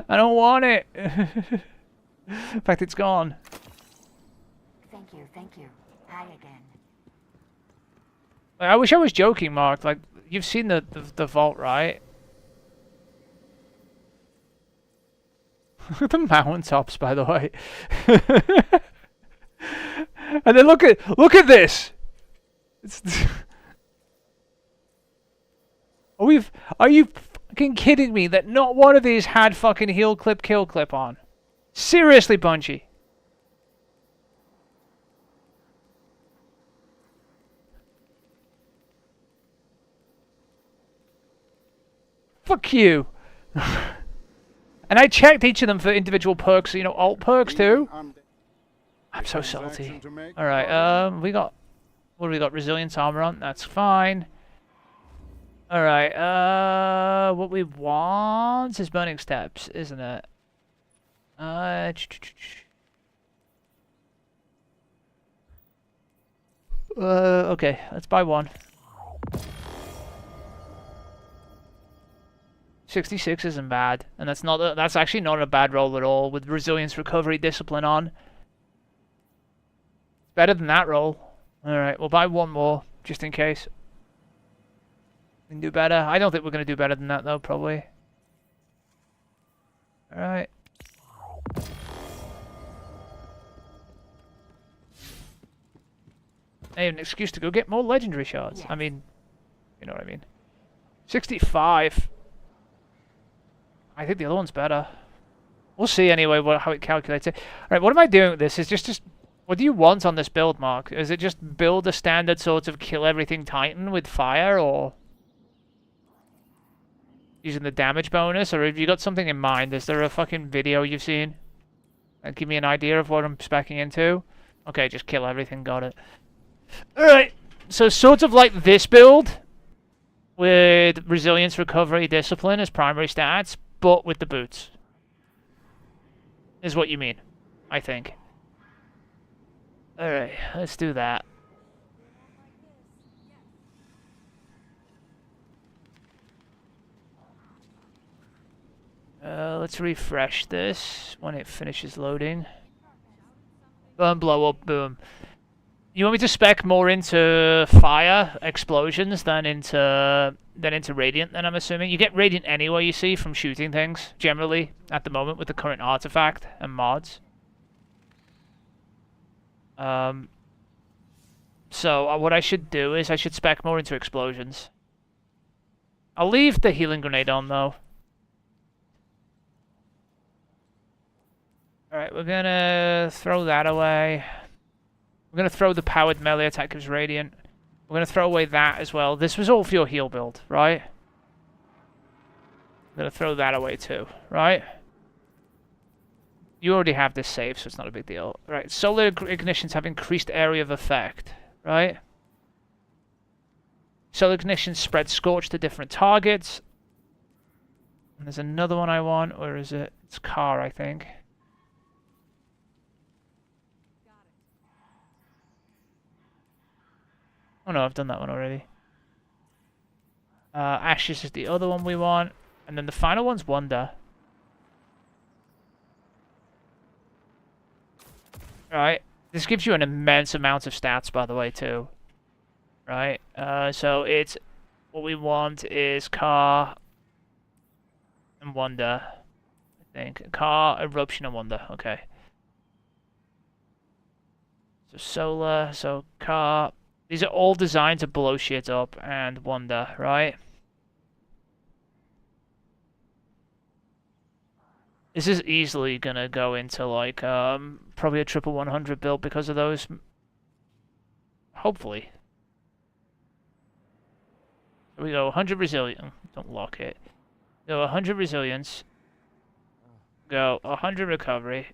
I don't want it. In fact, it's gone. Thank you. Hi again. I wish I was joking, Mark. Like, you've seen the vault, right? The mountaintops, by the way. And then look at this. It's are you fucking kidding me that not one of these had fucking heal clip kill clip on? Seriously, Bungie. Fuck you. And I checked each of them for individual perks, you know, alt perks too. I'm so salty. Alright, we got... What do we got? Resilience armor on? That's fine. Alright, what we want is burning steps, isn't it? Okay, let's buy one. 66 isn't bad, and that's actually not a bad roll at all with resilience, recovery, discipline on. Better than that roll. Alright, we'll buy one more, just in case. We can do better. I don't think we're going to do better than that, though, probably. Alright. I have an excuse to go get more legendary shards. Yes. I mean, you know what I mean. 65. I think the other one's better. We'll see anyway how it calculates it. Alright, what am I doing with this? Is just... What do you want on this build, Mark? Is it just build a standard sort of kill everything Titan with fire, or using the damage bonus, or have you got something in mind? Is there a fucking video you've seen that give me an idea of what I'm speccing into? Okay, just kill everything, got it. Alright, so sort of like this build, with resilience, recovery, discipline as primary stats, but with the boots. Is what you mean, I think. Alright, let's do that. Let's refresh this when it finishes loading. Boom, blow up, boom. You want me to spec more into fire explosions than into radiant? Then I'm assuming you get radiant anyway. You see from shooting things generally at the moment with the current artifact and mods. So what I should do is I should spec more into explosions. I'll leave the healing grenade on though. Alright, we're gonna throw that away. We're gonna throw the powered melee attack gives radiant. We're gonna throw away that as well. This was all for your heal build, right? I'm gonna throw that away too, right? You already have this saved, so it's not a big deal. Right, solar ignitions have increased area of effect, right? Solar ignitions spread scorch to different targets. And there's another one I want, or is it? It's car, I think. Oh no, I've done that one already. Ashes is the other one we want. And then the final one's Wonder. Right, this gives you an immense amount of stats, by the way, too. Right, so it's... What we want is Car and Wonder, I think. Car, Eruption, and Wonder, okay. So Solar, so Car... These are all designed to blow shit up, and Wonder, right? This is easily gonna go into like probably a triple 100 build because of those. Hopefully. Here we go 100 resilience. Don't lock it. Go 100 resilience. Go 100 recovery.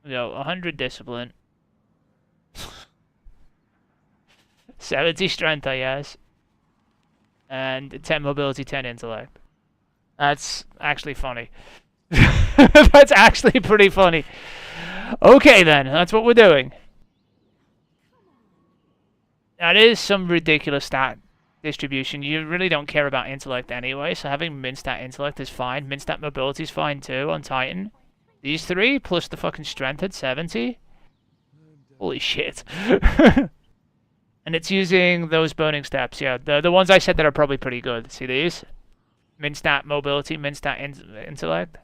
Go 100 discipline. 70 strength, I guess. And 10 mobility, 10 intellect. That's actually funny. That's actually pretty funny. Okay then, that's what we're doing. That is some ridiculous stat distribution. You really don't care about intellect anyway, so having min stat intellect is fine. Min stat mobility is fine too on Titan. These three, plus the fucking strength at 70. Holy shit. And it's using those burning steps, yeah. The ones I said that are probably pretty good. See these? Min stat mobility, min stat intellect.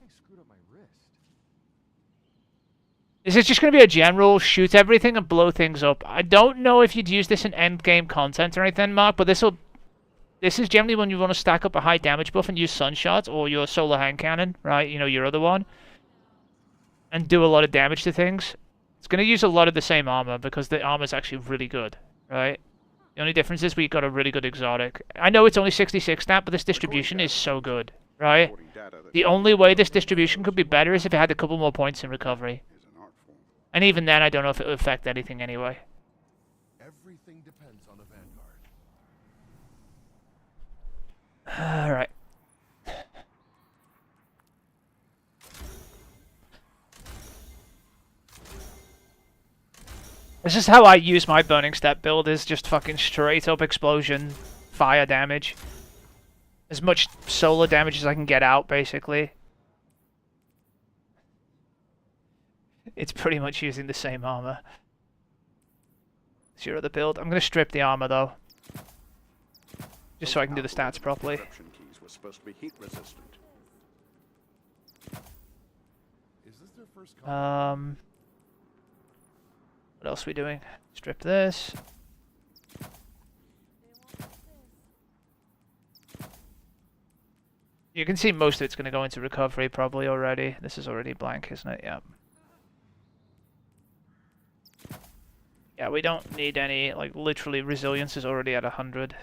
This is just going to be a general shoot everything and blow things up. I don't know if you'd use this in end game content or anything, Mark, but this is generally when you want to stack up a high damage buff and use Sunshot or your solar hand cannon, right? You know, your other one. And do a lot of damage to things. It's going to use a lot of the same armor because the armor is actually really good, right? The only difference is we got a really good exotic. I know it's only 66 stat, but this distribution is so good, right? The only way this distribution could be better is if it had a couple more points in recovery. And even then, I don't know if it would affect anything anyway. Everything depends on the Vanguard. Alright. This is how I use my Burning Step build, is just fucking straight up explosion, fire damage. As much solar damage as I can get out, basically. It's pretty much using the same armor. It's your other build. I'm going to strip the armor, though. Just so I can do the stats properly. Keys were supposed to be heat resistant. Is this their first What else are we doing? Strip this. You can see most of it's going to go into recovery probably already. This is already blank, isn't it? Yeah. Yeah, we don't need any, like, literally resilience is already at 100.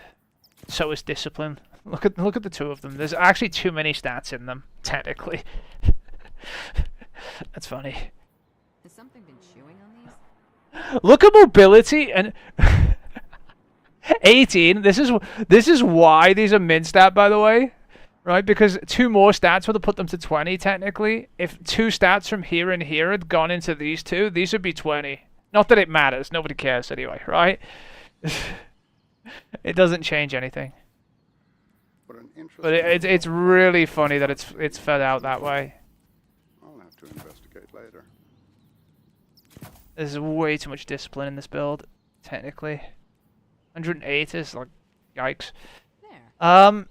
So is discipline. Look at the two of them. There's actually too many stats in them, technically. That's funny. Has something been chewing on these? Look at mobility and 18. This is why these are min stat, by the way, right? Because 2 more stats would have put them to 20 technically. If 2 stats from here and here had gone into these 2, these would be 20. Not that it matters. Nobody cares anyway, right? It doesn't change anything. But it's really funny that it's fed out that way. I'll have to investigate later. There's way too much discipline in this build, technically. 108 is like, yikes. There.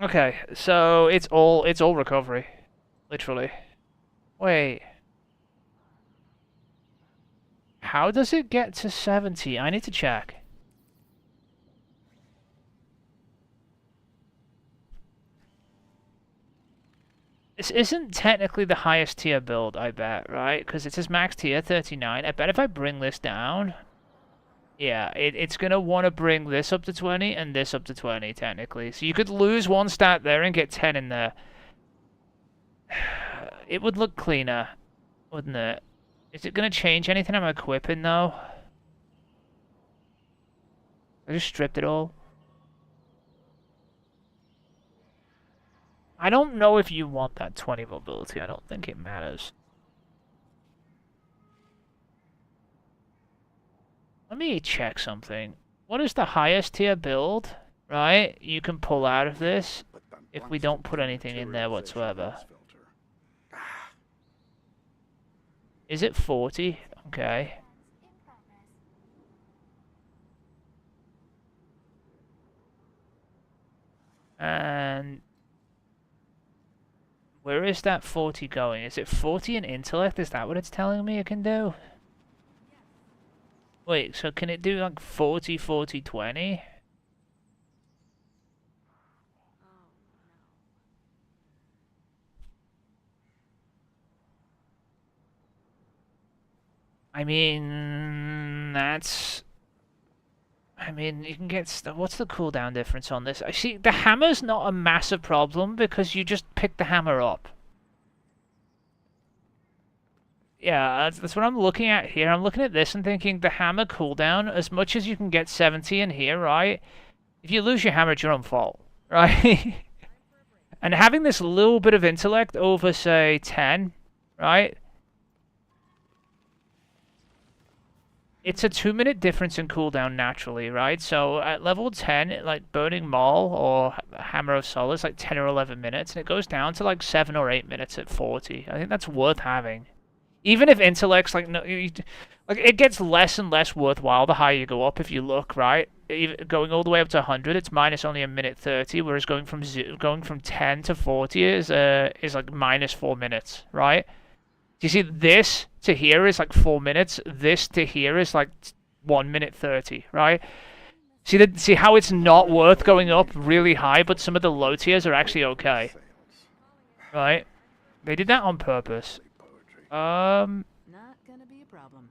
Okay, so it's all recovery, literally. Wait. How does it get to 70? I need to check. This isn't technically the highest tier build, I bet, right? Because it says max tier 39. I bet if I bring this down... Yeah, it's going to want to bring this up to 20 and this up to 20, technically. So you could lose 1 stat there and get 10 in there. It would look cleaner, wouldn't it? Is it going to change anything I'm equipping, though? I just stripped it all. I don't know if you want that 20 mobility. I don't think it matters. Let me check something. What is the highest tier build, right? You can pull out of this if we don't put anything in there whatsoever. Is it 40? Okay. And where is that 40 going? Is it 40 in intellect? Is that what it's telling me it can do? Wait, so can it do like 40, 40, 20? I mean, that's... I mean, you can get... What's the cooldown difference on this? I see, the hammer's not a massive problem because you just pick the hammer up. Yeah, that's what I'm looking at here. I'm looking at this and thinking the hammer cooldown, as much as you can get 70 in here, right? If you lose your hammer, it's your own fault, right? And having this little bit of intellect over, say, 10, right? it's a 2-minute difference in cooldown naturally, right? So at level 10, like Burning Maul or Hammer of Sol is like 10 or 11 minutes, and it goes down to like 7 or 8 minutes at 40. I think that's worth having. Even if intellect's like no, like it gets less and less worthwhile the higher you go up. If you look right, even going all the way up to 100, it's minus only a minute 30, whereas going from 10 to 40 is like minus 4 minutes, right? Do you see this to here is like 4 minutes. This to here is like 1 minute 30, right? See how it's not worth going up really high, but some of the low tiers are actually okay, right? They did that on purpose. Not gonna be a problem.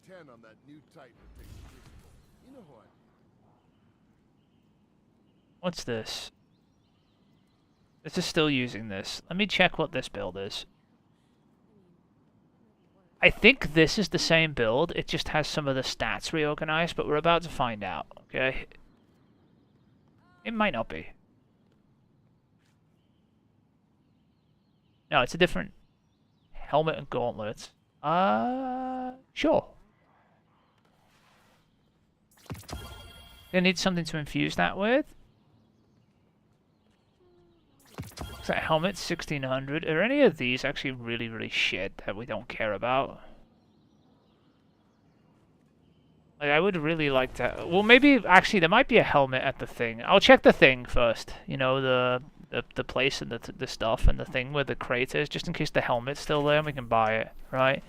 10 on that new Titan that takes physical. You know who I What's this? This is still using this. Let me check what this build is. I think this is the same build, it just has some of the stats reorganized, but we're about to find out, okay? It might not be. No, it's a different helmet and gauntlets. Sure. Gonna need something to infuse that with. Is that helmet 1600? Are any of these actually really, really shit that we don't care about? Like, I would really like to... Well, maybe, actually, there might be a helmet at the thing. I'll check the thing first. You know, the place and the stuff and the thing where the crate is, just in case the helmet's still there and we can buy it, right?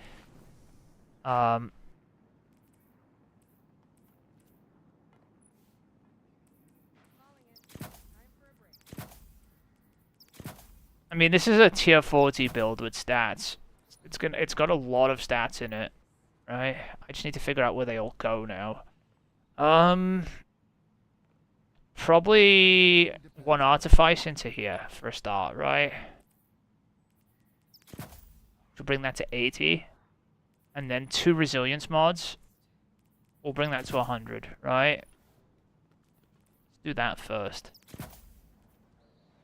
I mean, this is a tier 40 build with stats. It's got a lot of stats in it, right? I just need to figure out where they all go now. Probably one artifice into here for a start, right? We'll bring that to 80. And then 2 resilience mods. We'll bring that to 100, right? Let's do that first.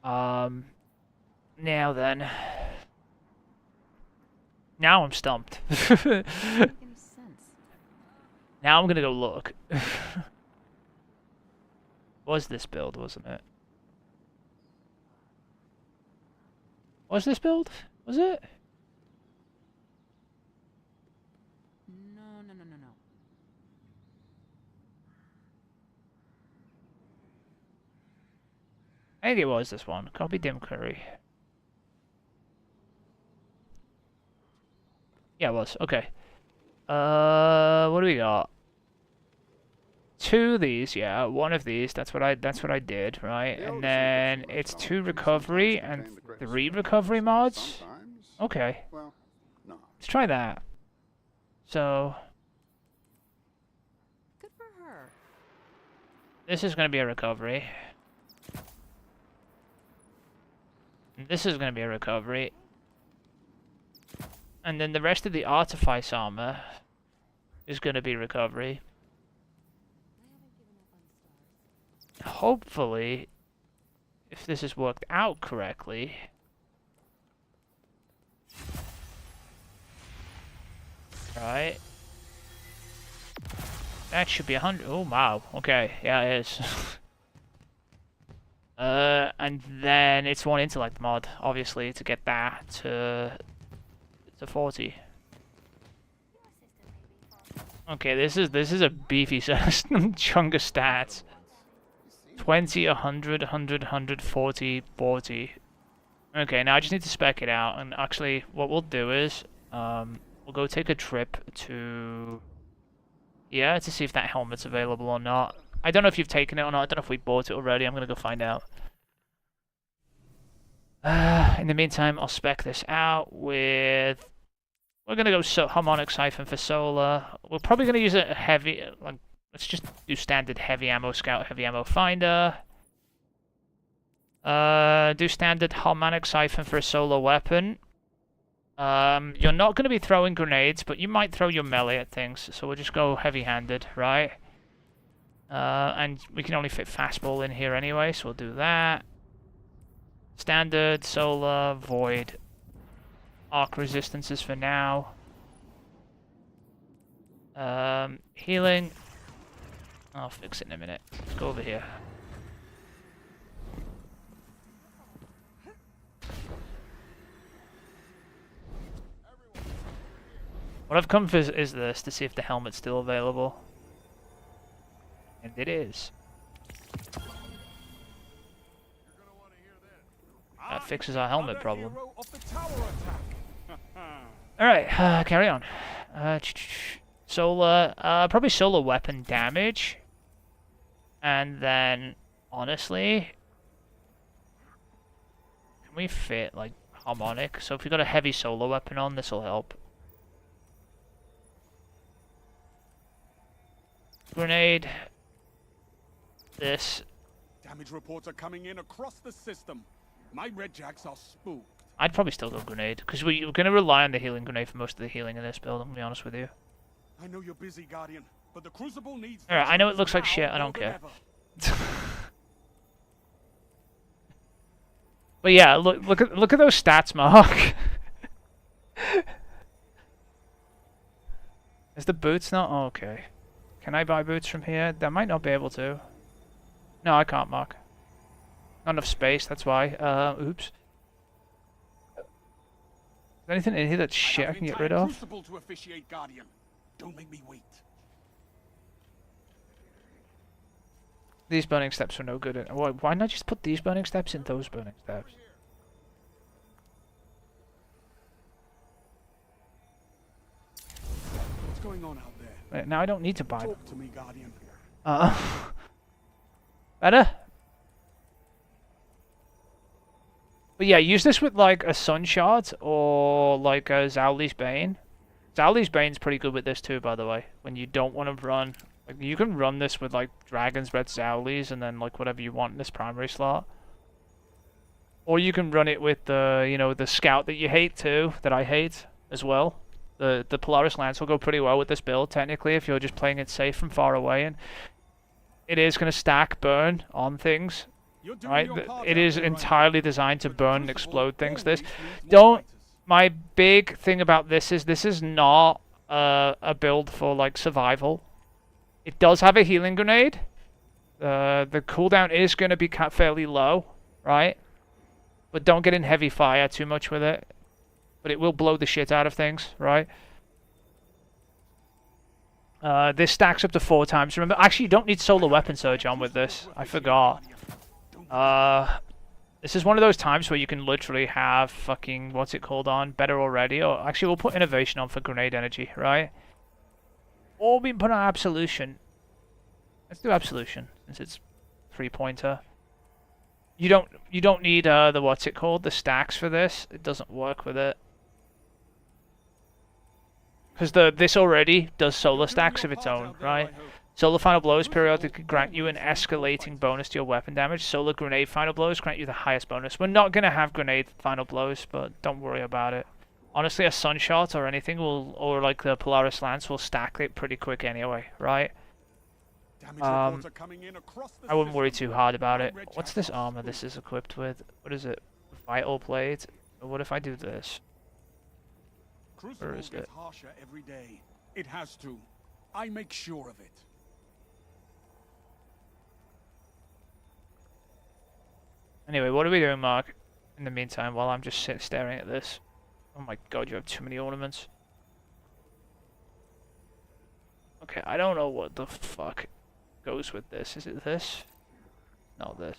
Now then. Now I'm stumped. Doesn't make any sense. Now I'm gonna go look. Was this build, wasn't it? Was this build? Was it? No. I think it was this one. Copy Dim Curry. Yeah, it was. Okay. What do we got? 2 of these, yeah. 1 of these. That's what I did, right? And then it's 2 recovery and 3 recovery mods. Sometimes. Okay. Well, no. Let's try that. So Good for her. this is gonna be a recovery. And this is gonna be a recovery. And then the rest of the artifice armor is gonna be recovery. Hopefully, if this has worked out correctly. Right. That should be 100. Oh, wow. Okay. Yeah, it is. And then it's 1 intellect mod, obviously, to get that to 40. Okay, this is a beefy chunk of stats. 20, 100, 100, 100, 40, 40. Okay, now I just need to spec it out, and actually, what we'll do is, we'll go take a trip to... Yeah, to see if that helmet's available or not. I don't know if you've taken it or not, I don't know if we bought it already, I'm gonna go find out. In the meantime, I'll spec this out with... We're gonna go harmonic siphon for solar. We're probably gonna use a heavy... like, let's just do standard heavy ammo scout, heavy ammo finder. Do standard harmonic siphon for a solar weapon. You're not going to be throwing grenades, but you might throw your melee at things, so we'll just go heavy-handed, right? And we can only fit fastball in here anyway, so we'll do that. Standard, solar, void. Arc resistances for now. Healing. I'll fix it in a minute. Let's go over here. What I've come for is this, to see if the helmet's still available. And it is. That fixes our helmet problem. Hero of the tower attack. Alright, carry on. Solar, probably solar weapon damage. And then, honestly, can we fit, like, harmonic? So if we've got a heavy solar weapon on, this will help. Grenade. This. Damage reports are coming in across the system. My red jacks are spooked. I'd probably still go grenade, because we're going to rely on the healing grenade for most of the healing in this build, I'm going to be honest with you. I know you're busy, Guardian, but the Crucible needs... Alright, I know it vigilance looks like now shit, I more don't than care. ever. But yeah, look at those stats, Mark. Is the boots not? Oh, okay. Can I buy boots from here? I might not be able to. No, I can't, Mark. Not enough space, that's why. Oops. Is there anything in here that's shit I can get rid of? Crucible to officiate, Guardian. Don't make me wait. These burning steps are no good. Why not just put these burning steps in those burning steps? What's going on out there? Wait, now I don't need to buy them. Talk to me, Guardian. Better? But yeah, use this with like a Sunshot or like a Zowli's Bane. Zowli's Bane's pretty good with this too, by the way. When you don't want to run... Like, you can run this with like Dragon's Breath Zowli's and then like whatever you want in this primary slot. Or you can run it with the, you know, the Scout that you hate too, that I hate as well. The Polaris Lance will go pretty well with this build, technically, if you're just playing it safe from far away. And it is going to stack burn on things, You're doing right? your part It out is there, right? entirely designed to But the burn and Crucible explode things. always This needs more don't... fighters. My big thing about this is not a build for like survival. It does have a healing grenade. The cooldown is going to be fairly low, right? But don't get in heavy fire too much with it. But it will blow the shit out of things, right? This stacks up to 4 times. Remember, actually, you don't need solar weapon surge on with this. I forgot. This is one of those times where you can literally have fucking, what's it called on? Better already. Or actually, we'll put innovation on for grenade energy, right? Or we can put on absolution. Let's do absolution, since it's 3-pointer. You don't need the, what's it called? The stacks for this. It doesn't work with it. Because this already does solar stacks of its own, right? Solar Final Blows periodically grant you an escalating bonus to your weapon damage. Solar Grenade Final Blows grant you the highest bonus. We're not going to have Grenade Final Blows, but don't worry about it. Honestly, a Sunshot or anything will, or like the Polaris Lance will stack it pretty quick anyway, right? Damage reports are coming in across the I wouldn't worry system. too hard about My it. red What's jacks this are armor this spooked. is equipped with? What is it? Vital Blade? What if I do this? Crucible is gets it? harsher every day. It has to. I make sure of it. Anyway, what are we doing, Mark? In the meantime, while I'm just staring at this. Oh my god, you have too many ornaments. Okay, I don't know what the fuck goes with this. Is it this? No, this.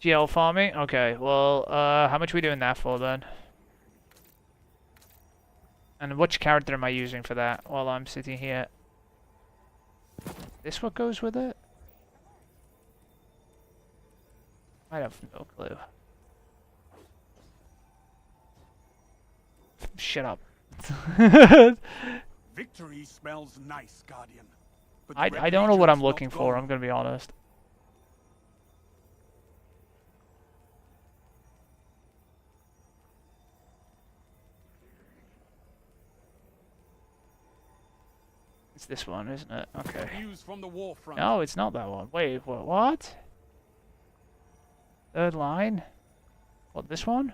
GL farming? Okay, well, how much are we doing that for then? And which character am I using for that while I'm sitting here? This what goes with it? I have no clue. Shut up. Victory smells nice, Guardian. But the Red I don't know what I'm Legion's looking not for, gone. I'm gonna be honest. It's this one, isn't it? Okay. News from the war front. No, it's not that one. Wait, what? Third line? What, this one?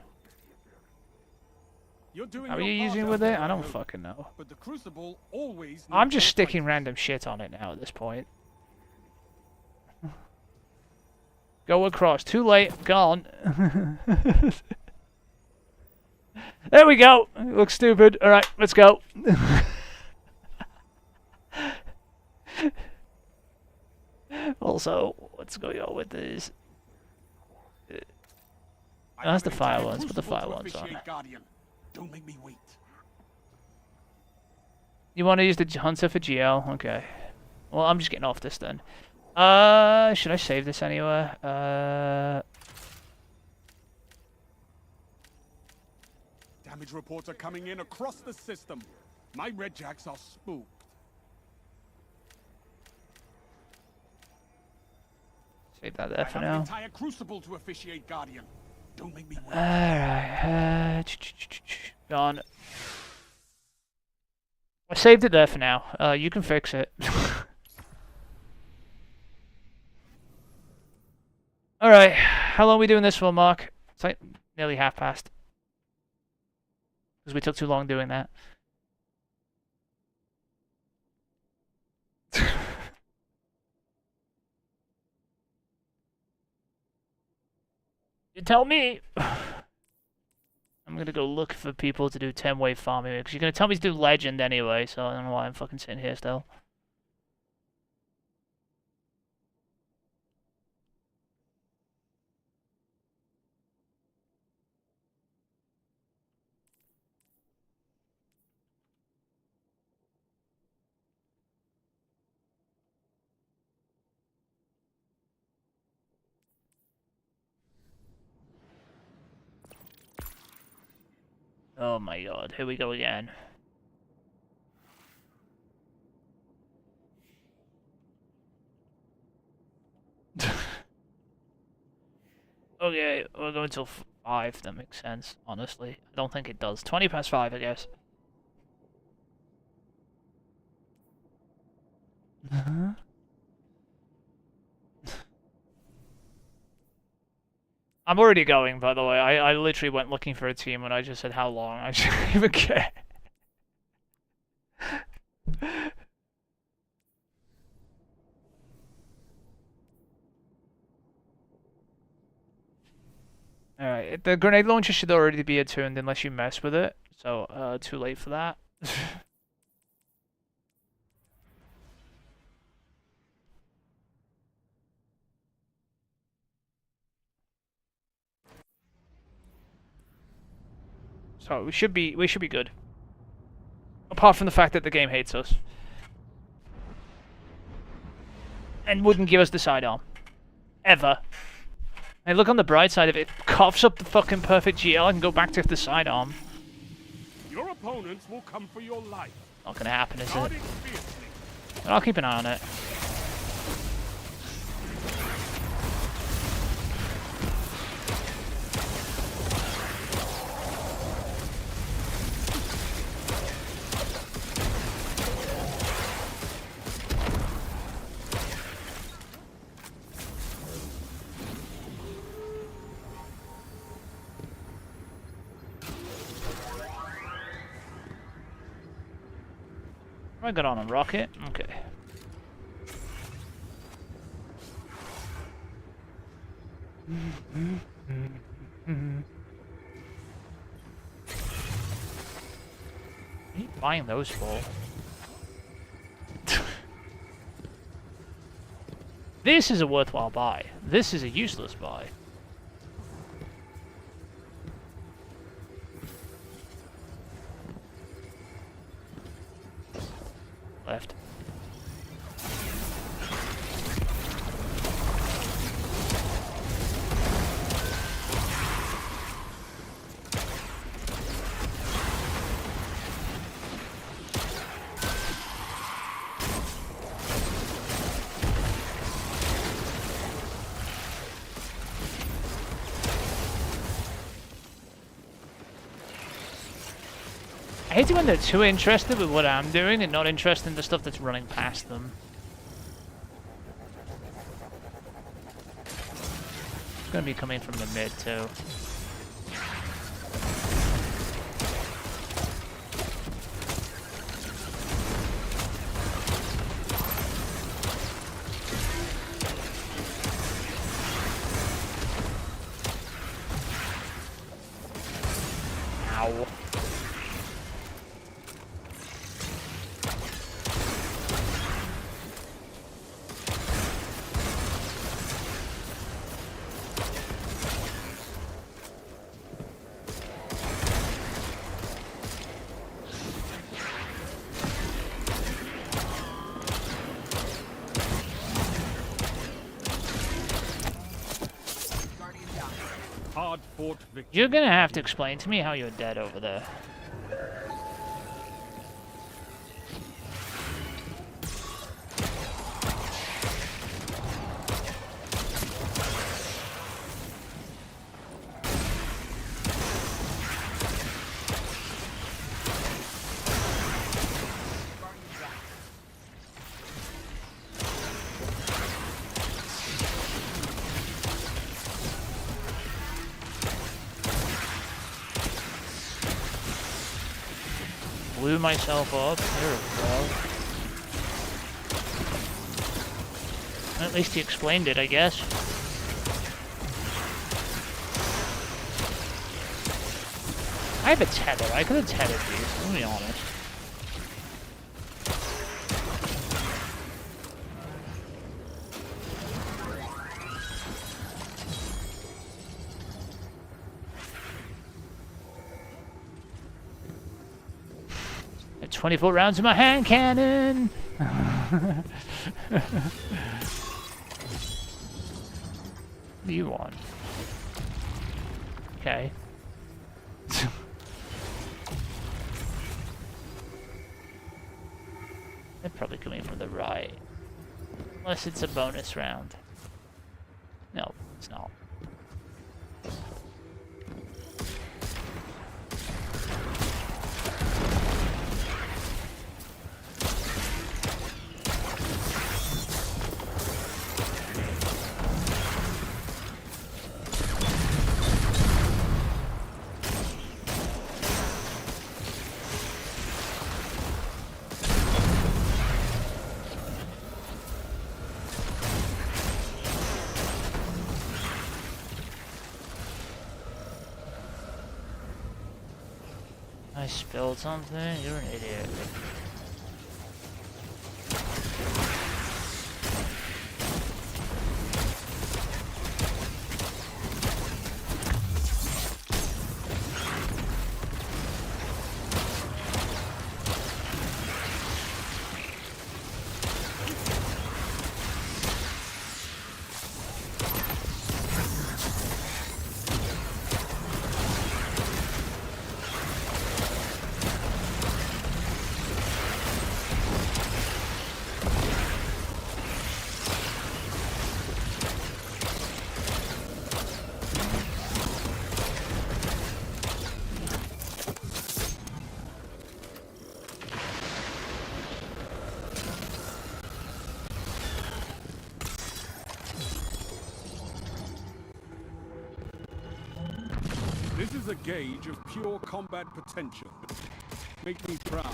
You're doing How are your you part using out with there, it? I don't hope. fucking know. But the Crucible always I'm needs just more sticking fighters. random shit on it now at this point. Go across. Too late. Gone. There we go. Looks stupid. Alright, let's go. Also, what's going on with this? I That's have the an fire entire ones. Put the Crucible fire to ones on. officiate, Guardian. Don't make me wait. You want to use the Hunter for GL? Okay. Well, I'm just getting off this then. Should I save this anywhere? Damage reports are coming in across the system. My Red Jacks are spooked. Save that there I for have an now. entire Crucible to officiate, Guardian. Don't make me wait. Alright, gone. I saved it there for now. You can fix it. Alright, how long are we doing this for, Mark? It's like nearly half past. Because we took too long doing that. You tell me! I'm gonna go look for people to do 10-wave farming, because you're gonna tell me to do legend anyway, so I don't know why I'm fucking sitting here still. Oh my god, here we go again. Okay, we're going till 5, that makes sense, honestly. I don't think it does. 20 past 5, I guess. I'm already going, by the way. I literally went looking for a team when I just said how long. I didn't even care. Alright, the grenade launcher should already be attuned unless you mess with it. So, too late for that. So we should be good. Apart from the fact that the game hates us. And wouldn't give us the sidearm. Ever. Hey, look on the bright side of it. Coughs up the fucking perfect GL and go back to the sidearm. Your opponents will come for your life. Not gonna happen, is Guard it? it fiercely. But I'll keep an eye on it. I got on a rocket. Okay. What are you buying those for? This is a worthwhile buy. This is a useless buy. Left. I hate it when they're too interested with what I'm doing and not interested in the stuff that's running past them. It's gonna be coming from the mid too. Ow. Hard-fought victory. You're gonna have to explain to me how you're dead over there. Blew myself up. There we go. At least he explained it, I guess. I have a tether. I could have tethered these, I'll be honest. I have 24 rounds in my hand cannon! What do you want? Okay. They're probably coming from the right. Unless it's a bonus round. No, it's not. I spilled something? You're an idiot. This is a gauge of pure combat potential. Make me proud.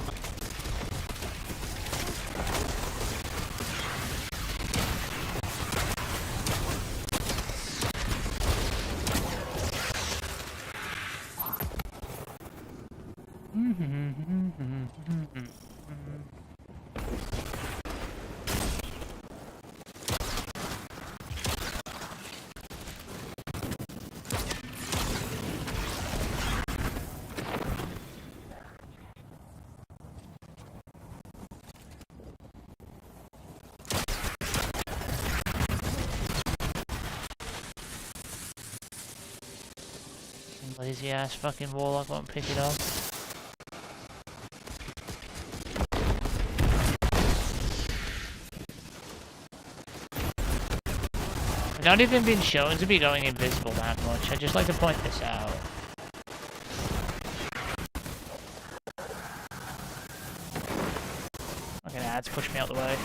Lazy ass fucking warlock won't pick it up. I've not even been shown to be going invisible that much. I'd just like to point this out. Okay, ads push me out the way.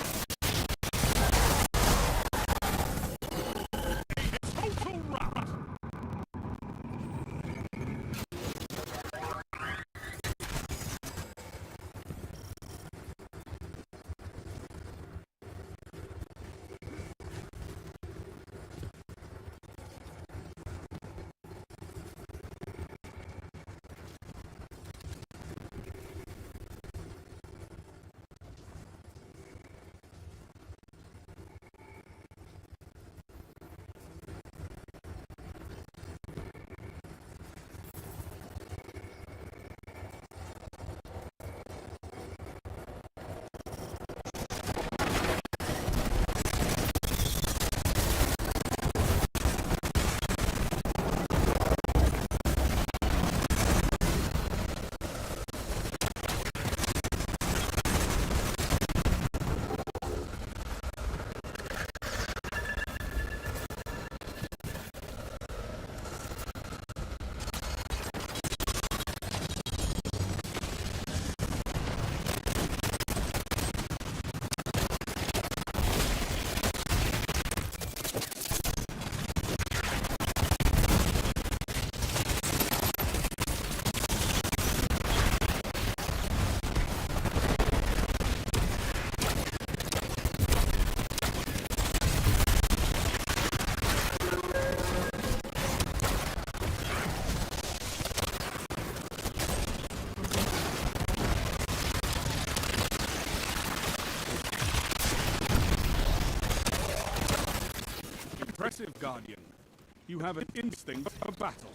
impressive, Guardian. You have an instinct for battle.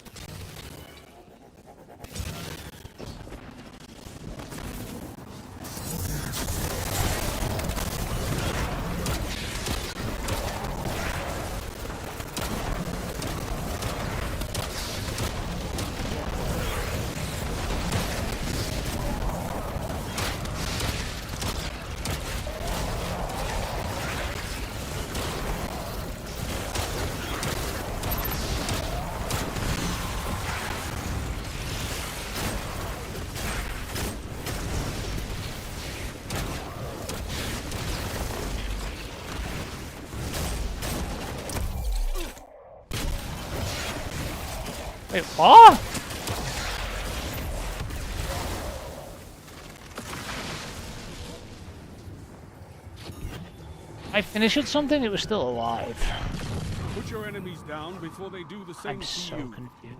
Wait, what? I finished something, it was still alive. Put your enemies down before they do the same I'm to so you. confused.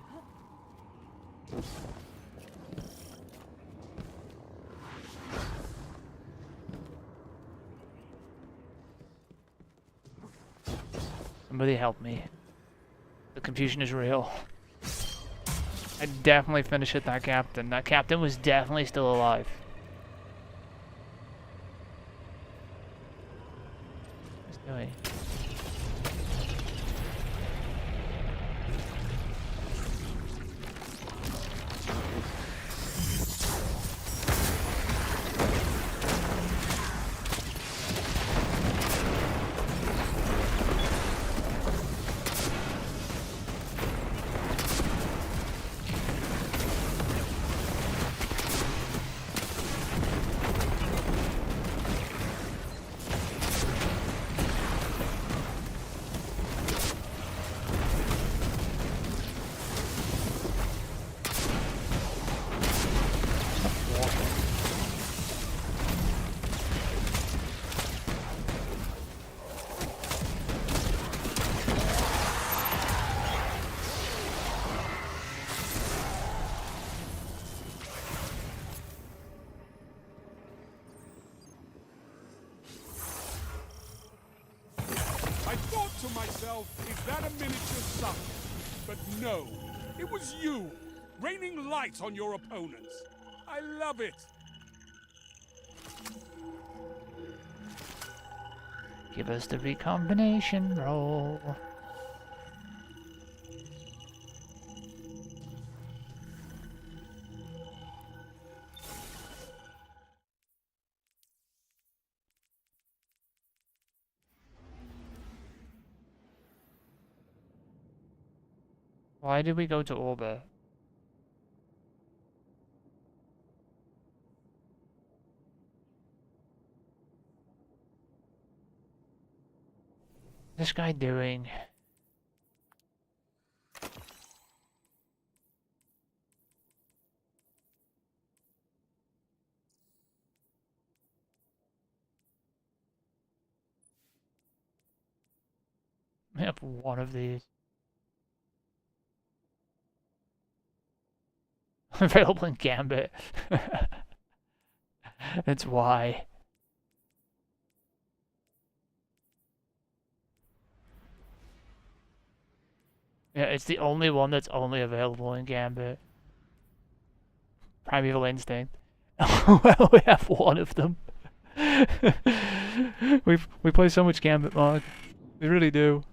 Somebody help me. The confusion is real. I definitely finished that captain. That captain was definitely still alive. What's he doing? I thought to myself, is that a miniature sun? But no, it was you, raining light on your opponents. I love it. Give us the recombination roll. Why did we go to orbit? What's this guy doing? I have one of these. Available in Gambit. That's why. Yeah, it's the only one that's only available in Gambit. Primeval Instinct. Well, we have one of them. we play so much Gambit, Mark. We really do.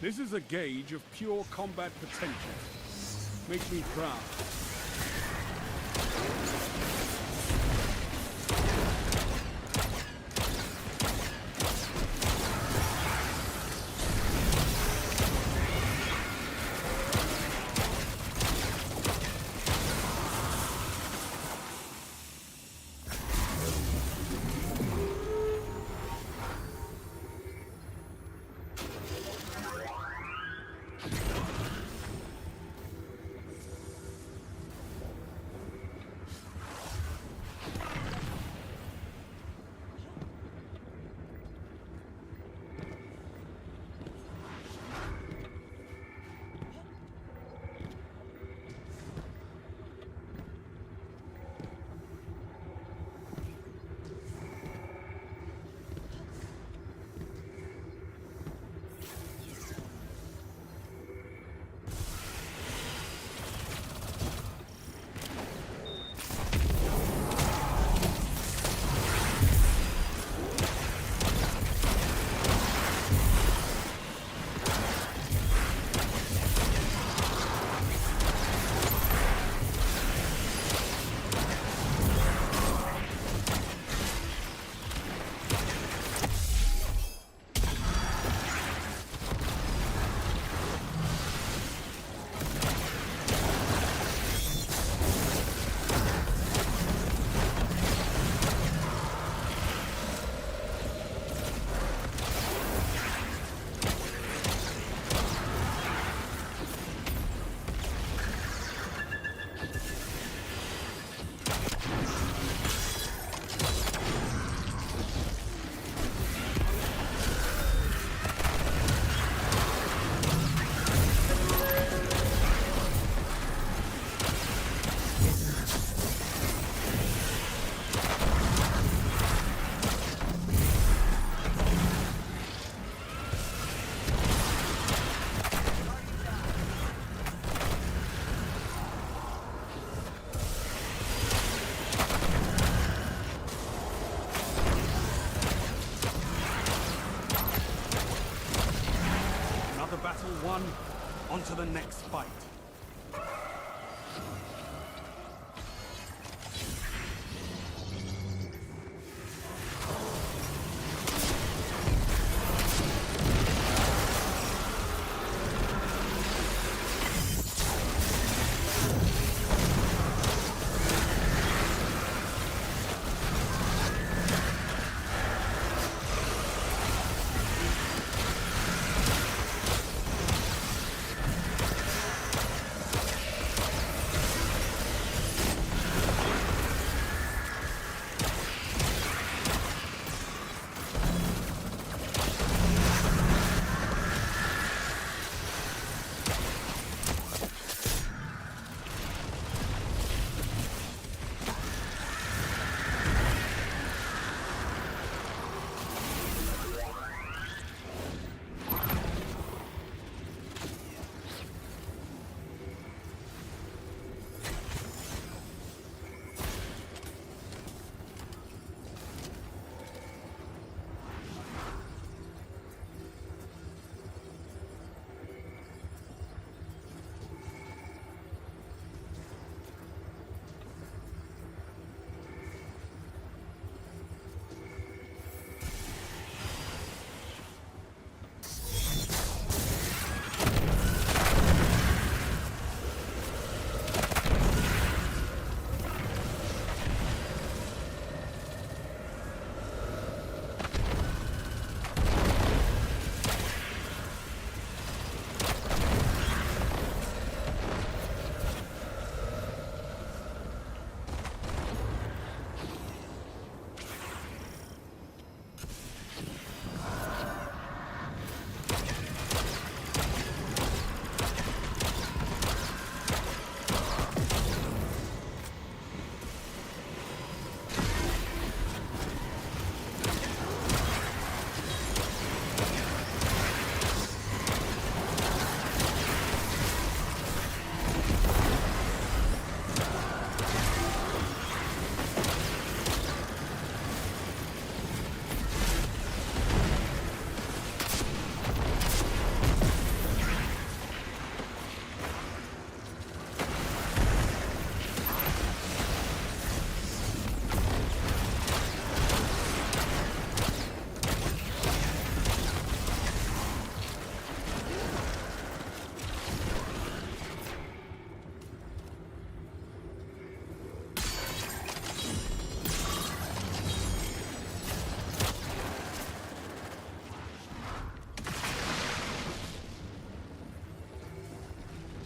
This is a gauge of pure combat potential. Makes me proud. On to the next fight.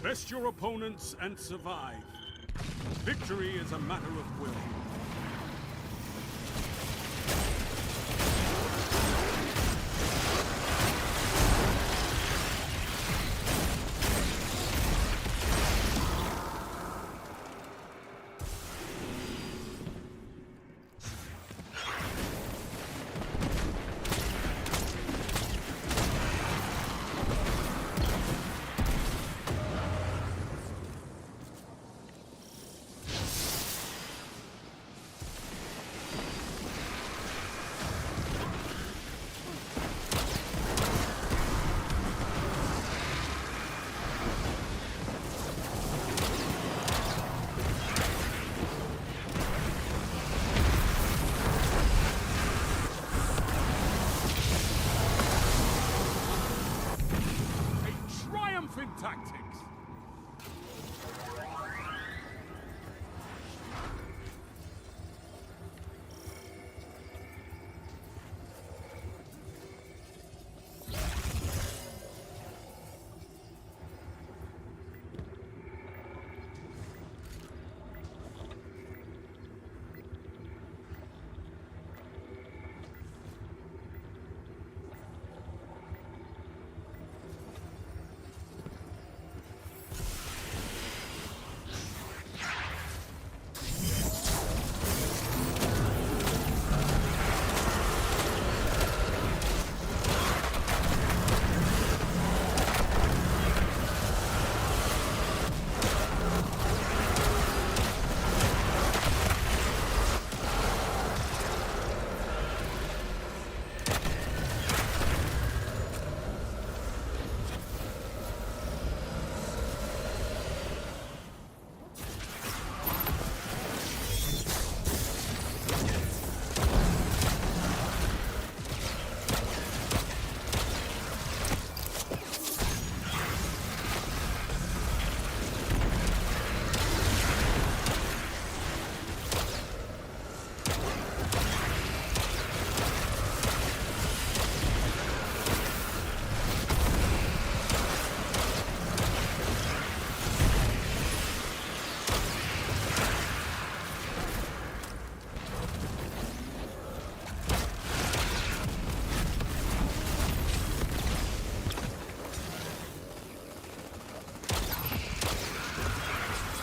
Best your opponents and survive. Victory is a matter of will. Tactics.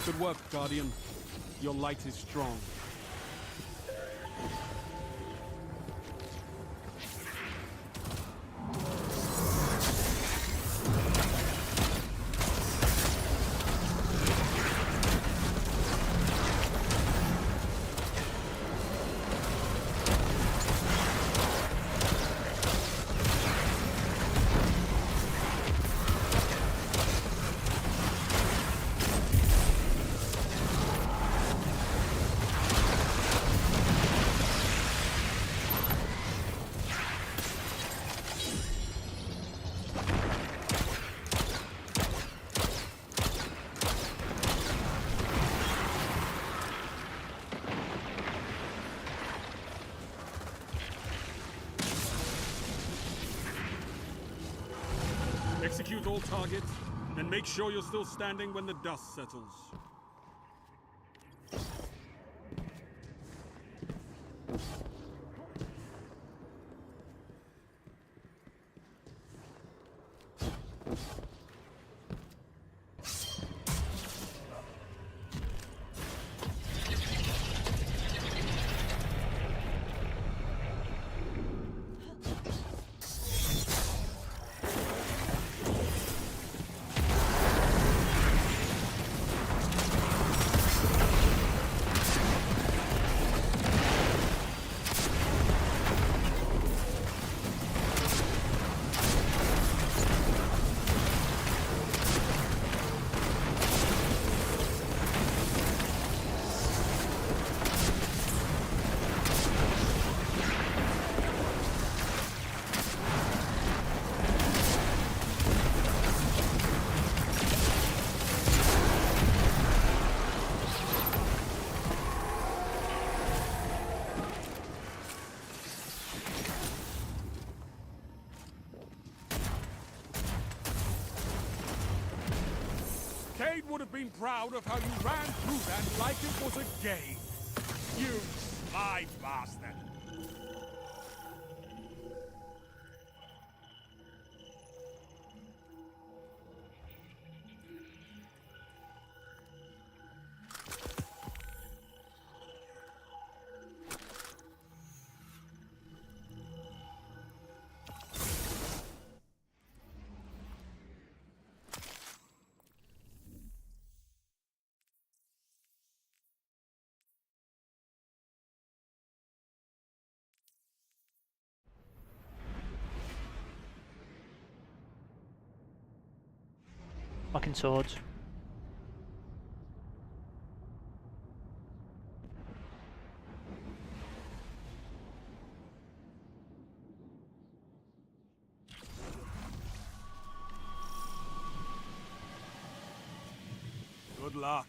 Good work, Guardian. Your light is strong. Execute all targets, and make sure you're still standing when the dust settles. Cade would have been proud of how you ran through that like it was a game. You sly bastard. Fucking swords. Good luck.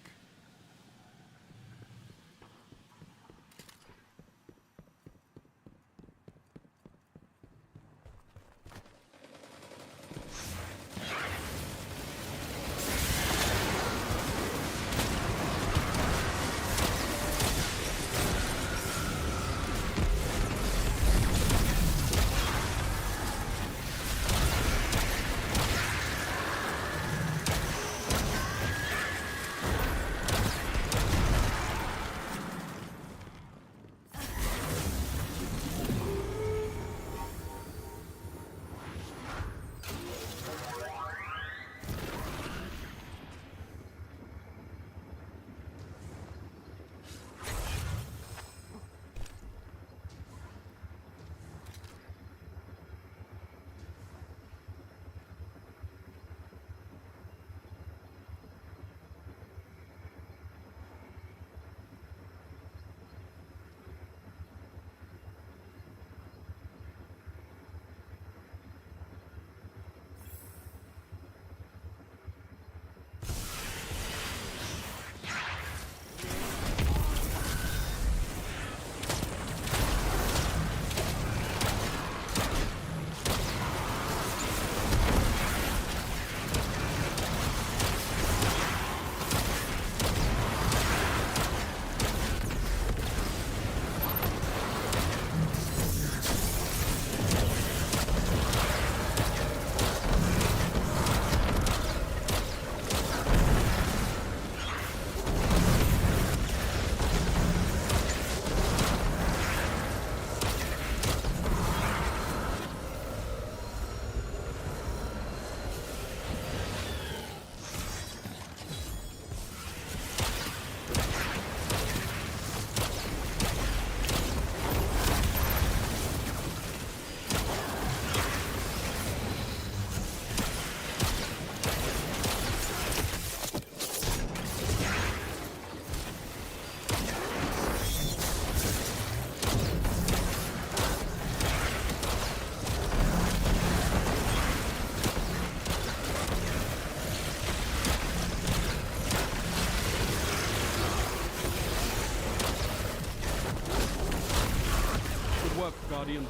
luck, Guardian.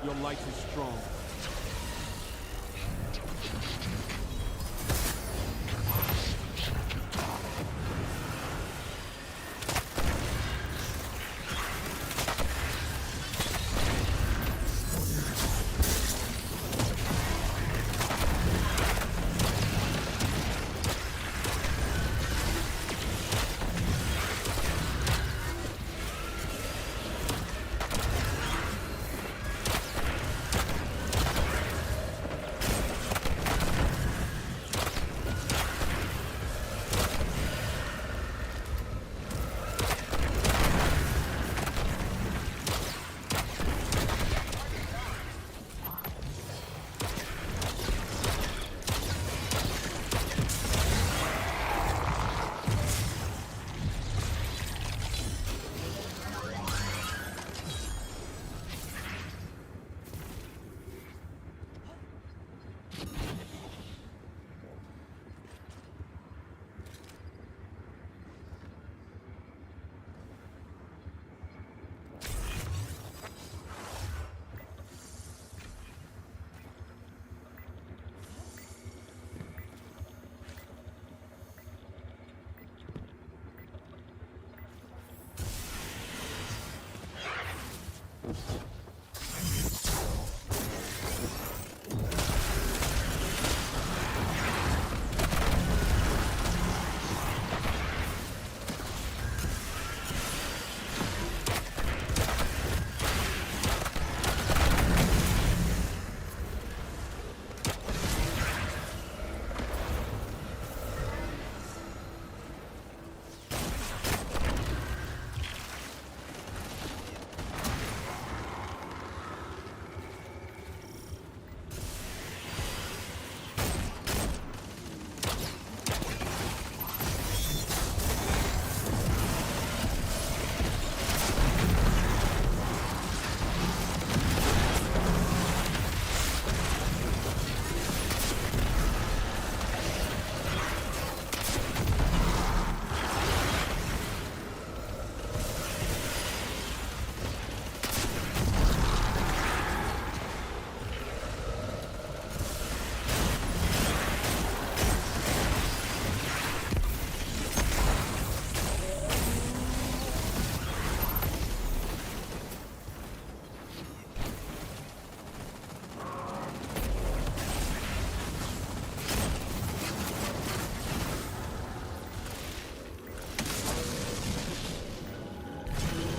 Your light is strong.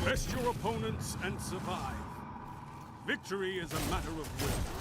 Best your opponents and survive. Victory is a matter of will.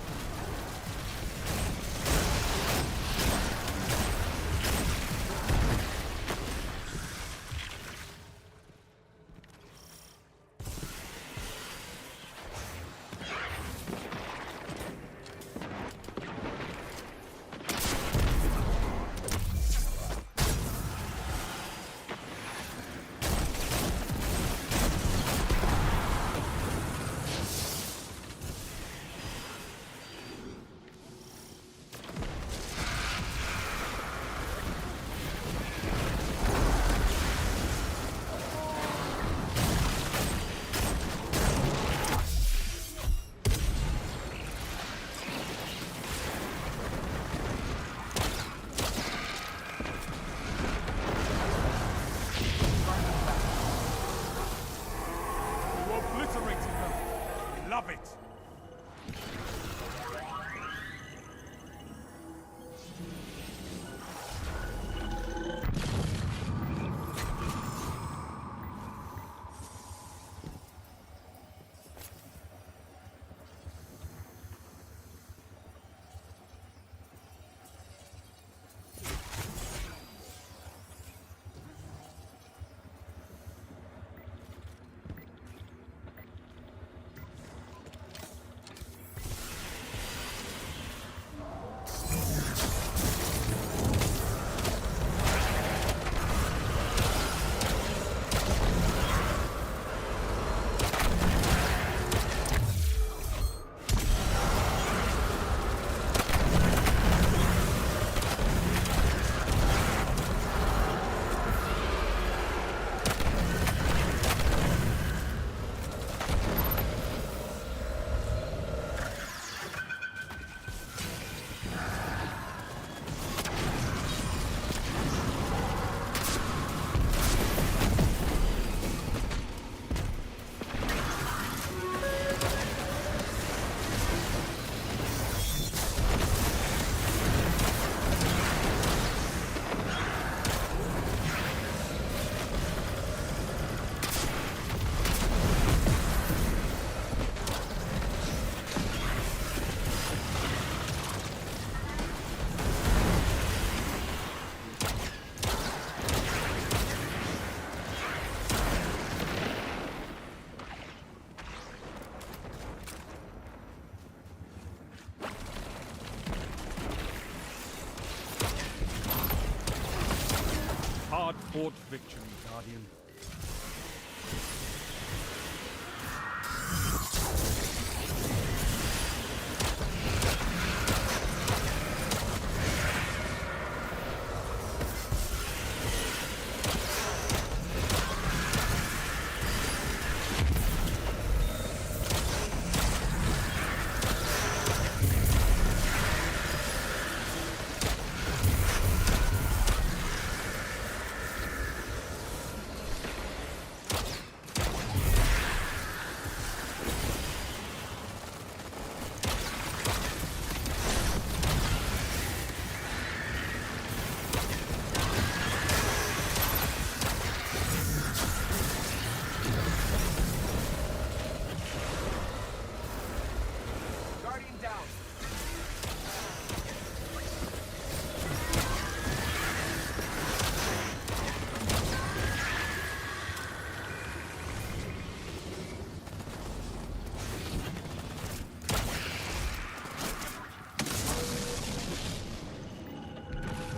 hard-fought victory, Guardian.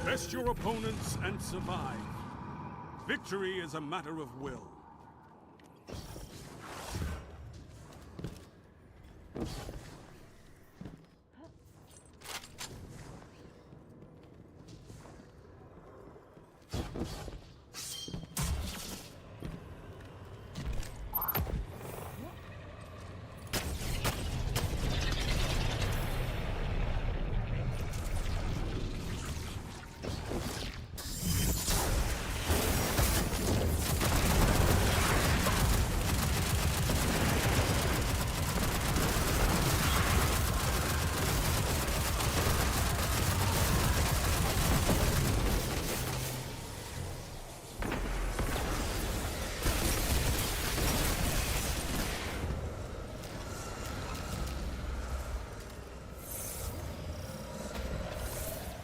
Best your opponents and survive. Victory is a matter of will.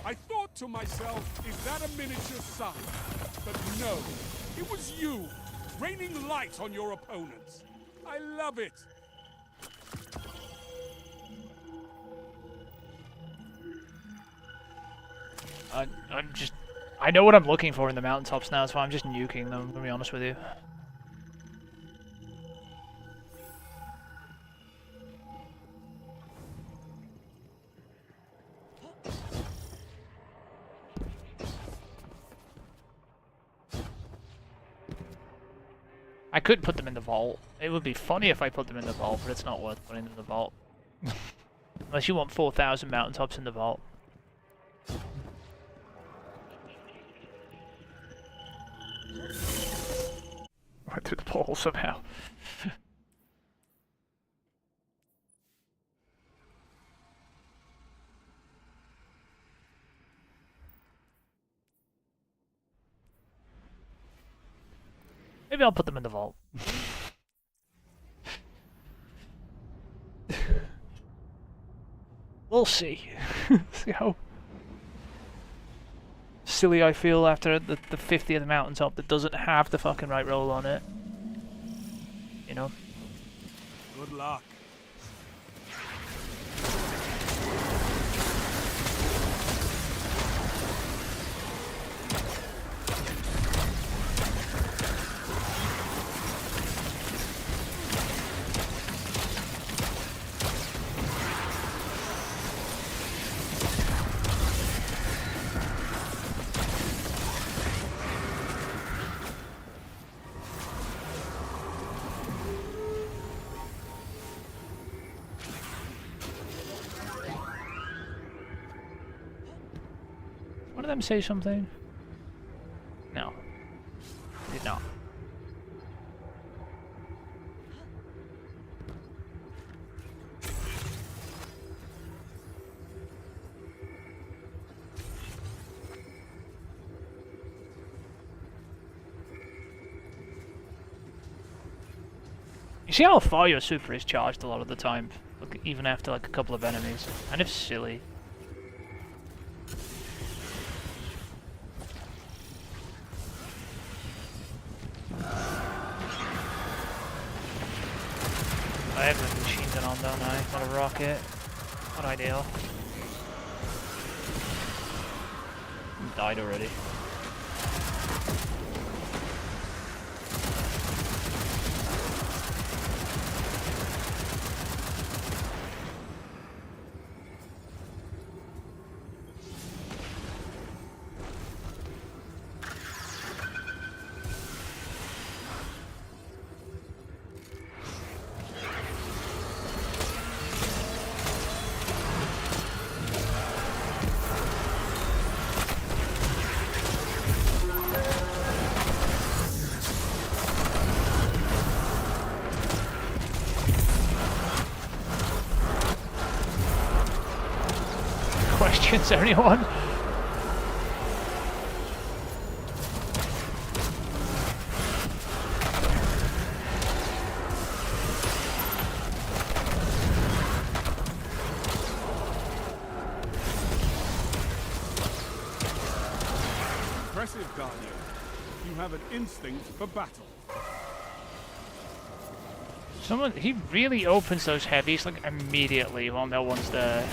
I thought to myself, is that a miniature sun? But no, it was you, raining light on your opponents. I love it. I know what I'm looking for in the mountaintops now, so I'm just nuking them, to be honest with you. I could put them in the vault. It would be funny if I put them in the vault, but it's not worth putting them in the vault. Unless you want 4,000 mountaintops in the vault. Went through the portal somehow. Maybe I'll put them in the vault. We'll see. See how silly I feel after the 50th mountaintop that doesn't have the fucking right roll on it. You know? Good luck. One of them say something? No. Did not. You see how far your super is charged a lot of the time, like, even after like a couple of enemies. And it's silly. I have a machine gun on, don't I? Not a rocket. Not ideal. Died already. questions, anyone? Impressive, Guardian. You have an instinct for battle. He really opens those heavies like immediately while no one's there.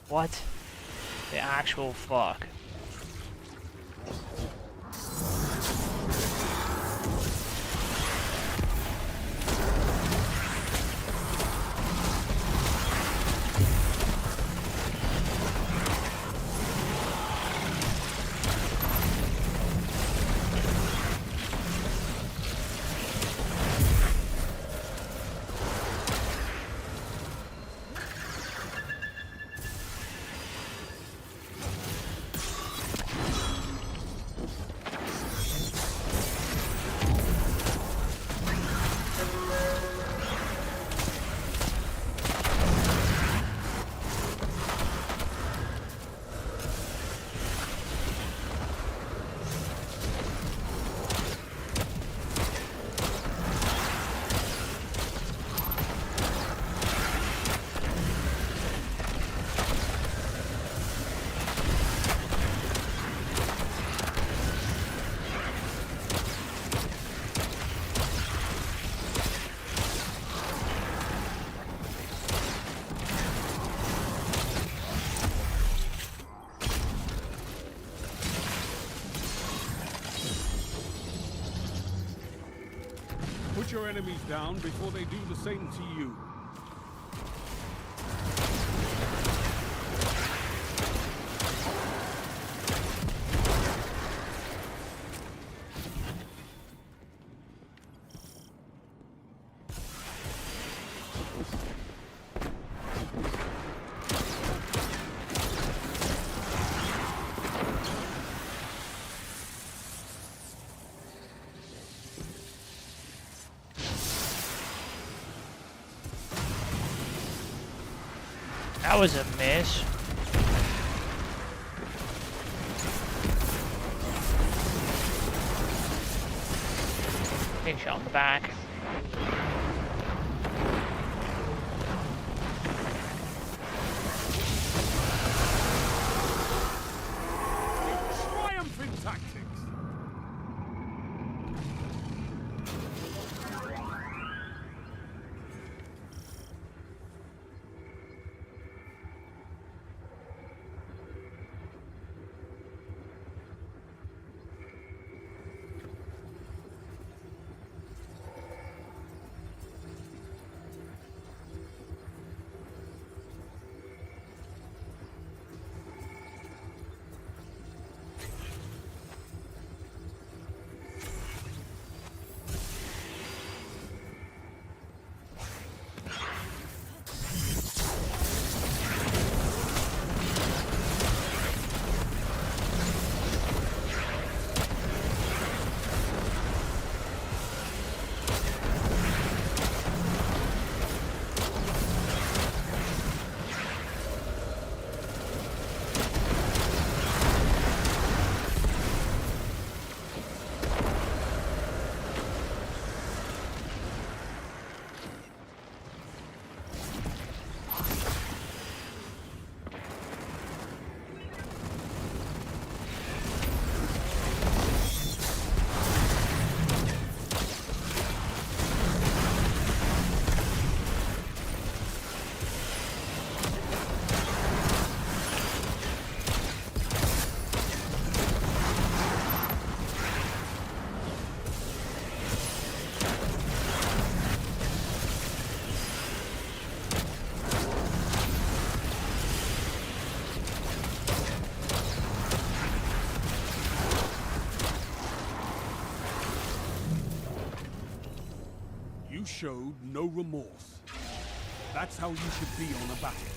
What? The actual fuck? Put your enemies down before they do the same to you. That was a miss. Big shot in the back. Triumphant tactics. showed no remorse. That's how you should be on a battlefield.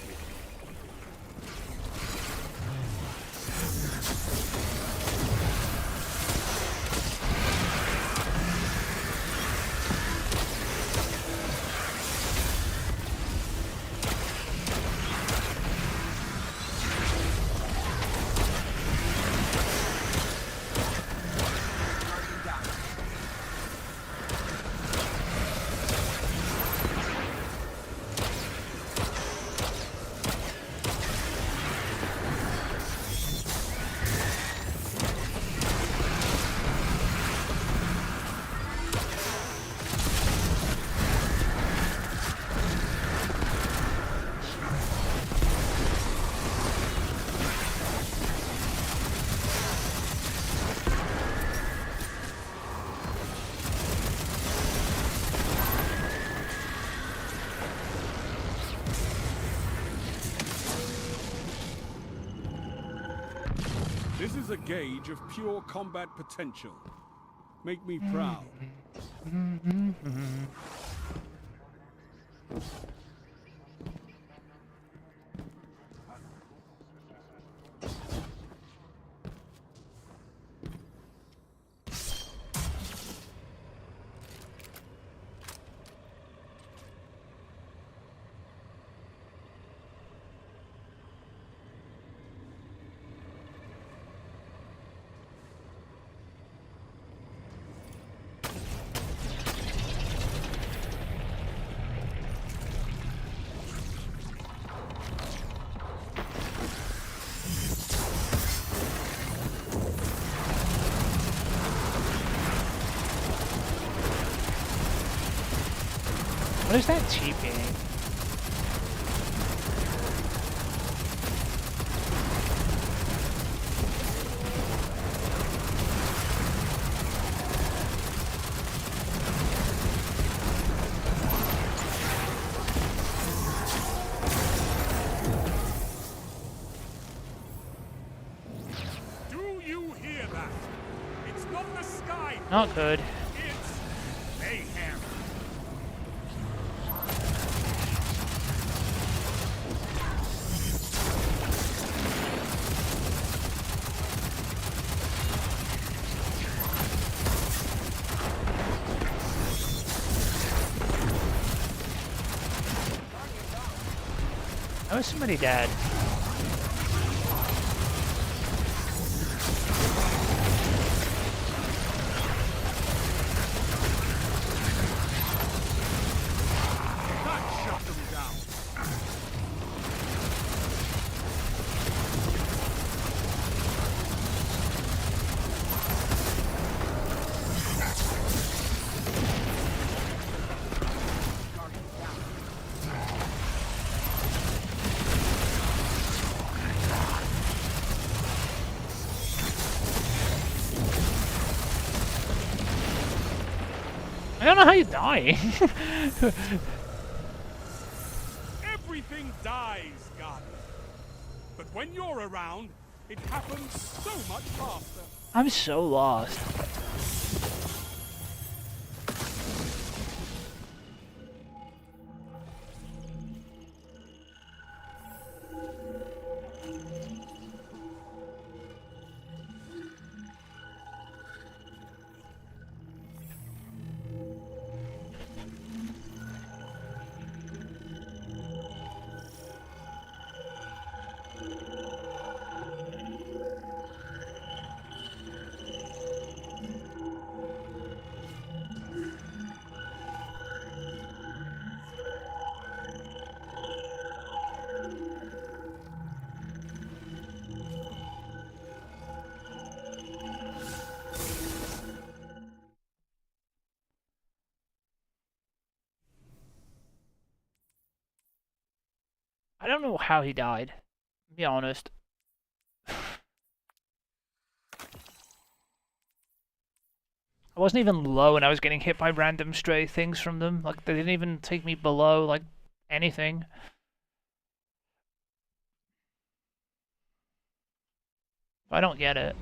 This is a gauge of pure combat potential. Make me proud. What is that TPing? Do you hear that? It's not the sky. Not good. It's mayhem. How is somebody dead? That shut them down. I don't know how you die. Everything dies, Garden. But when you're around, it happens so much faster. I'm so lost. I don't know how he died, to be honest. I wasn't even low and I was getting hit by random stray things from them. Like, they didn't even take me below, like, anything. I don't get it.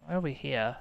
Why are we here?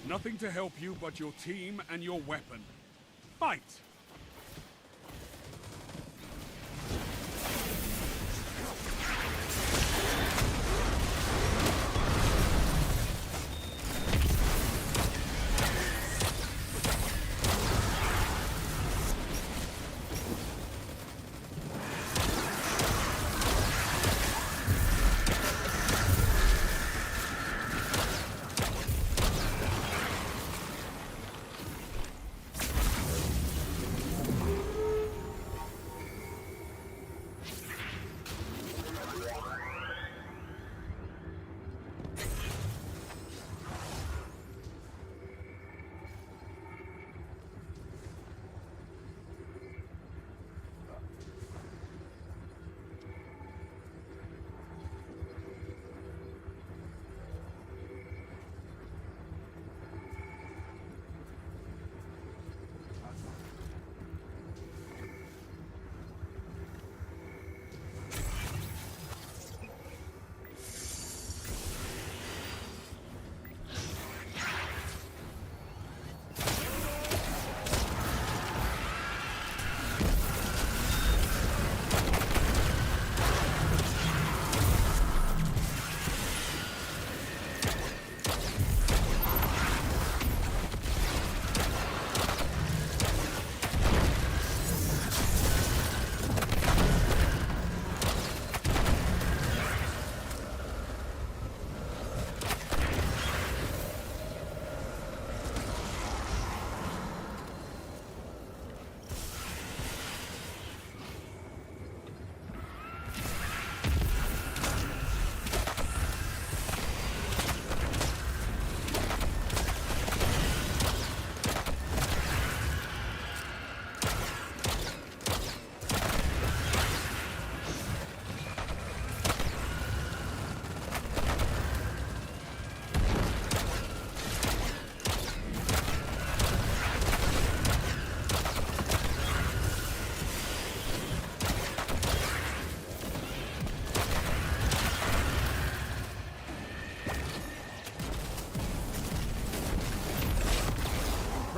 Nothing to help you but your team and your weapon. Fight!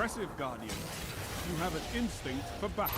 Impressive, Guardian. You have an instinct for battle.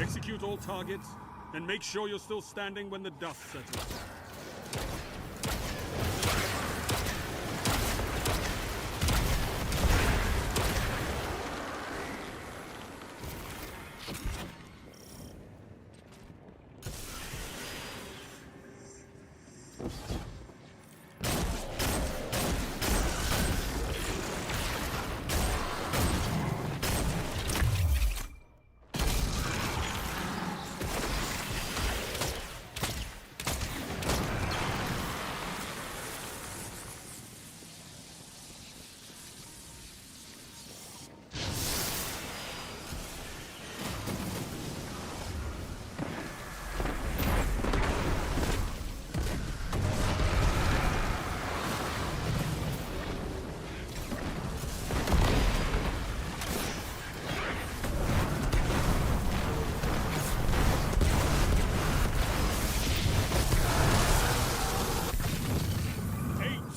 Execute all targets, and make sure you're still standing when the dust settles.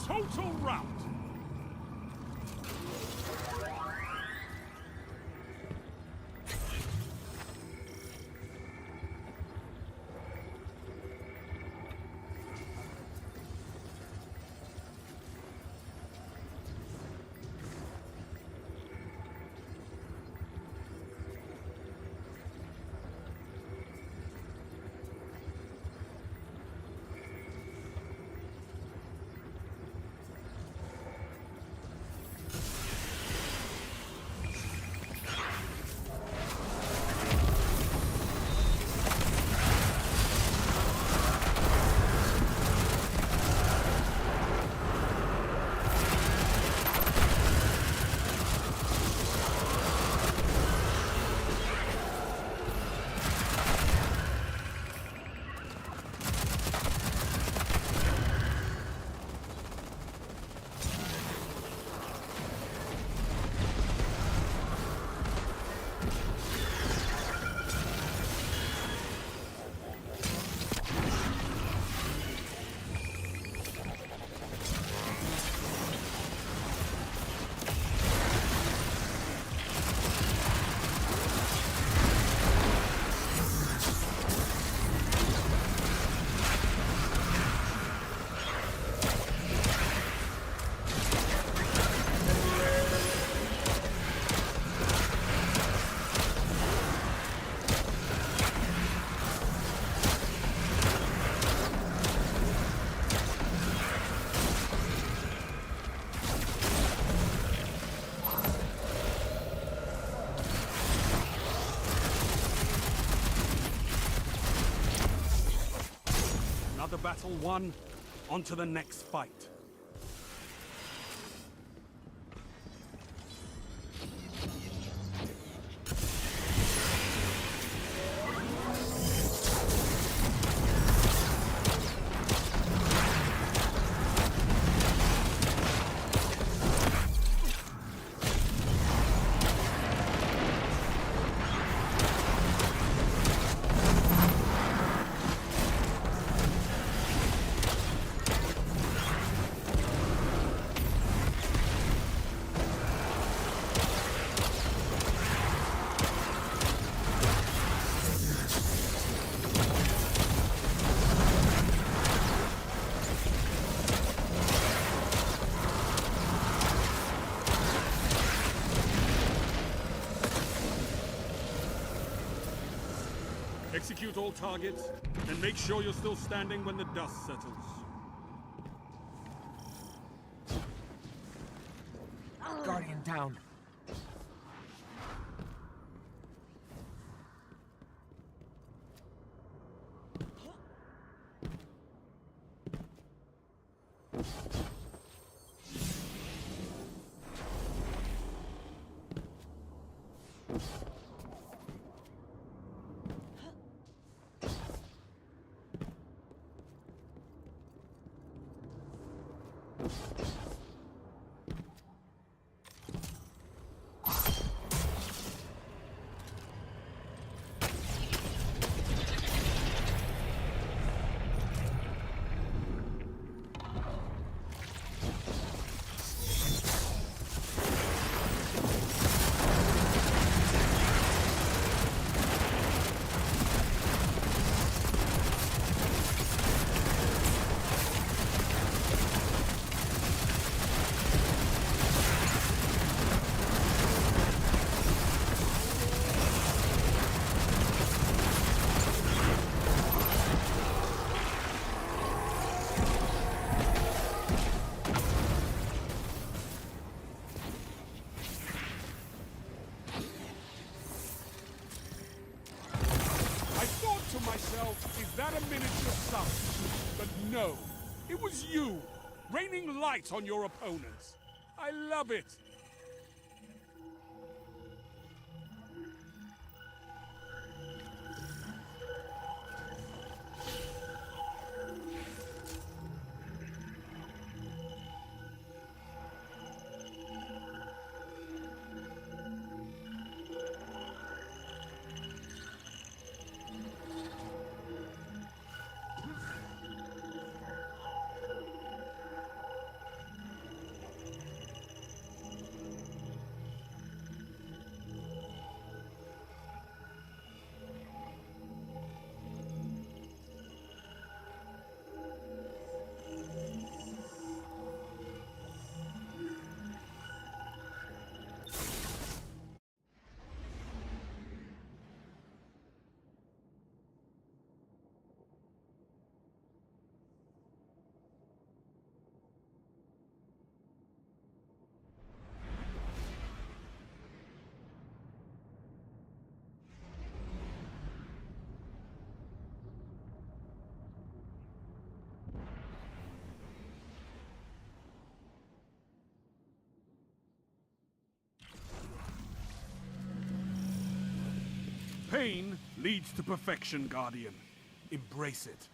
Total rout! Another battle won, on to the next fight. Execute all targets, and make sure you're still standing when the dust settles. Guardian man down. I thought to myself, is that a miniature sun? But no, it was you, raining light on your opponents. I love it. Pain leads to perfection, Guardian. Embrace it.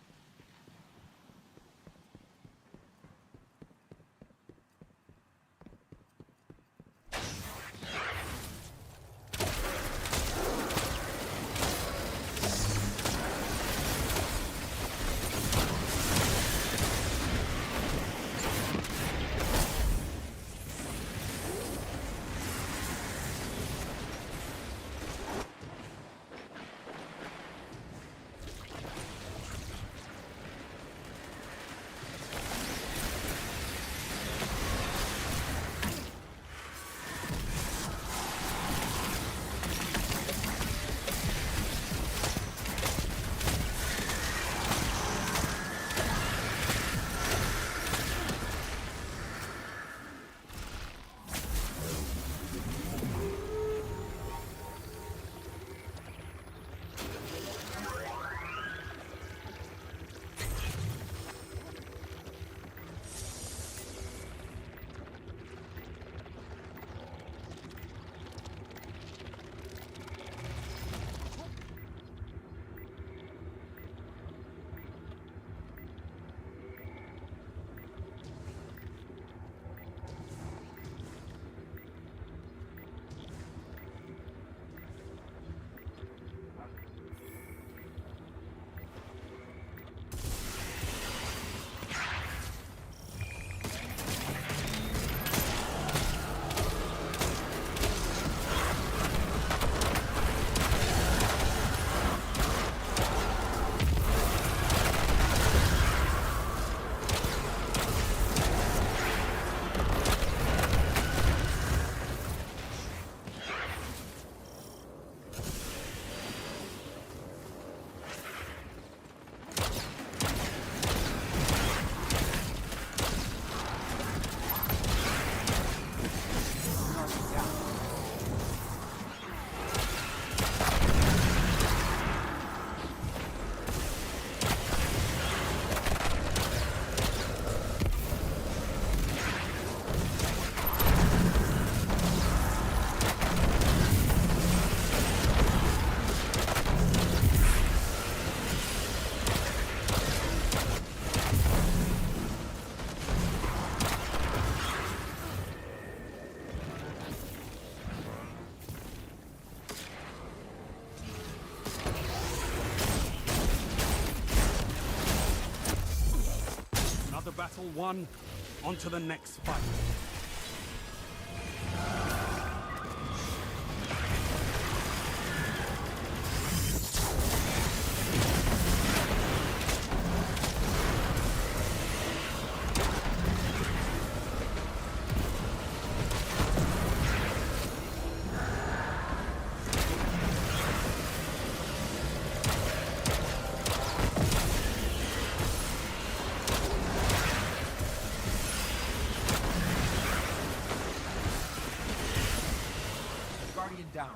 battle won, on to the next fight. Guardian down.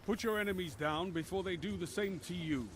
Put your enemies down before they do the same to you.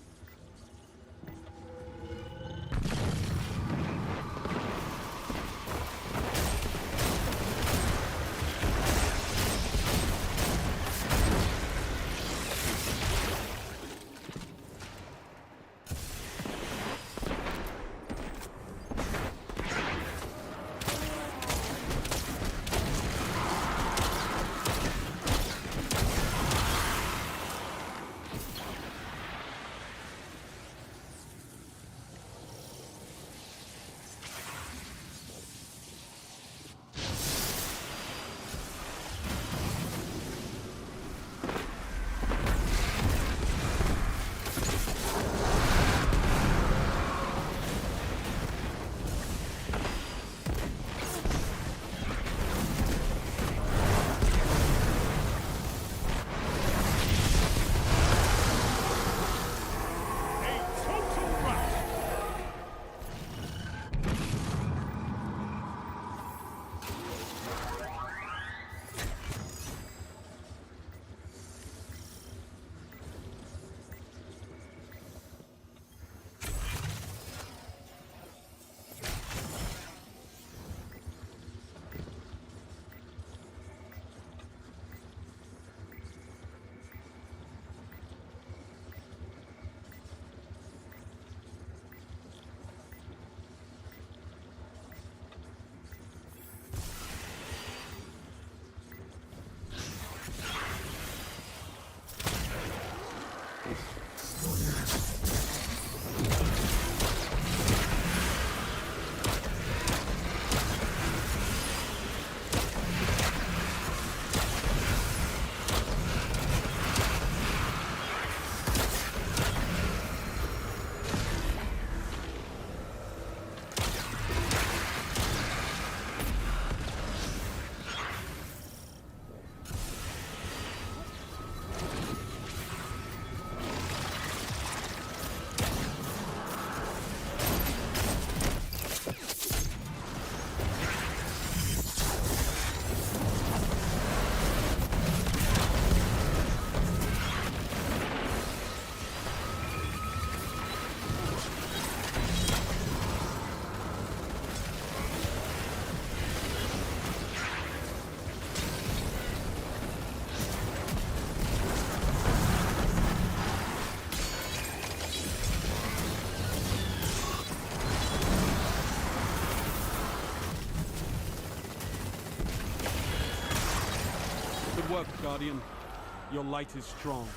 work, Guardian. Your light is strong.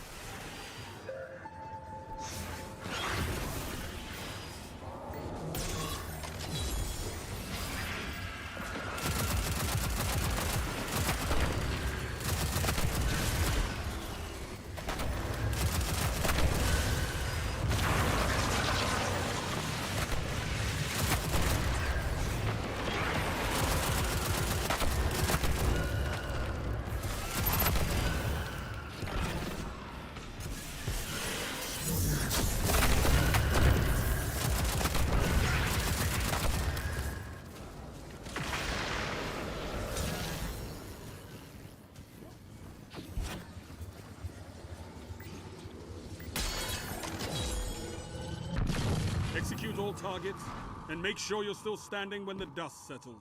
Execute all targets, and make sure you're still standing when the dust settles.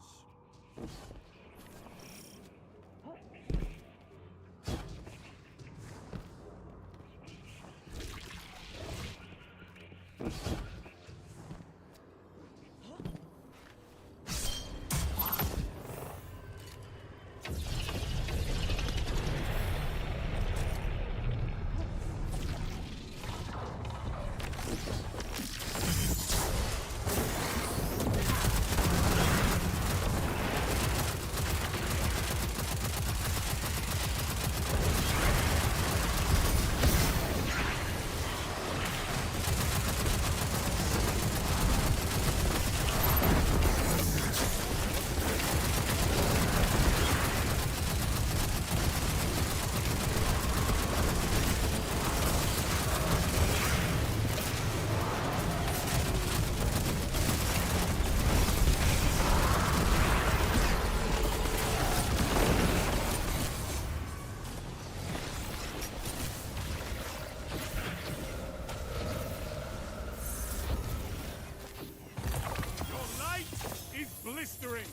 Blistering.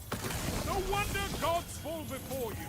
No wonder gods fall before you.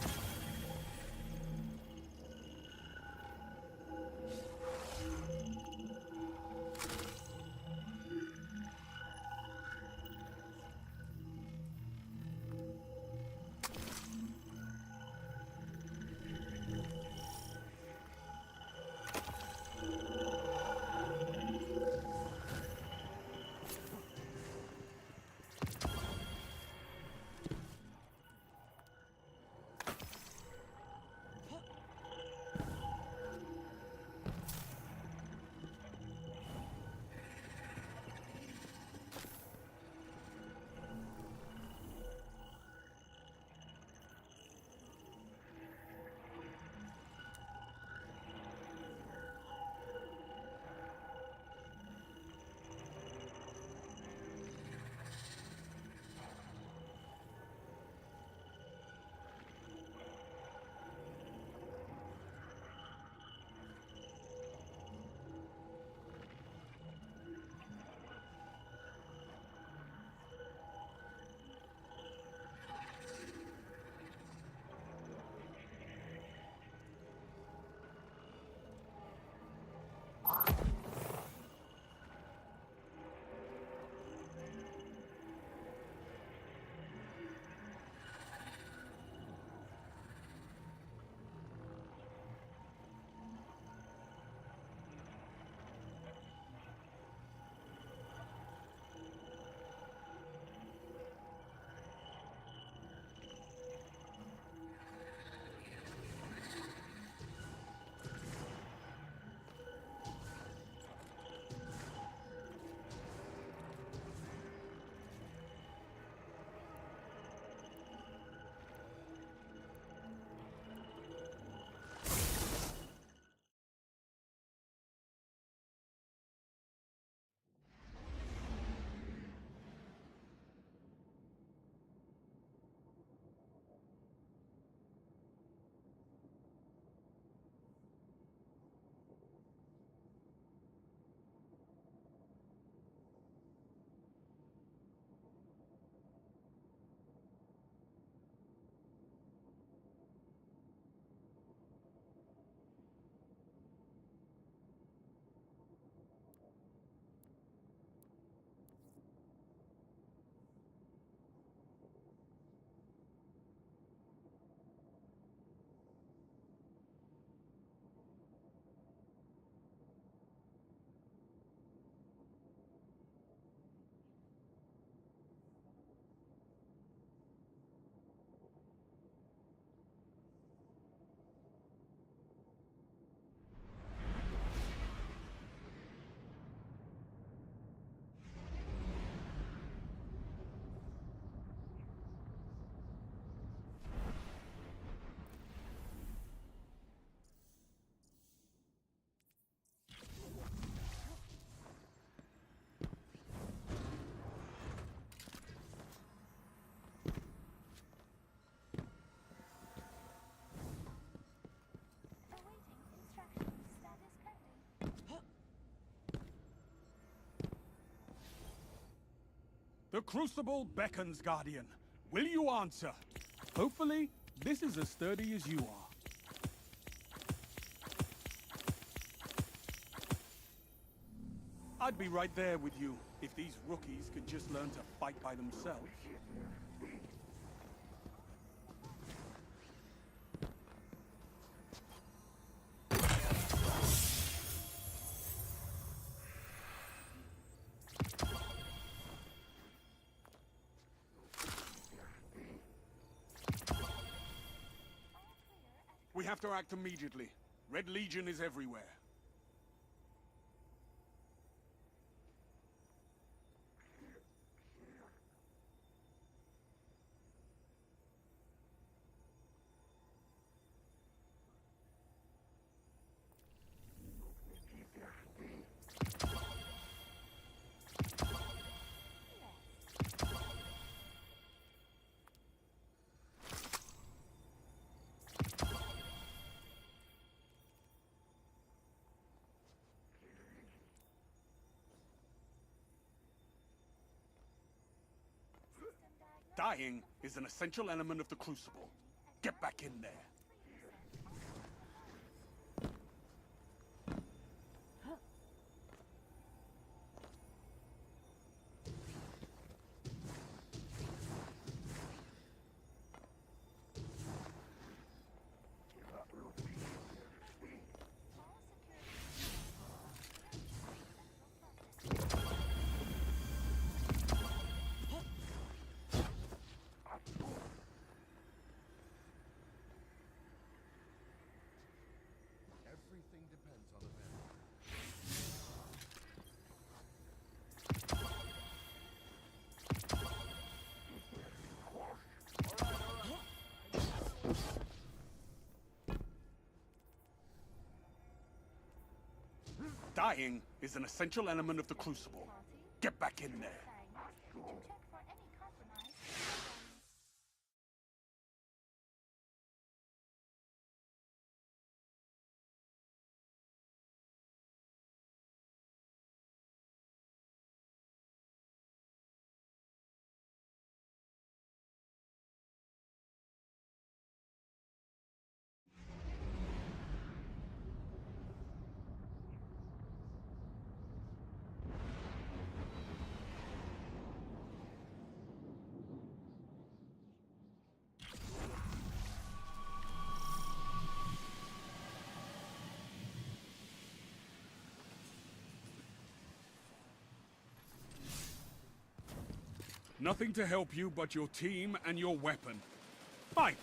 The Crucible beckons, Guardian. Will you answer? Hopefully, this is as sturdy as you are. I'd be right there with you if these rookies could just learn to fight by themselves. We have to act immediately. Red Legion is everywhere. Dying is an essential element of the Crucible. Get back in there. Everything depends on the man. Dying is an essential element of the Crucible. Get back in there. Nothing to help you but your team and your weapon. Fight!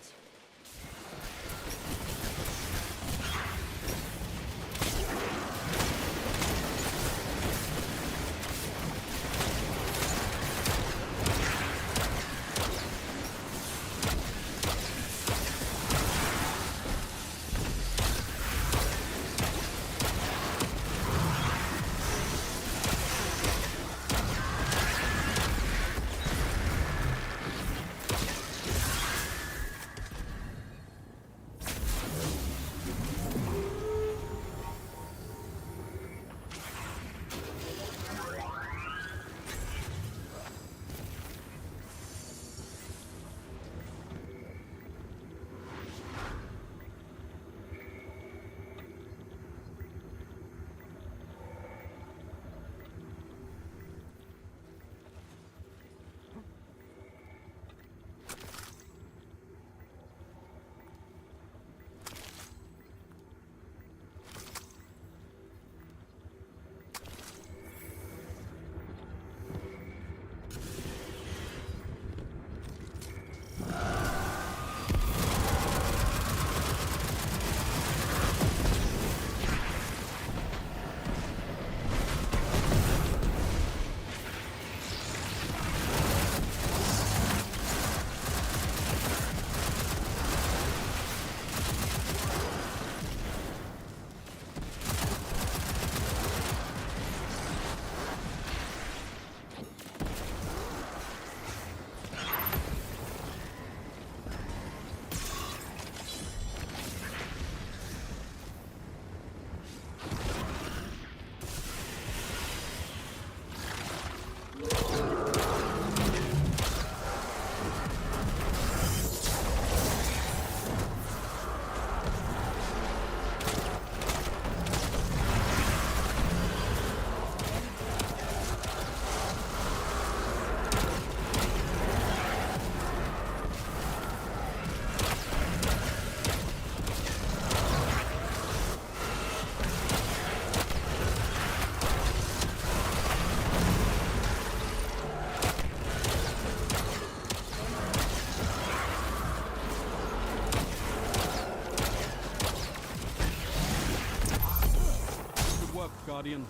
Guardian.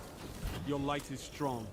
Your light is strong.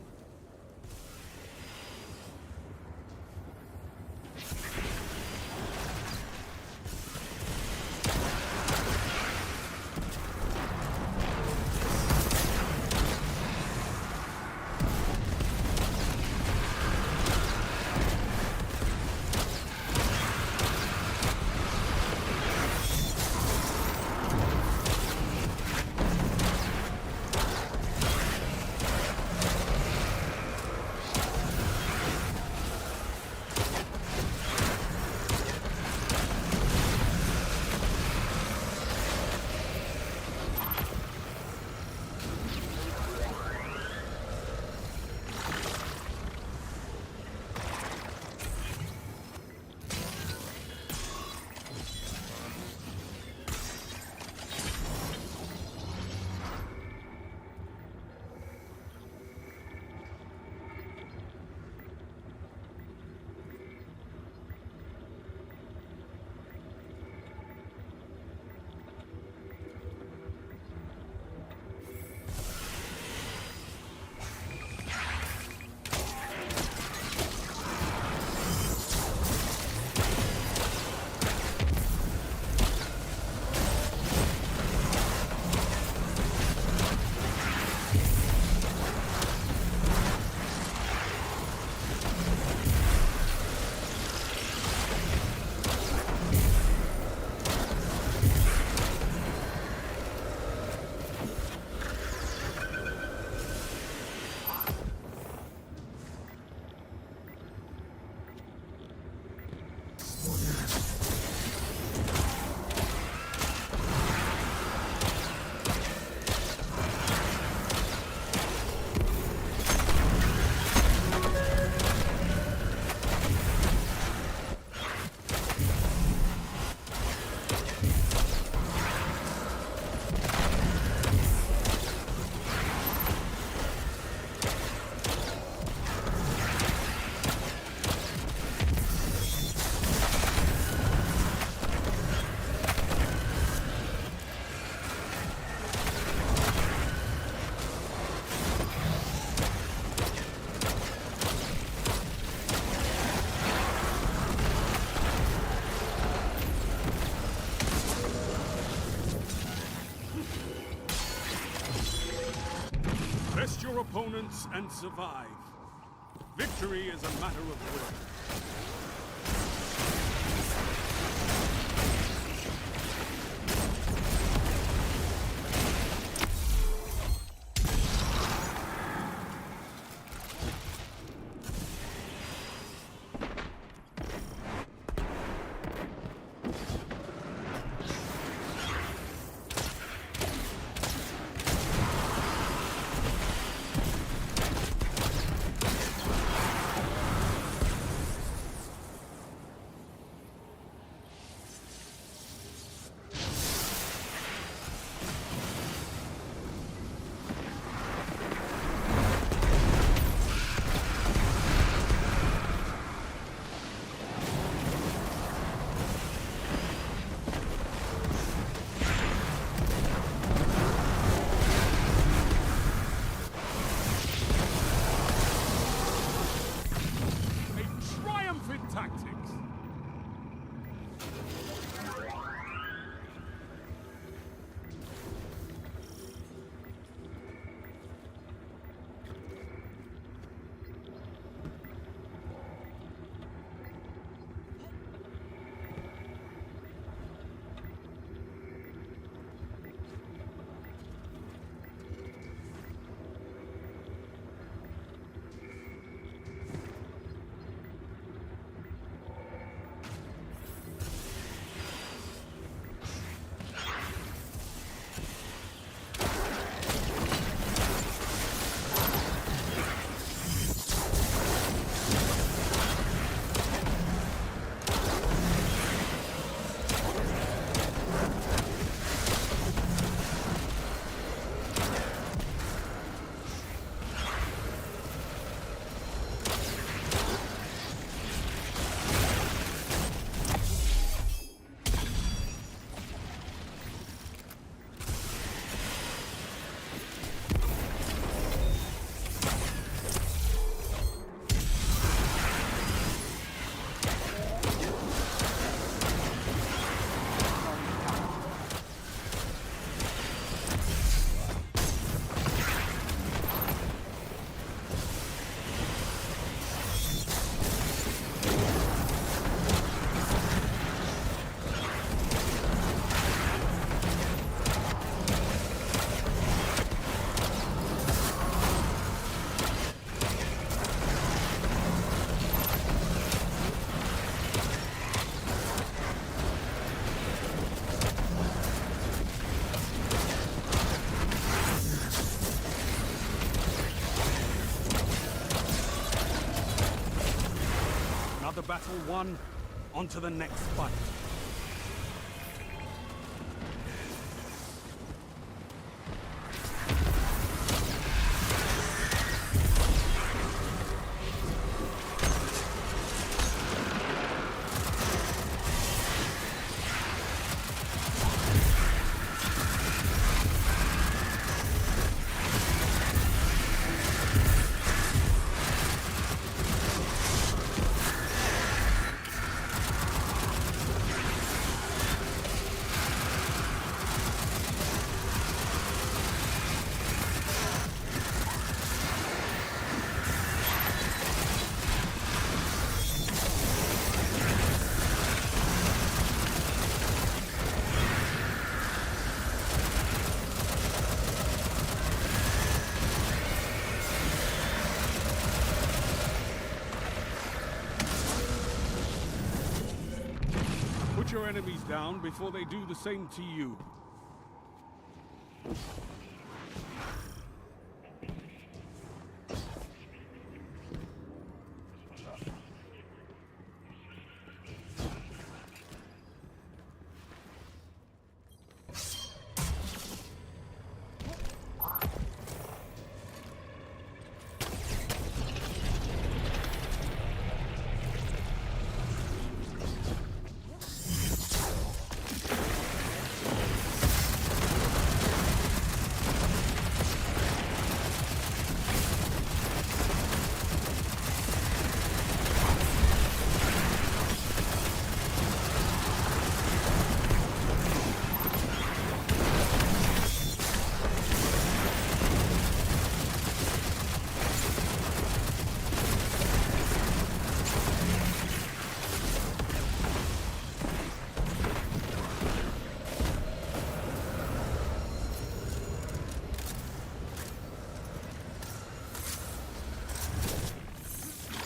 Best your opponents and survive. Victory is a matter of will. A triumph in tactics. another battle won, on to the next fight. Put your enemies down before they do the same to you.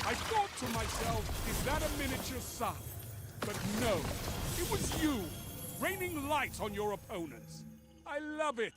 I thought to myself, is that a miniature sun? But no, it was you, raining light on your opponents. I love it.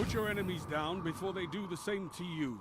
put your enemies down before they do the same to you.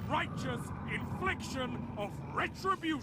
Righteous infliction of retribution.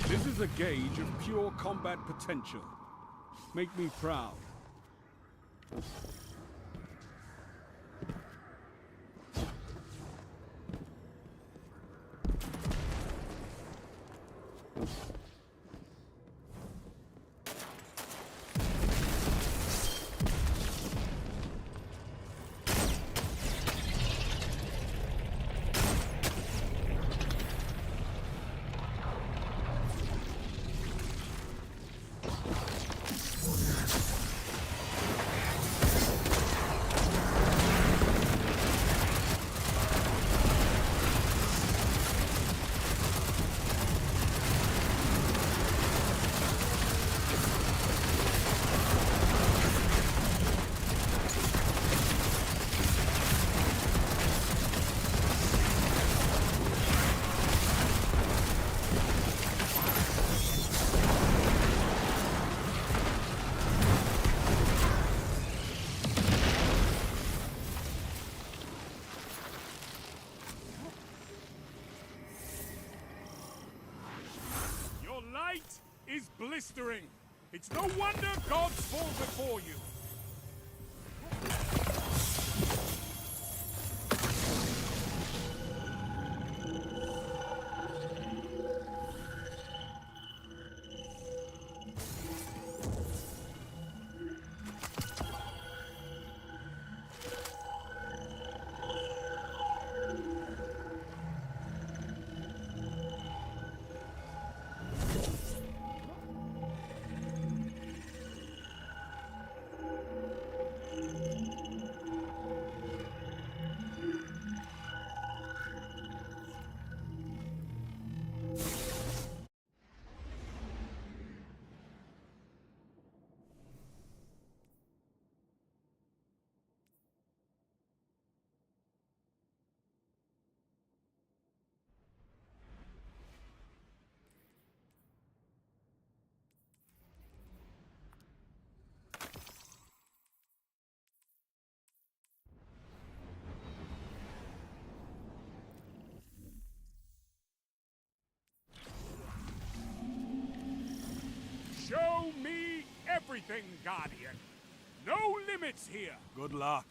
This is a gauge of pure combat potential. Make me proud. blistering. It's no wonder gods fall before you. Show me everything, Guardian. No limits here. Good luck.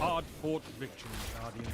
Hard-fought victory, Guardian.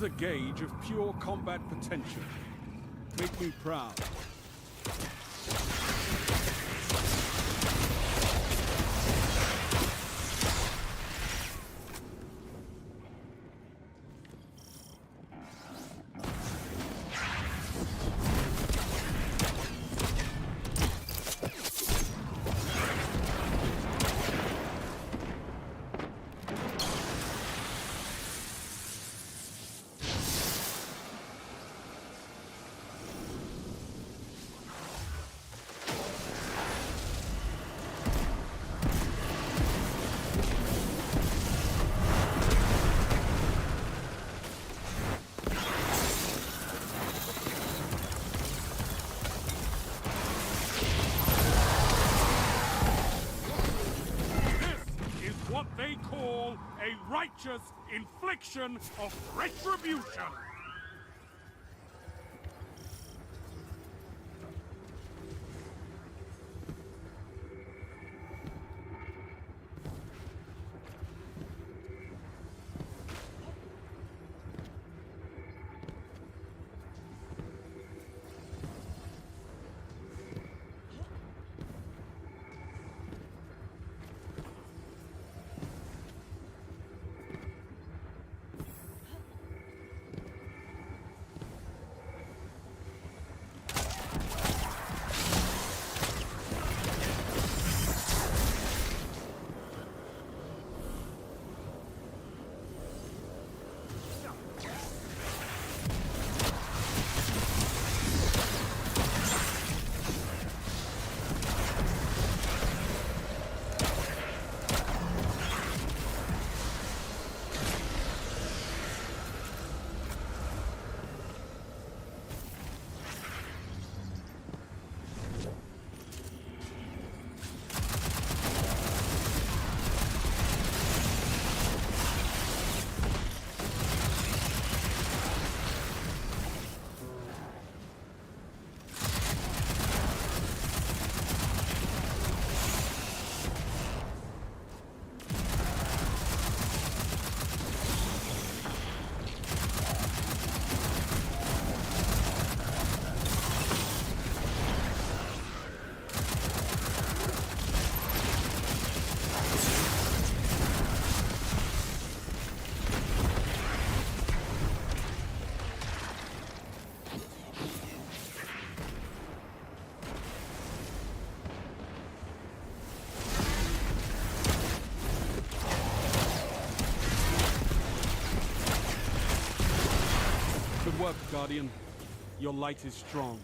a gauge of pure combat potential. Make me proud. This is what they call a righteous infliction of retribution. Good work, Guardian. Your light is strong.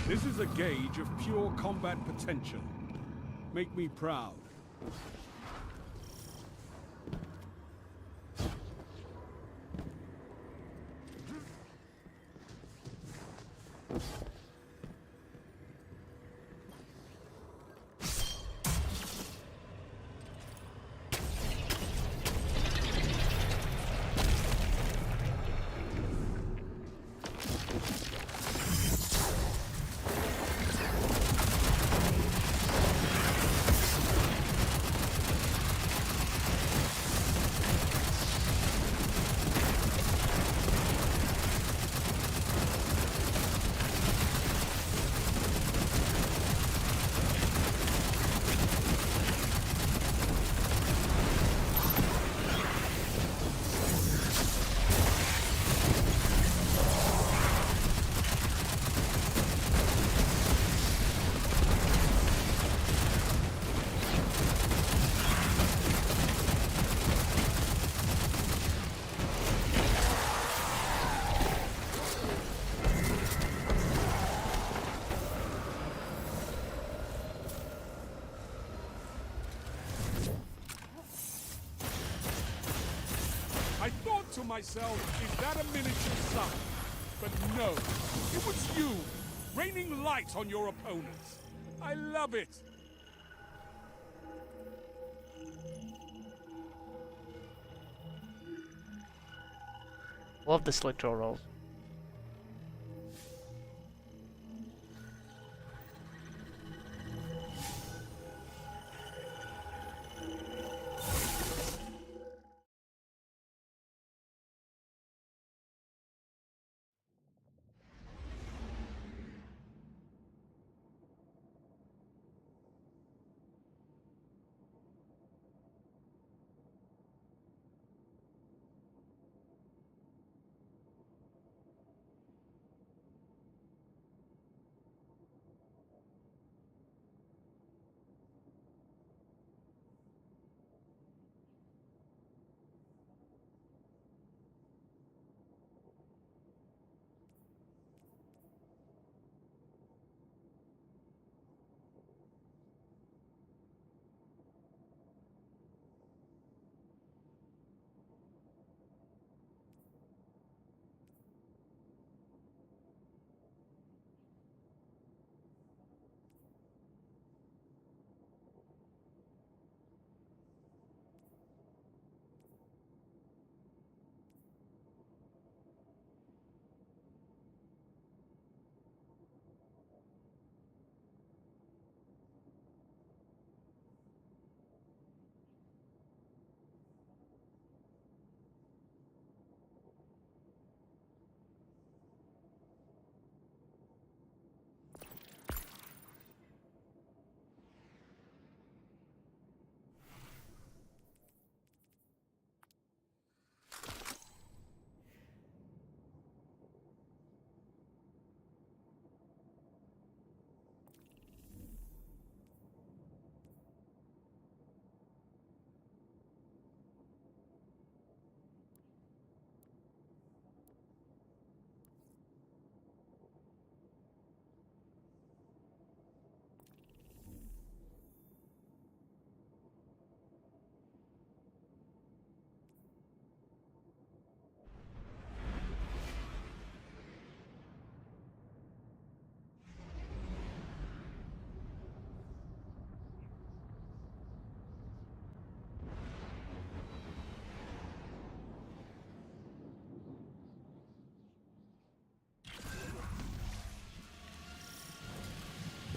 This is a gauge of pure combat potential. Make me proud. myself, is that a miniature sun? But no, it was you, raining light on your opponents. I love it. Love the slick draw rolls.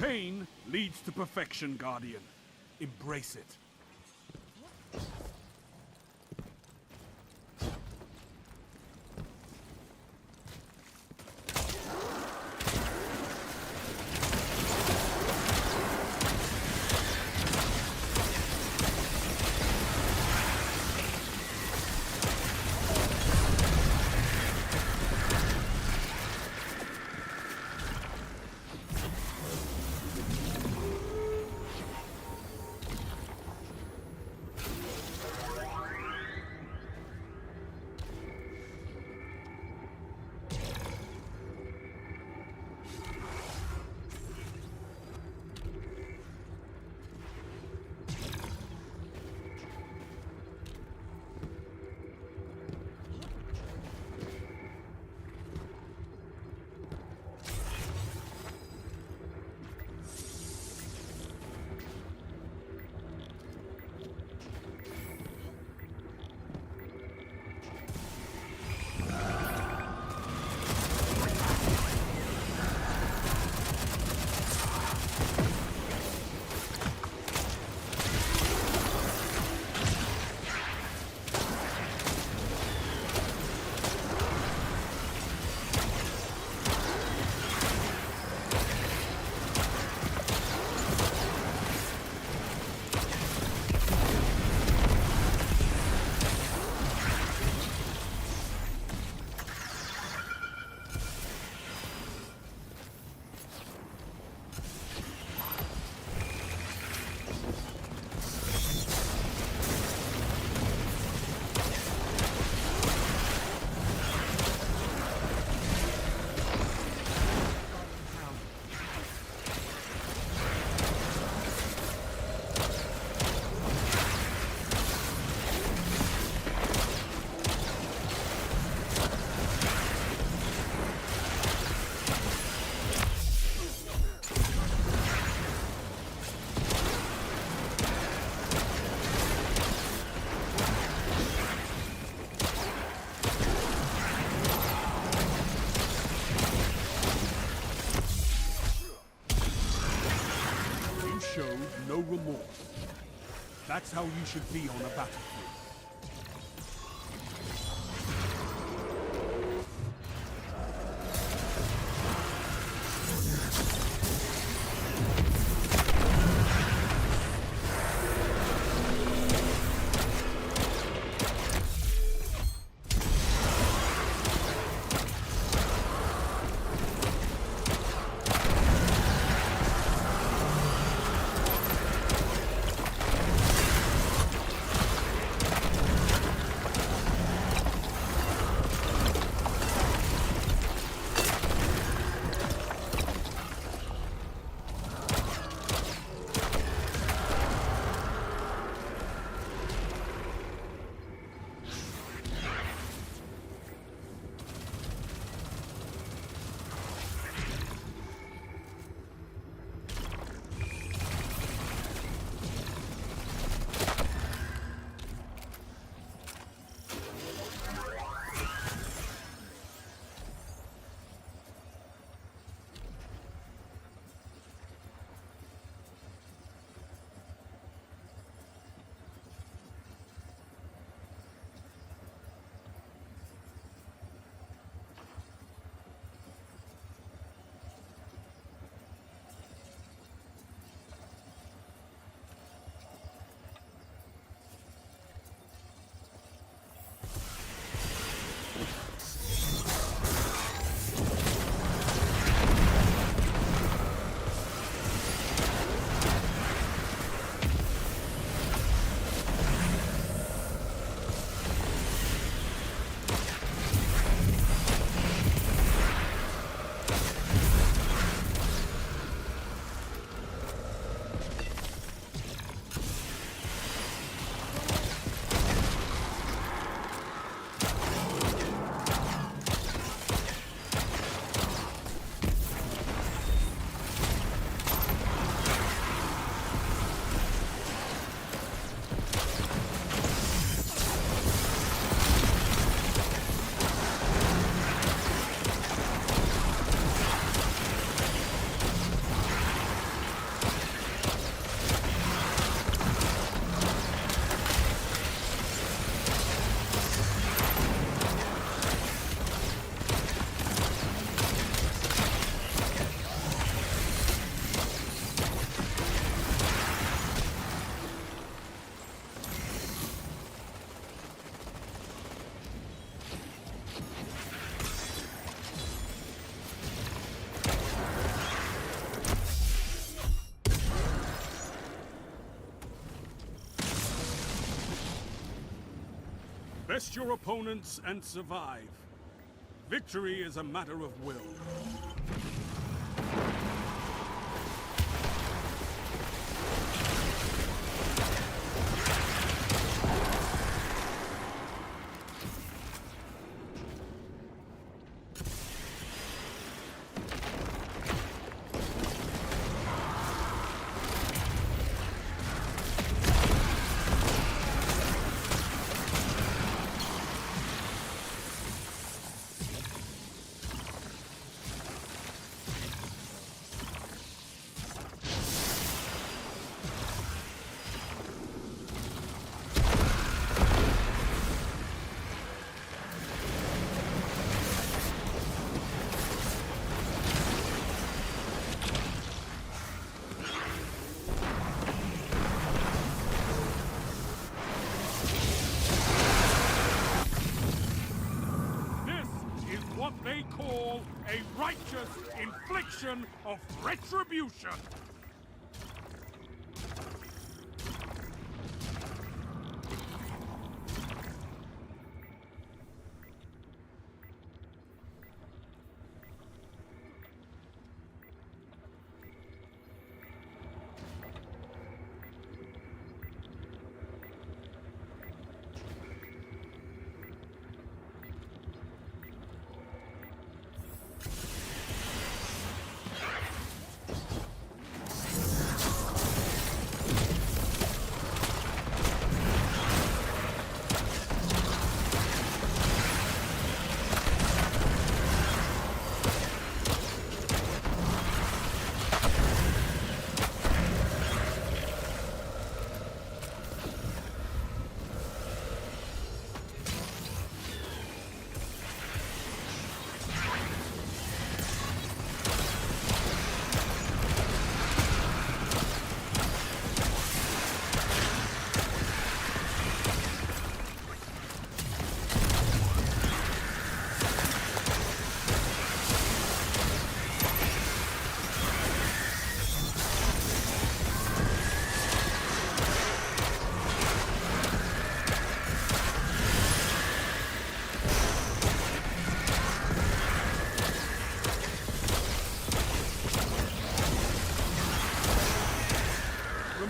Pain leads to perfection, Guardian. Embrace it. no remorse. That's how you should be on a battlefield. Best your opponents and survive. Victory is a matter of will. What they call a righteous infliction of retribution.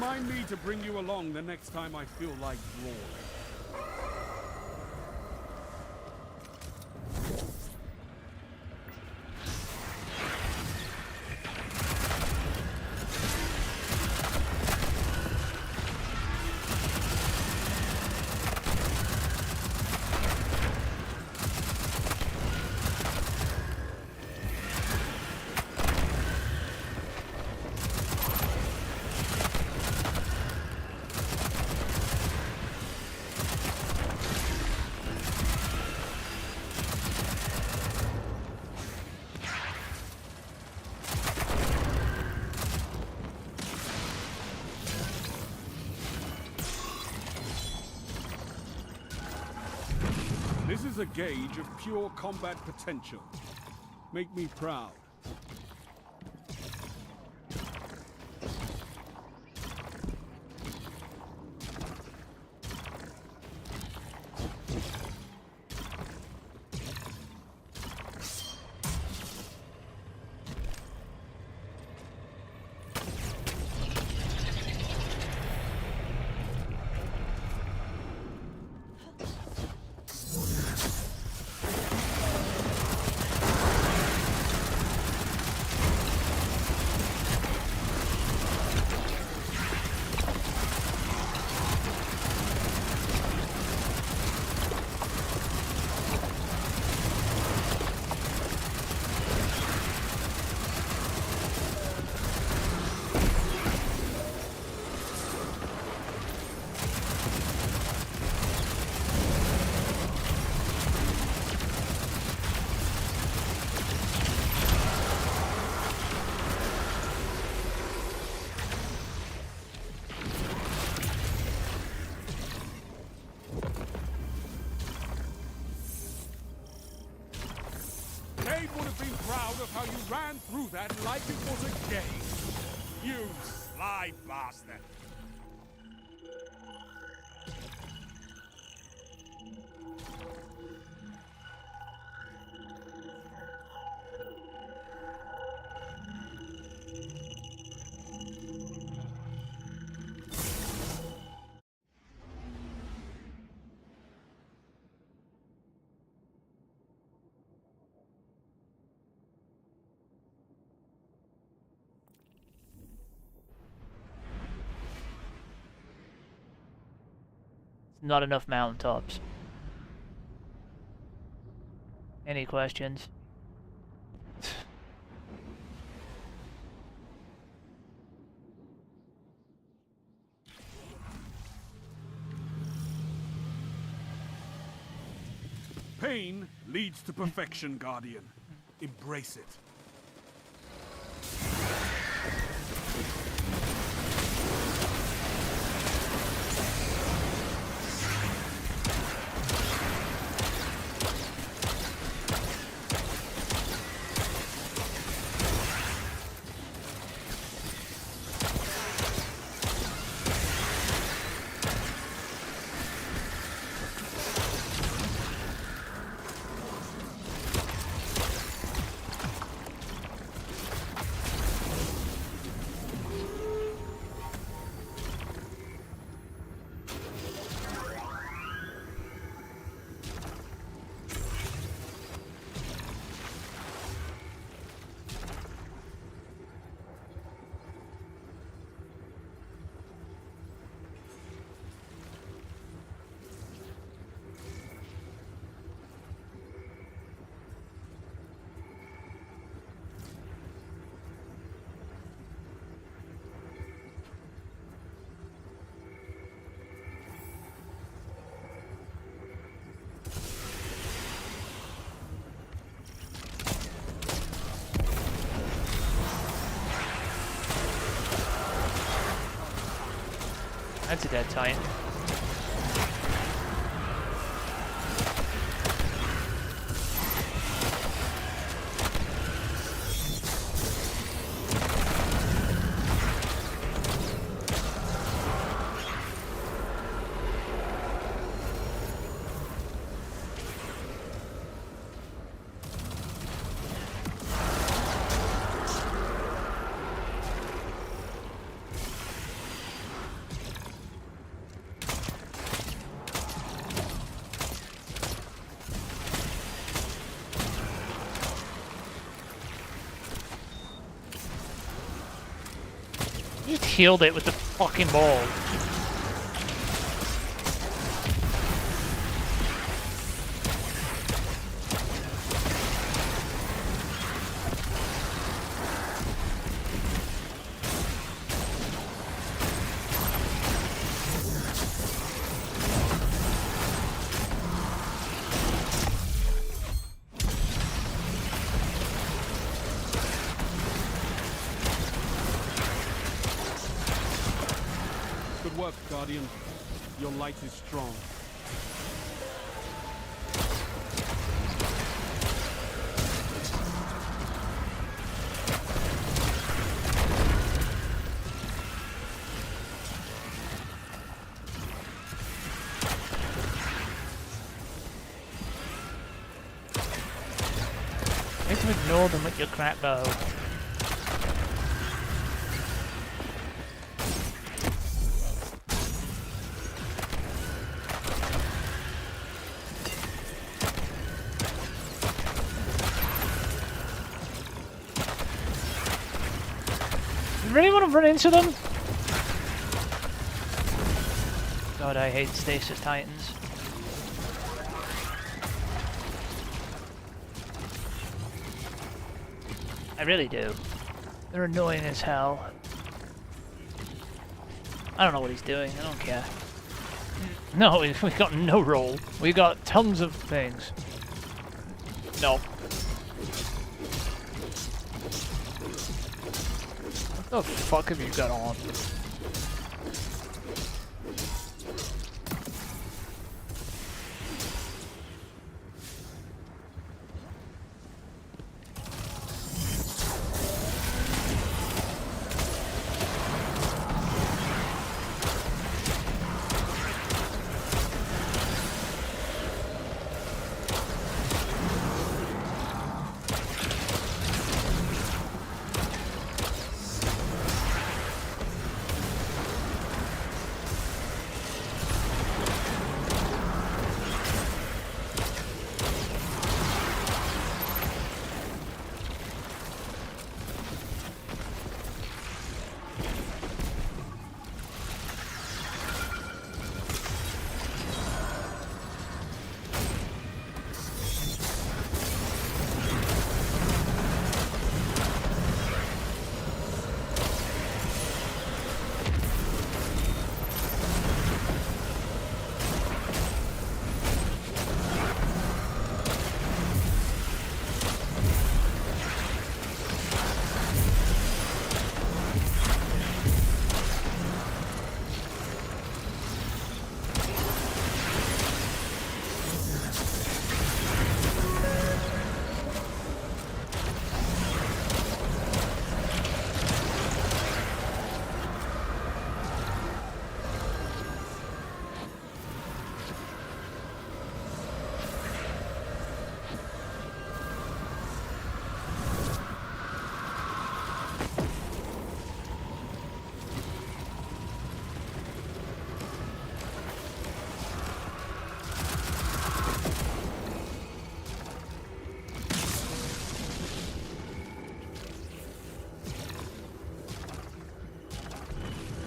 Remind me to bring you along the next time I feel like brawling. This is a gauge of pure combat potential. Make me proud. Cade would have been proud of how you ran through that like it was a game. You sly bastard. Not enough mountaintops. Any questions? Pain leads to perfection, Guardian. Embrace it. That's a dead Titan. killed it with the fucking ball. Good work, Guardian. Your light is strong. You need to ignore them with your crap bow. You really want to run into them? God, I hate Stasis Titans. I really do. They're annoying as hell. I don't know what he's doing. I don't care. No, we got no roll. We got tons of things. No. What the fuck have you got on?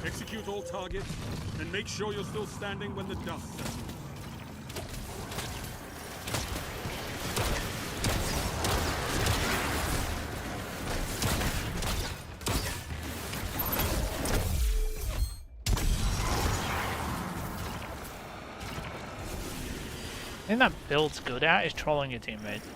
Execute all targets, and make sure you're still standing when the dust settles. I think that build's good at is trolling your teammates.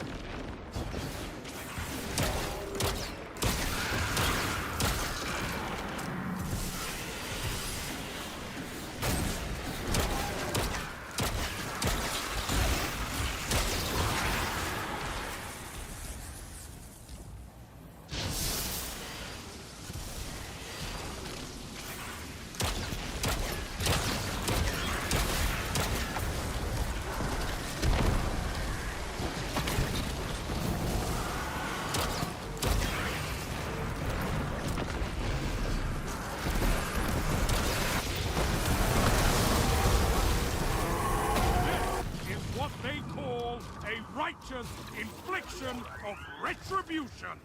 Righteous infliction of retribution.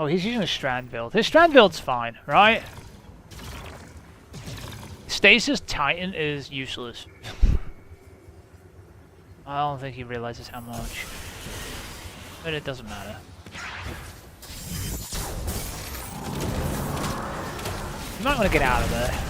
Oh, he's using a strand build. His strand build's fine, right? Stasis Titan is useless. I don't think he realizes how much. But it doesn't matter. You might want to get out of there.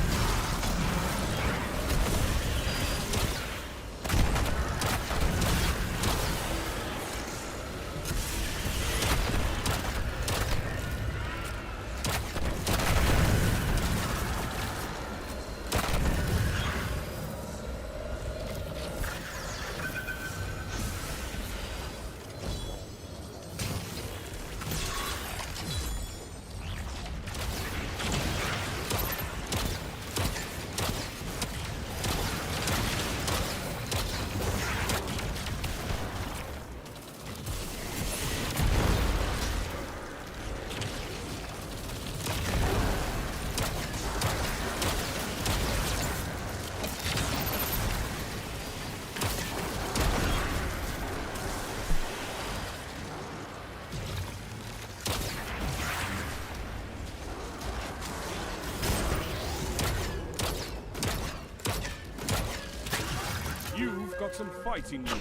You've got some fighting you.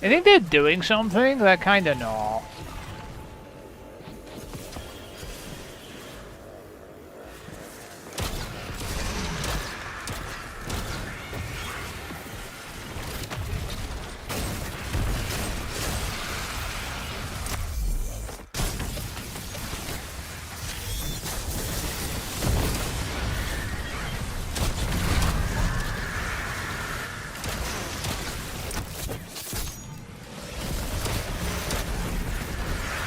I think they're doing something. They're kind of not.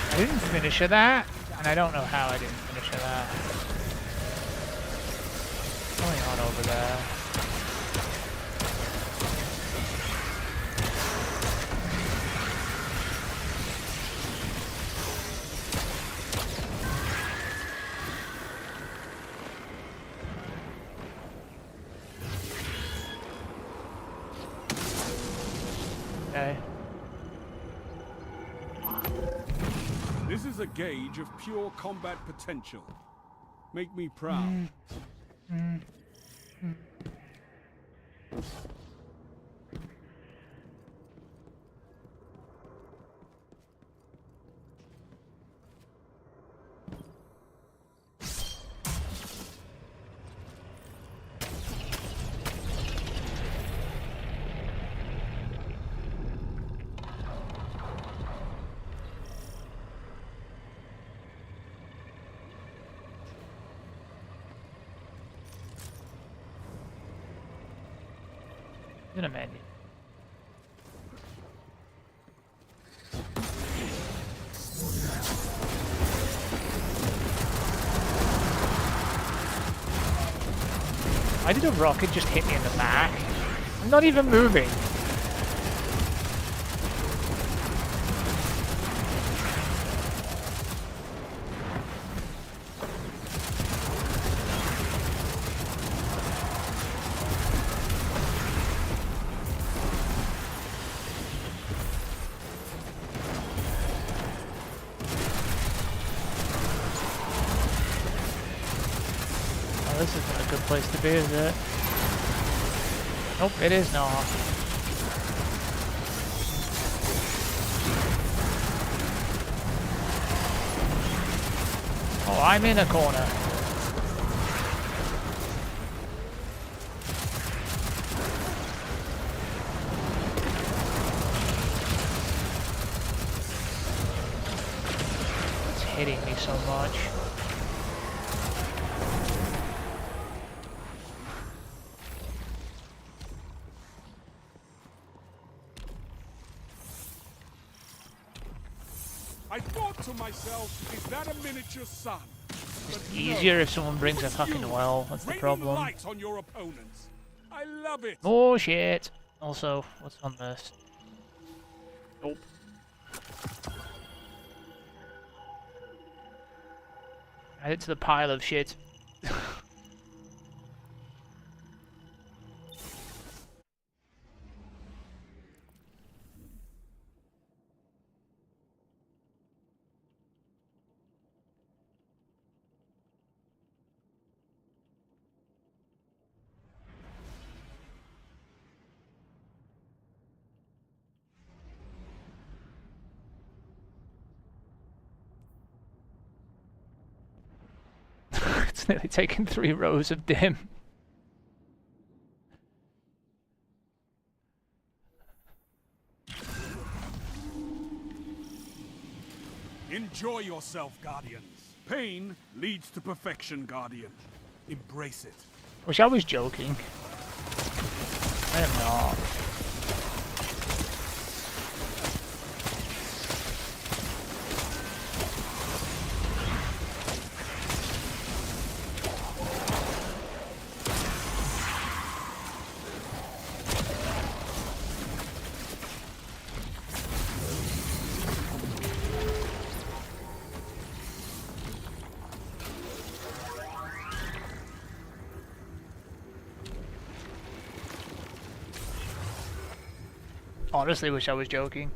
I didn't finish that, and I don't know how I didn't finish that. What's going on over there? Okay. This is a gauge of pure combat potential. Make me proud. In a menu. Why did a rocket just hit me in the back? I'm not even moving. This isn't a good place to be, is it? Nope, it is not. Oh, I'm in a corner. It's hitting me so much. I thought to myself, is that a miniature sun? But no, Easier if someone brings it a was fucking you, well. That's the raining problem. light on your opponents. I love it. Oh shit. Also, what's on this? Nope. Add it to the pile of shit. It's nearly taken 3 rows of dim. Enjoy yourself, Guardians. Pain leads to perfection, Guardian. Embrace it. Wish I was joking. I am not. Honestly, wish I was joking.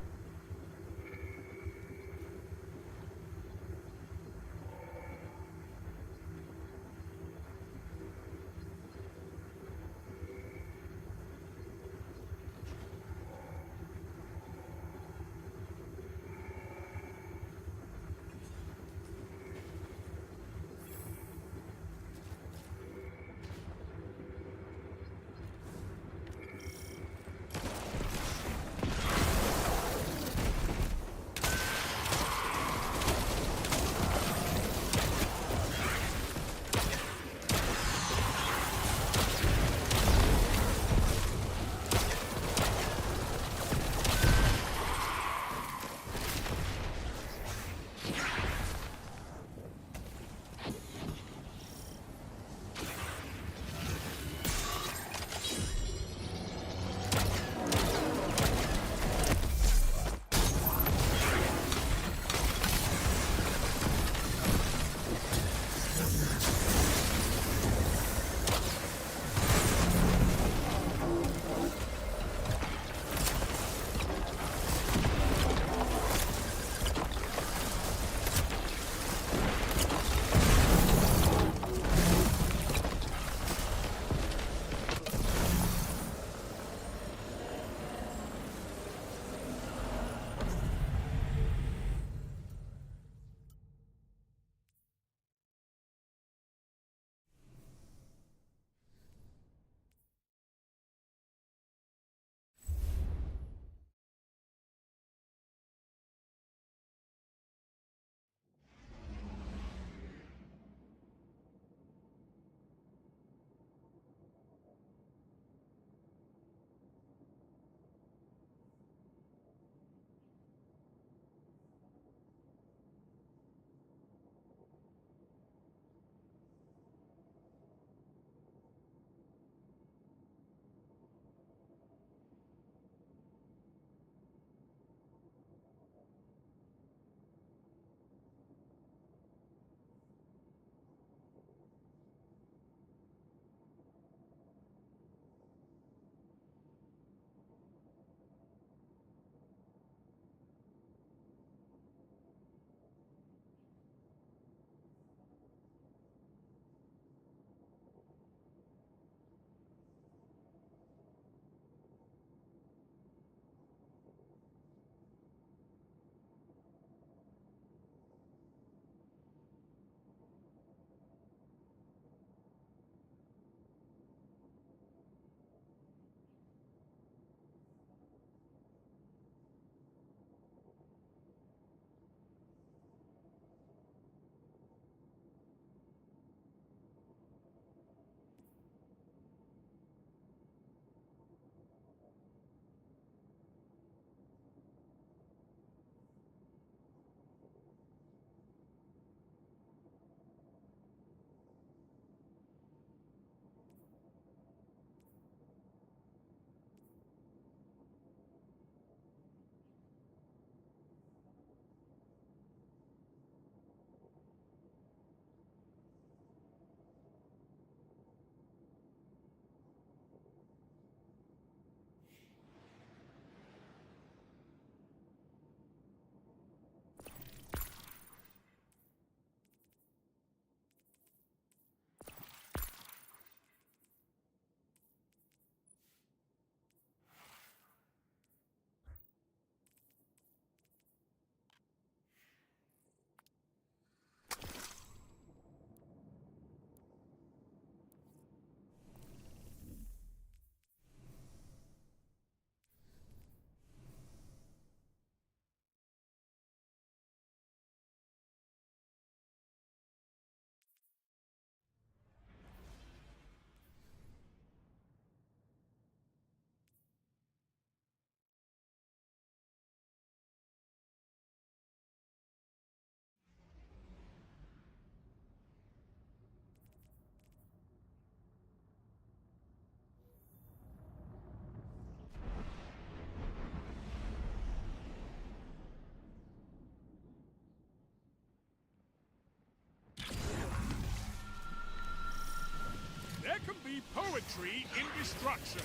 can be poetry in destruction.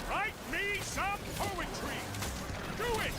Write me some poetry! Do it!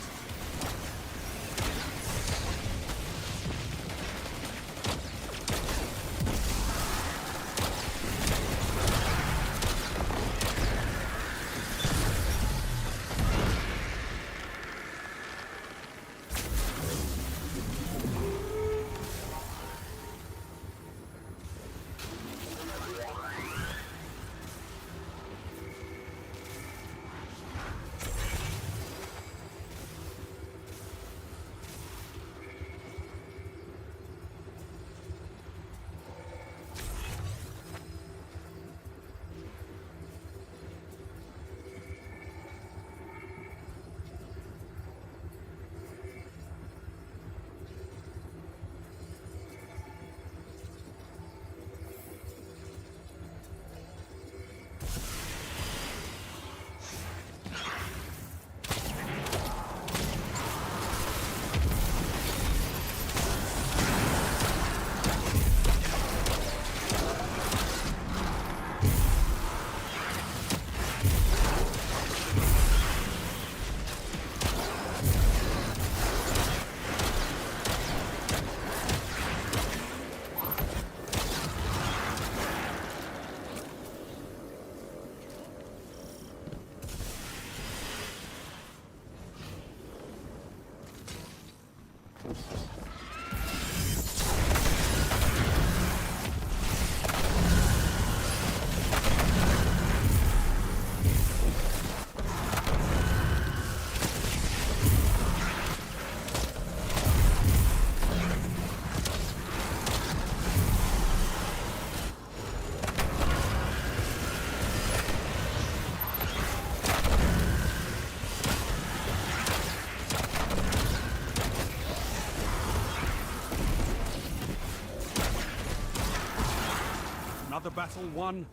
Another battle won.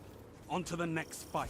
On to the next fight.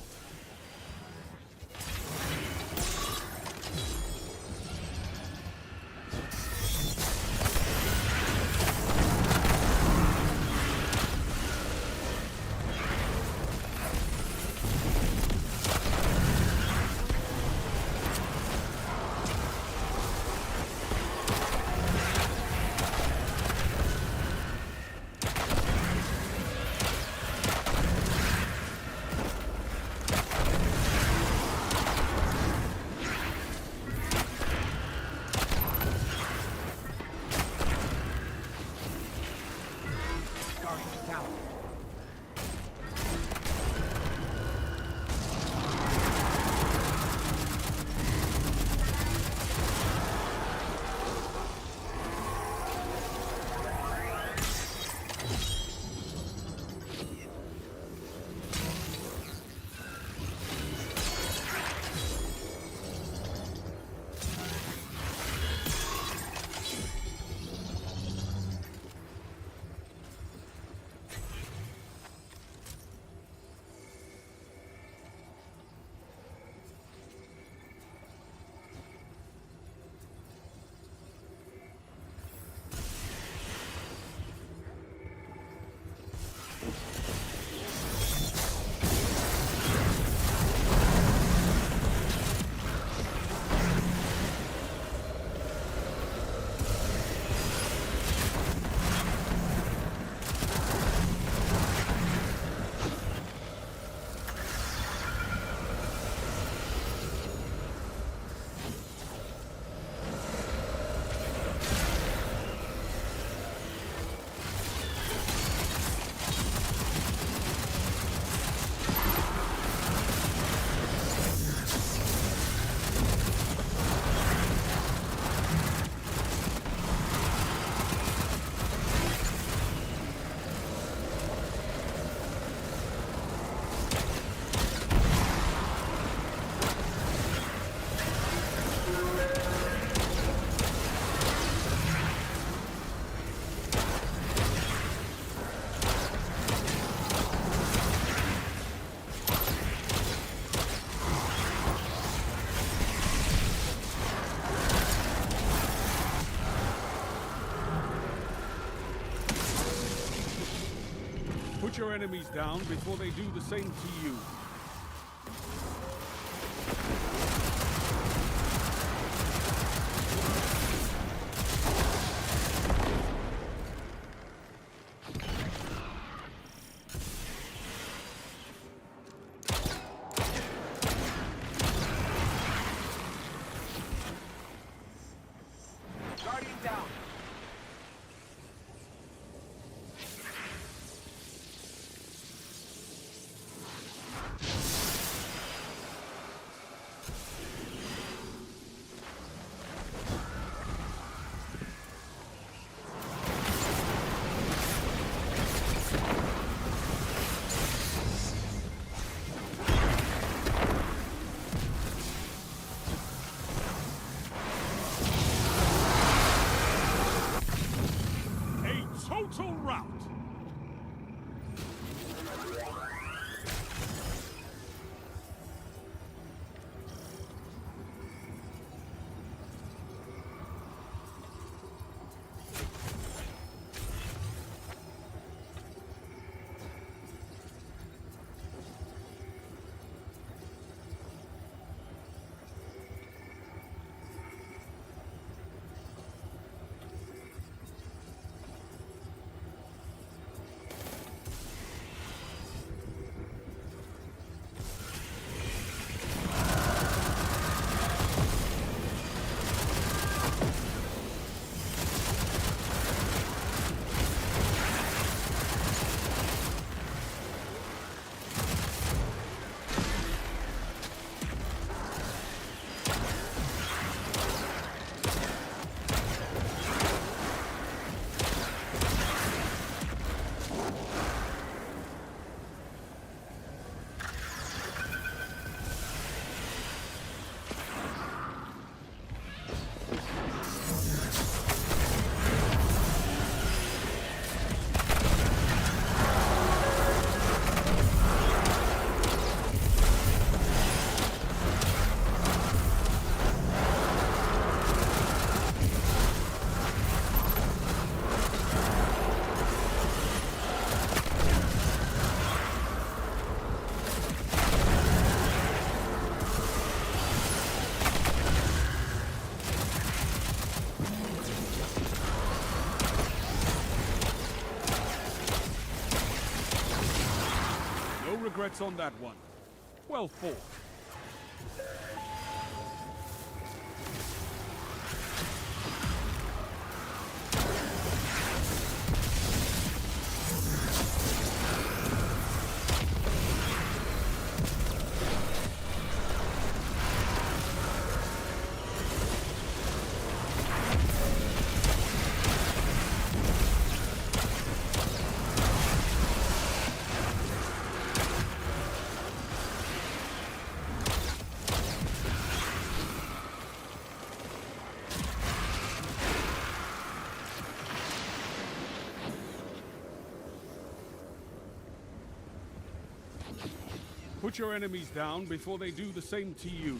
Put your enemies down before they do the same to you. Guardian down. A total rout. No regrets on that one. Well fought. Put your enemies down before they do the same to you.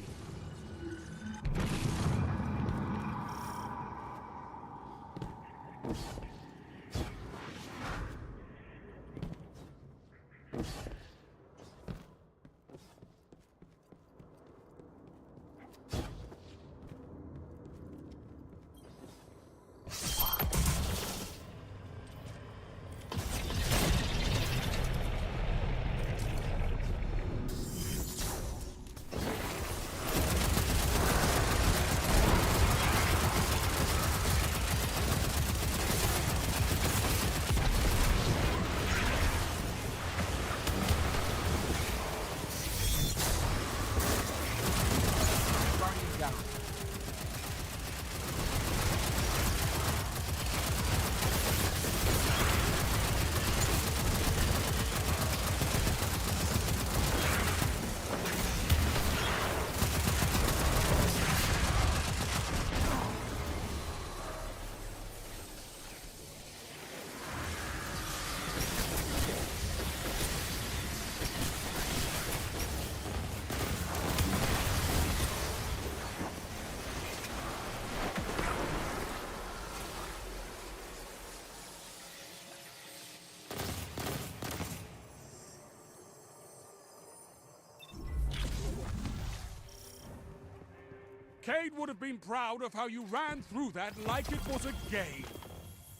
Cade would have been proud of how you ran through that like it was a game.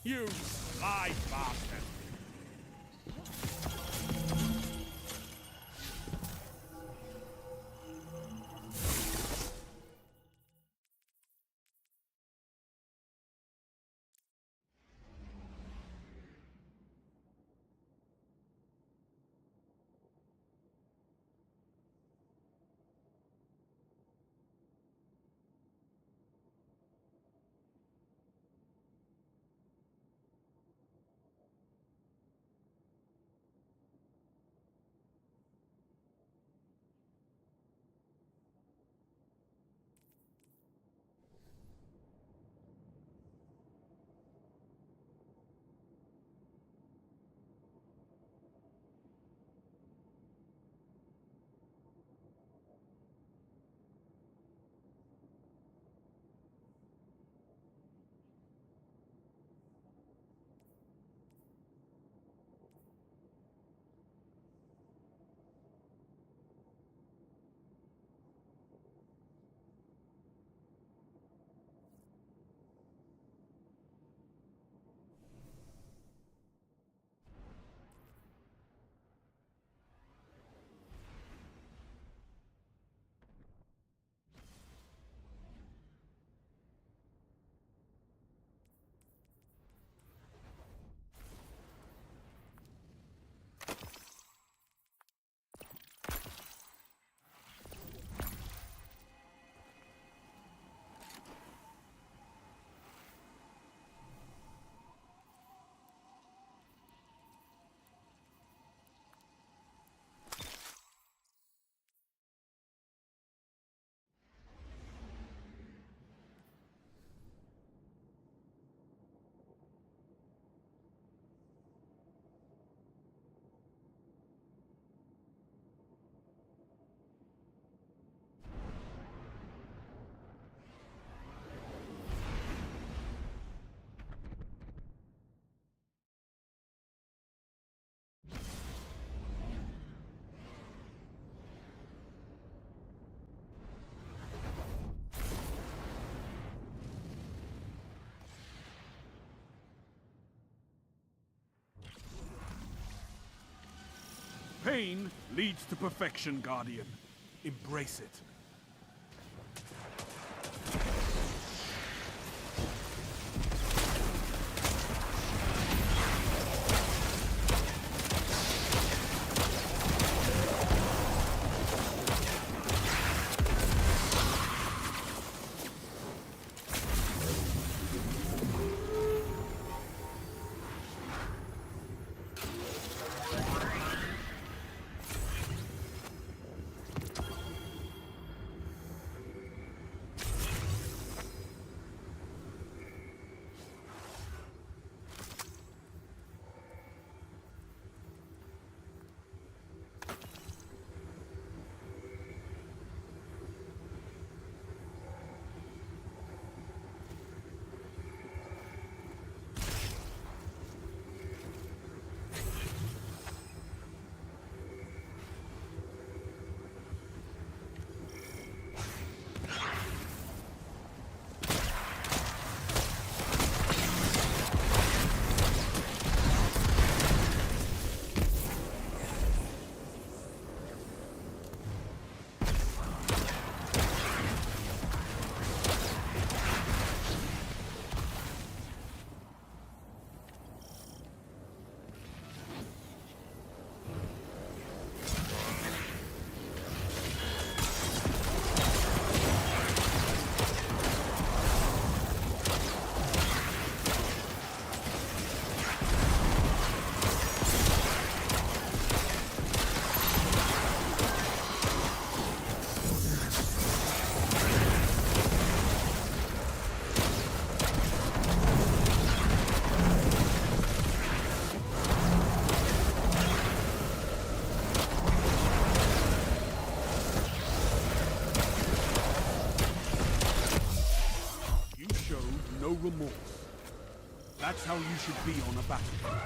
You sly bastard. Pain leads to perfection, Guardian. Embrace it. No remorse. That's how you should be on a battlefield.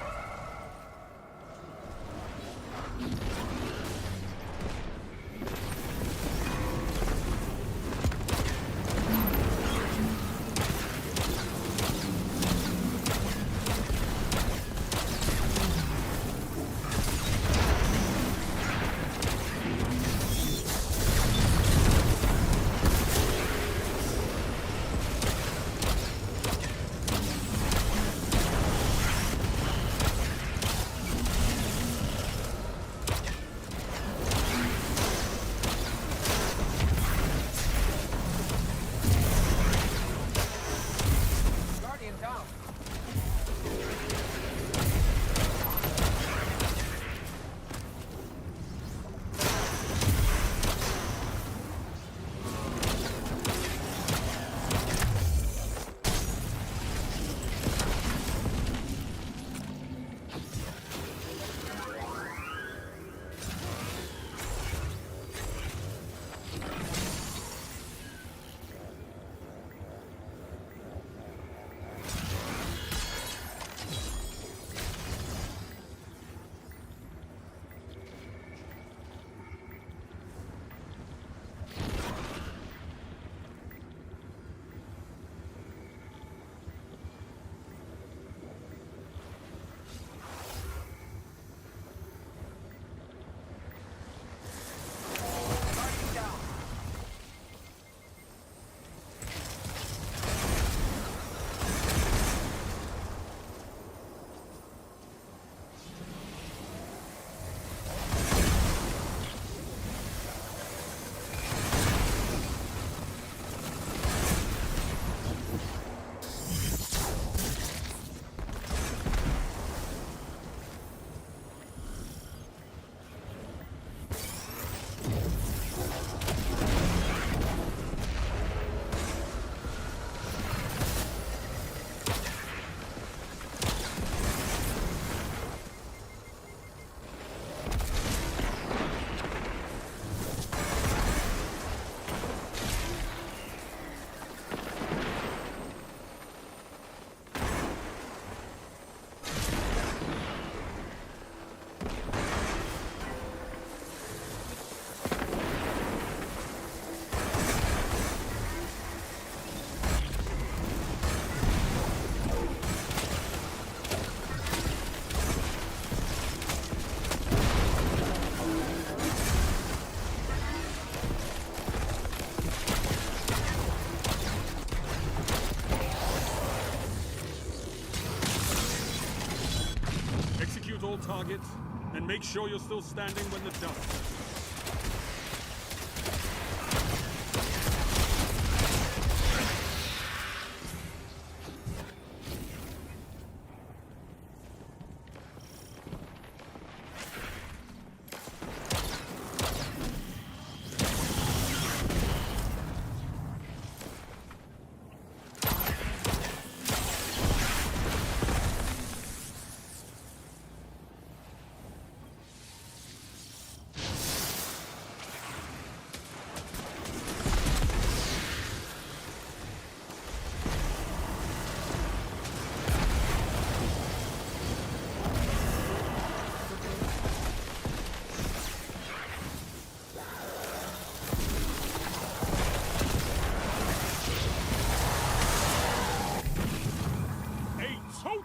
Execute all targets, and make sure you're still standing when the dust settles.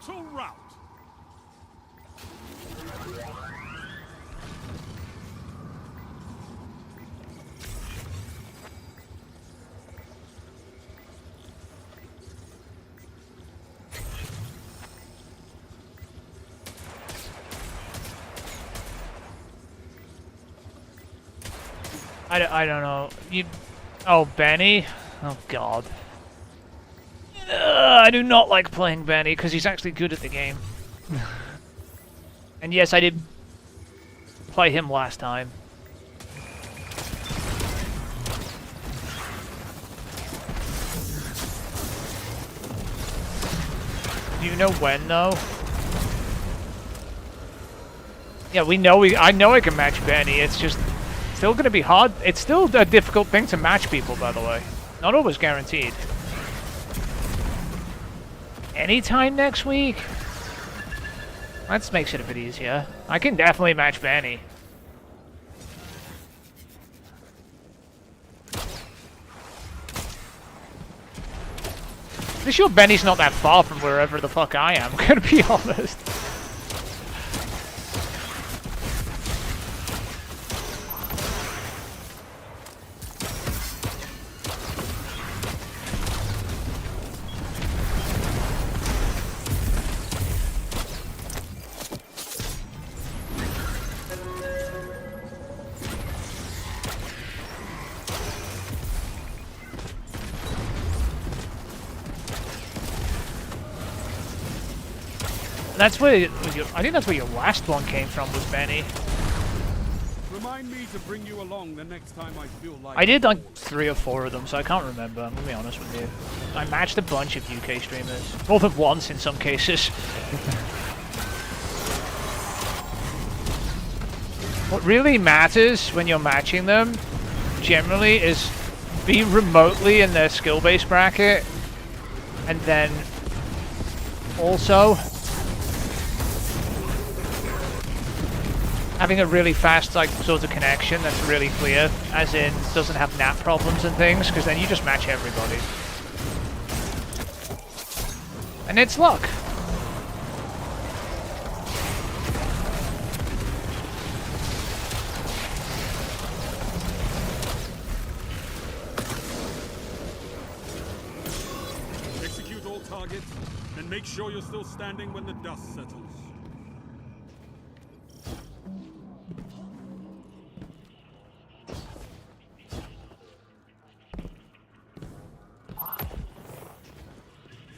Total rout. I don't know. You... Oh, Benny? Oh, God. I do not like playing Benny, because he's actually good at the game. And yes, I did play him last time. Do you know when, though? Yeah, I know I can match Benny, it's just still gonna be hard. It's still a difficult thing to match people, by the way. Not always guaranteed. Anytime next week? That makes it a bit easier. I can definitely match Benny. Pretty sure Benny's not that far from wherever the fuck I am, I'm gonna be honest. That's where I think that's where your last one came from, was Benny. Remind me to bring you along the next time I feel like... I did like 3 or 4 of them, so I can't remember. I'm gonna be honest with you. I matched a bunch of UK streamers, more than once in some cases. What really matters when you're matching them, generally, is be remotely in their skill-based bracket, and then also having a really fast, like, sort of connection that's really clear, as in doesn't have NAT problems and things, because then you just match everybody. And it's luck. Execute all targets, and make sure you're still standing when the dust settles.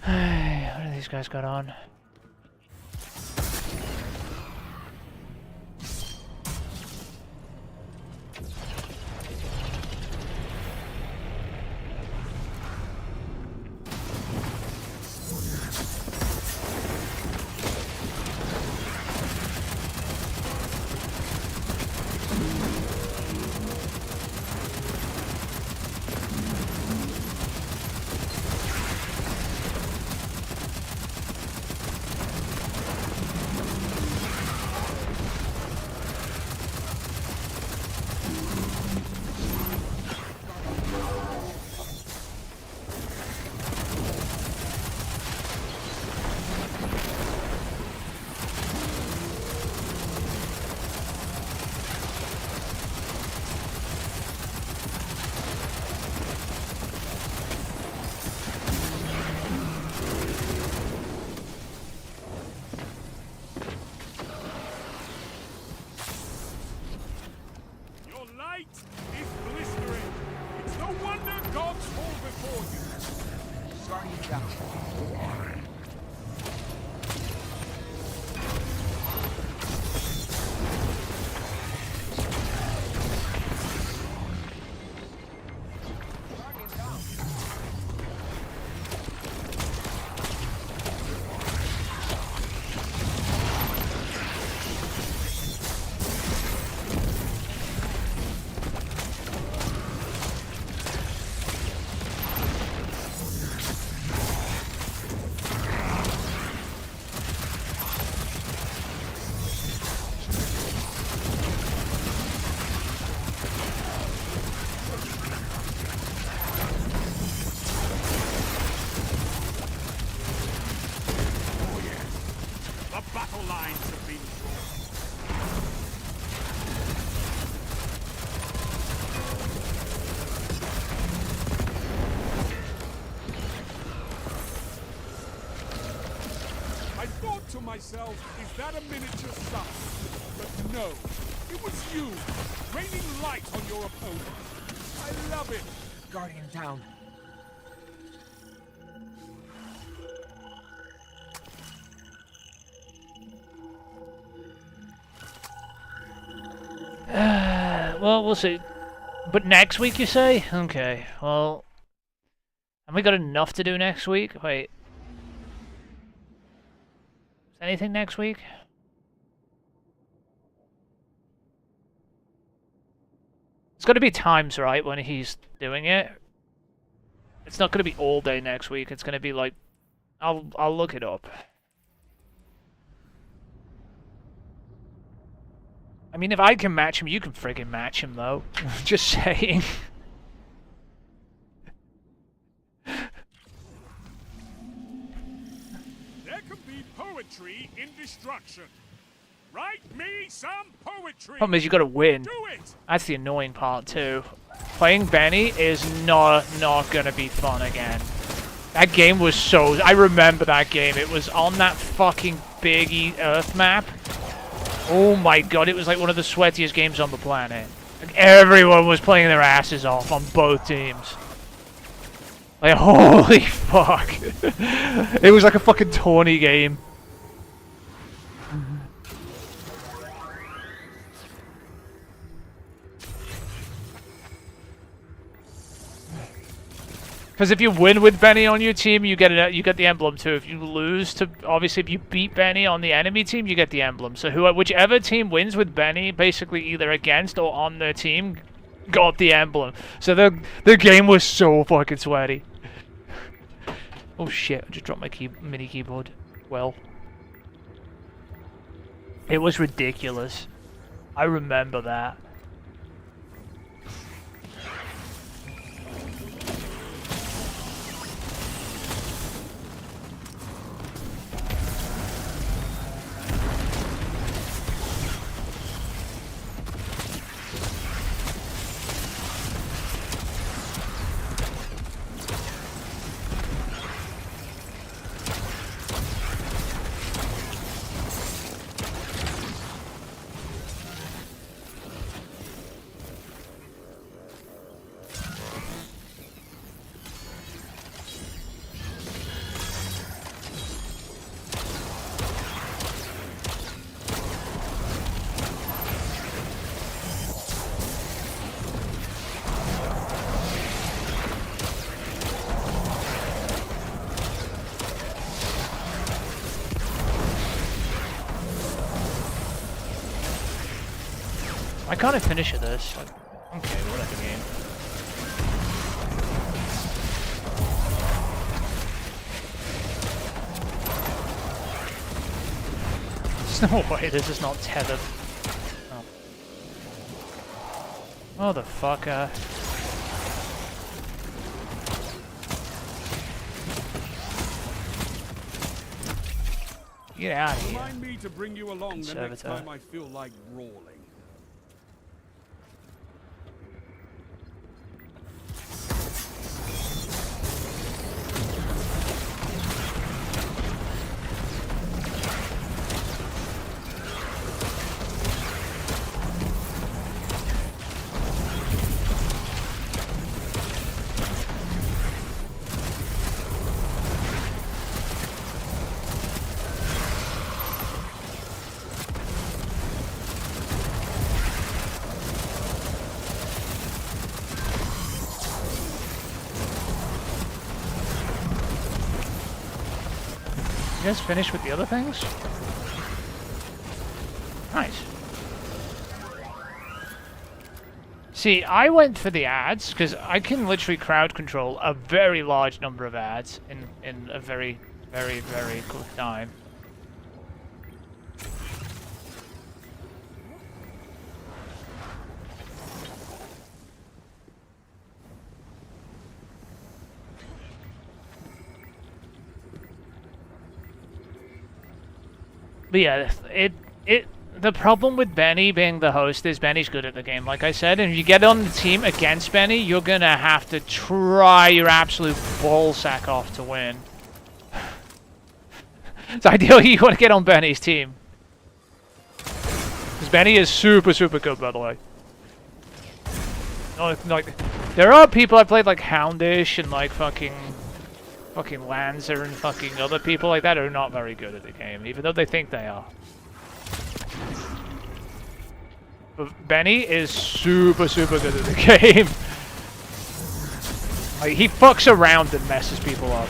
What do these guys got on? light is blistering. It's no wonder gods fall before you. Guardian down. The battle lines have been drawn. I thought to myself, is that a miniature sun? But no, it was you, raining light on your opponent. I love it. Guardian down. Well, we'll see. But next week, you say? Okay, well... Have we got enough to do next week? Wait. Is anything next week? It's got to be times, right, when he's doing it. It's not going to be all day next week. It's going to be like... I'll look it up. I mean, if I can match him, you can friggin' match him, though. Just saying. There can be poetry in destruction. Write me some poetry. Problem is, you got to win. Do it. That's the annoying part too. Playing Benny is not gonna be fun again. That game was so... I remember that game. It was on that fucking big Earth map. Oh my god, it was like one of the sweatiest games on the planet. Like, everyone was playing their asses off on both teams. Like, holy fuck. It was like a fucking tourney game. Because if you win with Benny on your team, you get the emblem too. If you lose to, obviously, if you beat Benny on the enemy team, you get the emblem. So whichever team wins with Benny, basically either against or on their team, got the emblem. So the game was so fucking sweaty. Oh shit! I just dropped my mini keyboard. Well, it was ridiculous. I remember that. Why can't I finish at this? Like, okay, whatever game. There's no way this is not tethered. Oh. Motherfucker. Get out of here. Remind me to bring you along the next Conservator. time I feel like brawling. guys finished with the other things? Nice. See, I went for the ads because I can literally crowd control a very large number of ads in a very, very, very quick time. But yeah, the problem with Benny being the host is Benny's good at the game, like I said, and if you get on the team against Benny, you're gonna have to try your absolute ballsack off to win. It's ideally you want to get on Benny's team. Because Benny is super, super good, by the way. No, like, there are people I played like Houndish and like fucking Lancer and fucking other people like that who are not very good at the game, even though they think they are. But Benny is super, super good at the game. Like, he fucks around and messes people up.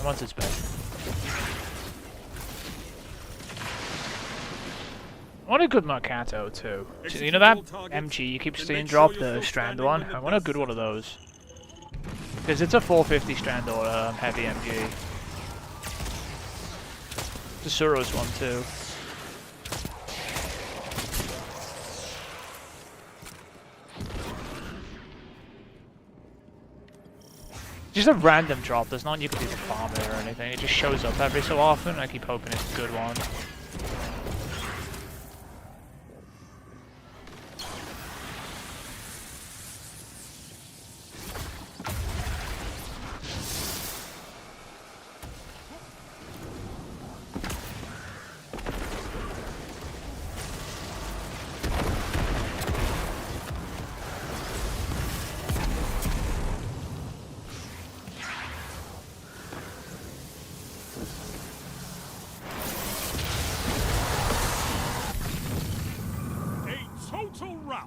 Once it's back. I want a good Mercato too. You know that MG you keep seeing drop, the Strand one? I want a good one of those. Because it's a 450 Strand or heavy MG. The Suros one too. Just a random drop, there's not you can do to farm it or anything, it just shows up every so often, I keep hoping it's a good one.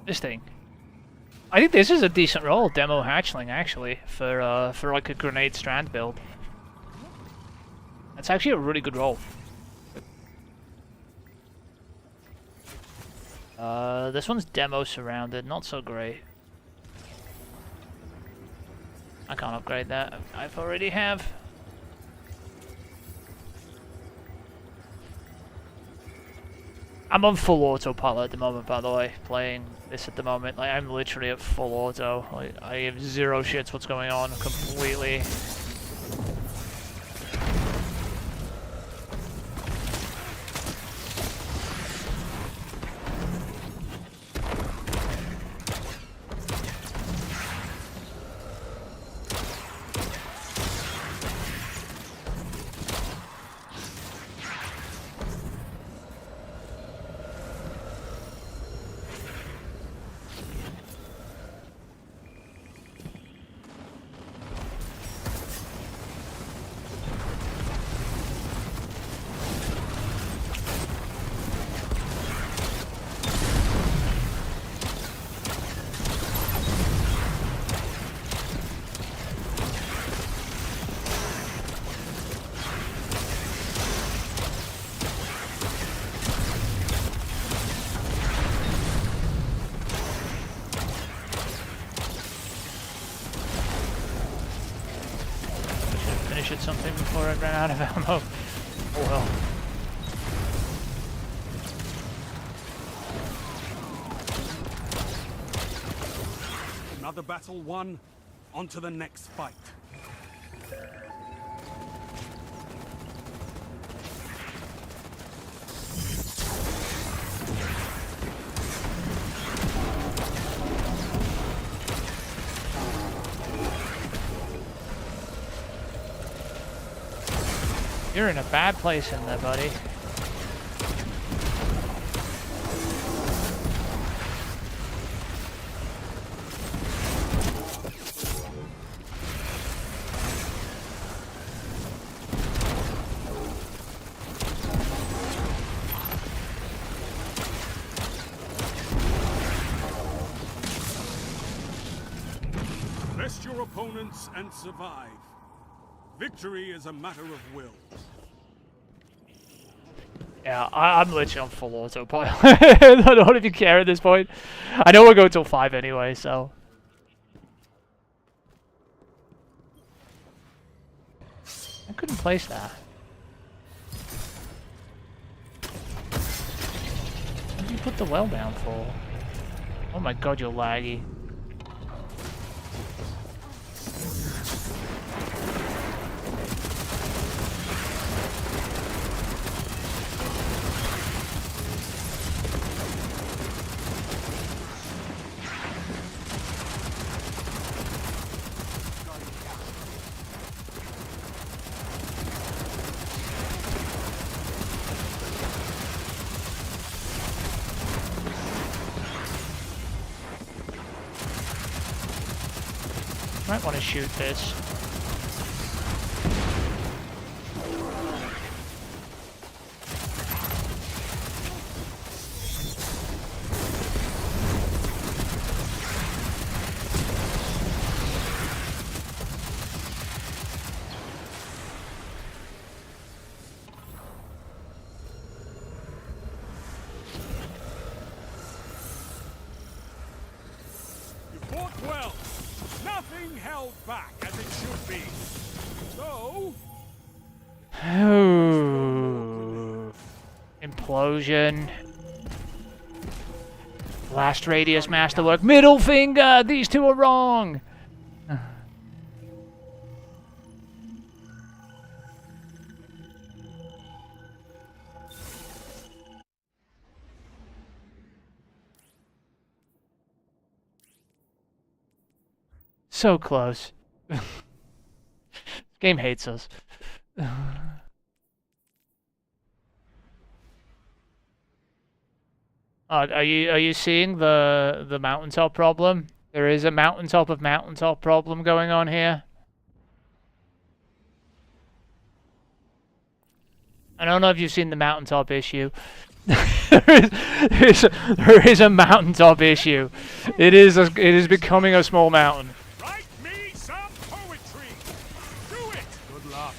This thing. I think this is a decent roll, Demo Hatchling, actually, for like a grenade strand build. That's actually a really good roll. This one's Demo Surrounded, not so great. I can't upgrade that, I've already have. I'm on full autopilot at the moment, by the way, playing this at the moment. Like, I'm literally at full auto. Like, I have zero shits what's going on completely. At something before I ran out of ammo. Oh well. Another battle won. On to the next fight. You're in a bad place in there, buddy. Best your opponents and survive. Victory is a matter of will. Yeah, I'm literally on full autopilot. I don't know if you care at this point. I know we're going till 5 anyway, so. I couldn't place that. What did you put the well down for? Oh my god, you're laggy. Might want to shoot this. You fought well. Nothing held back as it should be. So, Implosion. Last radius masterwork. Middle finger! These two are wrong! So close. This game hates us. Are you seeing the mountaintop problem? There is a mountaintop of mountaintop problem going on here. I don't know if you've seen the mountaintop issue. there is a mountaintop issue. It is becoming a small mountain. write me some poetry. Do it. Good luck.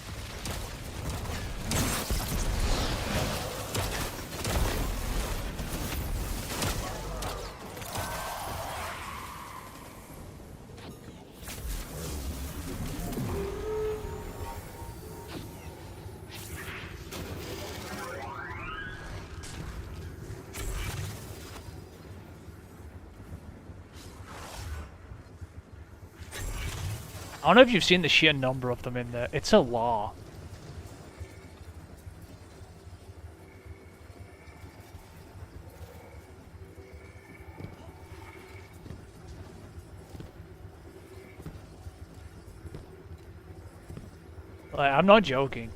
I don't know if you've seen the sheer number of them in there. It's a lot. Like, I'm not joking.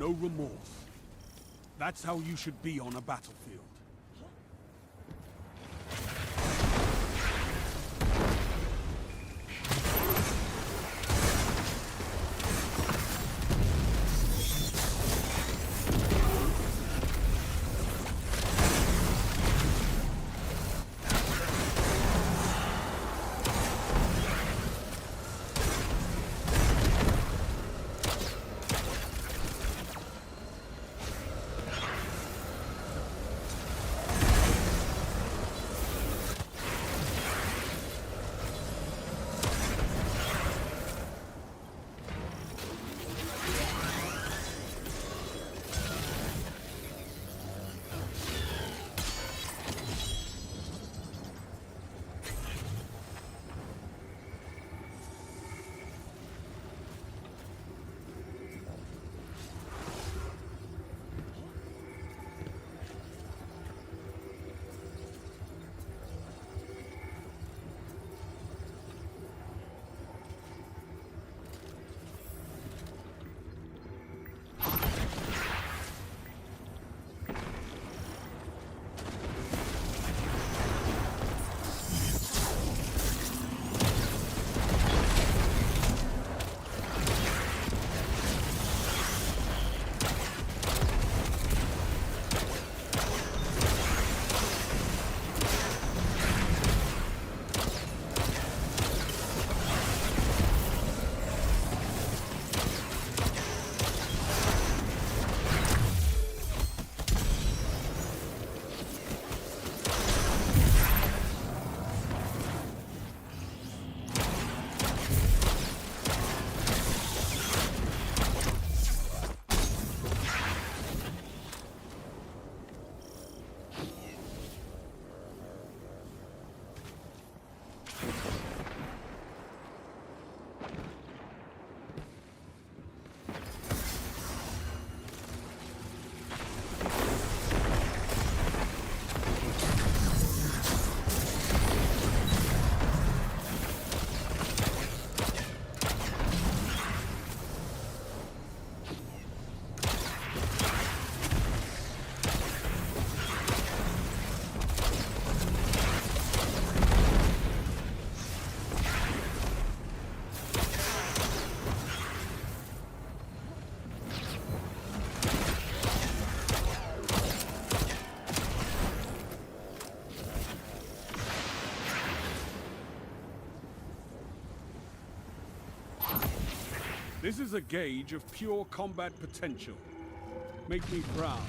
no remorse. That's how you should be on a battlefield. This is a gauge of pure combat potential. Make me proud.